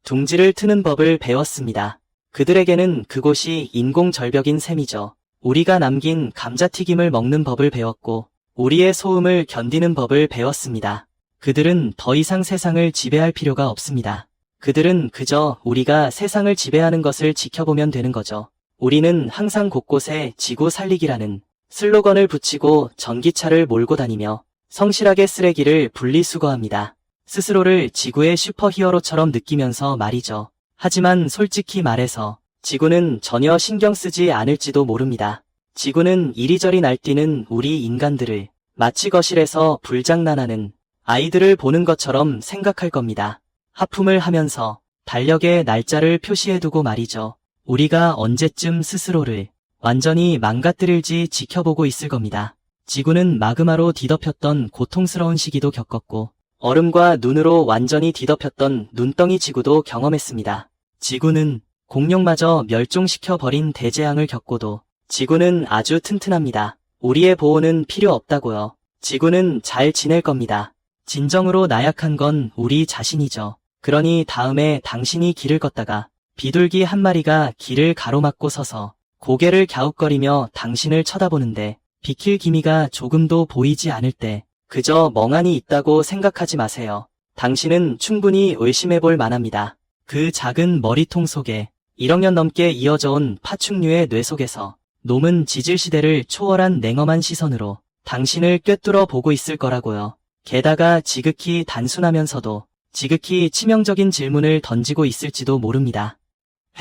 둥지를 트는 법을 배웠습니다. 그들에게는 그곳이 인공절벽인 셈이죠. 우리가 남긴 감자튀김을 먹는 법을 배웠고 우리의 소음을 견디는 법을 배웠습니다. 그들은 더 이상 세상을 지배할 필요가 없습니다. 그들은 그저 우리가 세상을 지배하는 것을 지켜보면 되는 거죠. 우리는 항상 곳곳에 지구 살리기라는 슬로건을 붙이고 전기차를 몰고 다니며 성실하게 쓰레기를 분리수거합니다. 스스로를 지구의 슈퍼히어로처럼 느끼면서 말이죠. 하지만 솔직히 말해서 지구는 전혀 신경 쓰지 않을지도 모릅니다. 지구는 이리저리 날뛰는 우리 인간들을 마치 거실에서 불장난하는 아이들을 보는 것처럼 생각할 겁니다. 하품을 하면서 달력에 날짜를 표시해두고 말이죠. 우리가 언제쯤 스스로를 완전히 망가뜨릴지 지켜보고 있을 겁니다. 지구는 마그마로 뒤덮였던 고통스러운 시기도 겪었고 얼음과 눈으로 완전히 뒤덮였던 눈덩이 지구도 경험했습니다. 지구는 공룡마저 멸종시켜버린 대재앙을 겪고도 지구는 아주 튼튼합니다. 우리의 보호는 필요 없다고요. 지구는 잘 지낼 겁니다. 진정으로 나약한 건 우리 자신이죠. 그러니 다음에 당신이 길을 걷다가 비둘기 한 마리가 길을 가로막고 서서 고개를 갸웃거리며 당신을 쳐다보는데 비킬 기미가 조금도 보이지 않을 때 그저 멍하니 있다고 생각하지 마세요. 당신은 충분히 의심해볼 만합니다. 그 작은 머리통 속에 1억 년 넘게 이어져온 파충류의 뇌 속에서 놈은 지질시대를 초월한 냉엄한 시선으로 당신을 꿰뚫어 보고 있을 거라고요. 게다가 지극히 단순하면서도 지극히 치명적인 질문을 던지고 있을지도 모릅니다.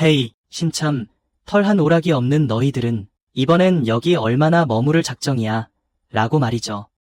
헤이, 신참, 털 한 오락이 없는 너희들은 이번엔 여기 얼마나 머무를 작정이야? 라고 말이죠.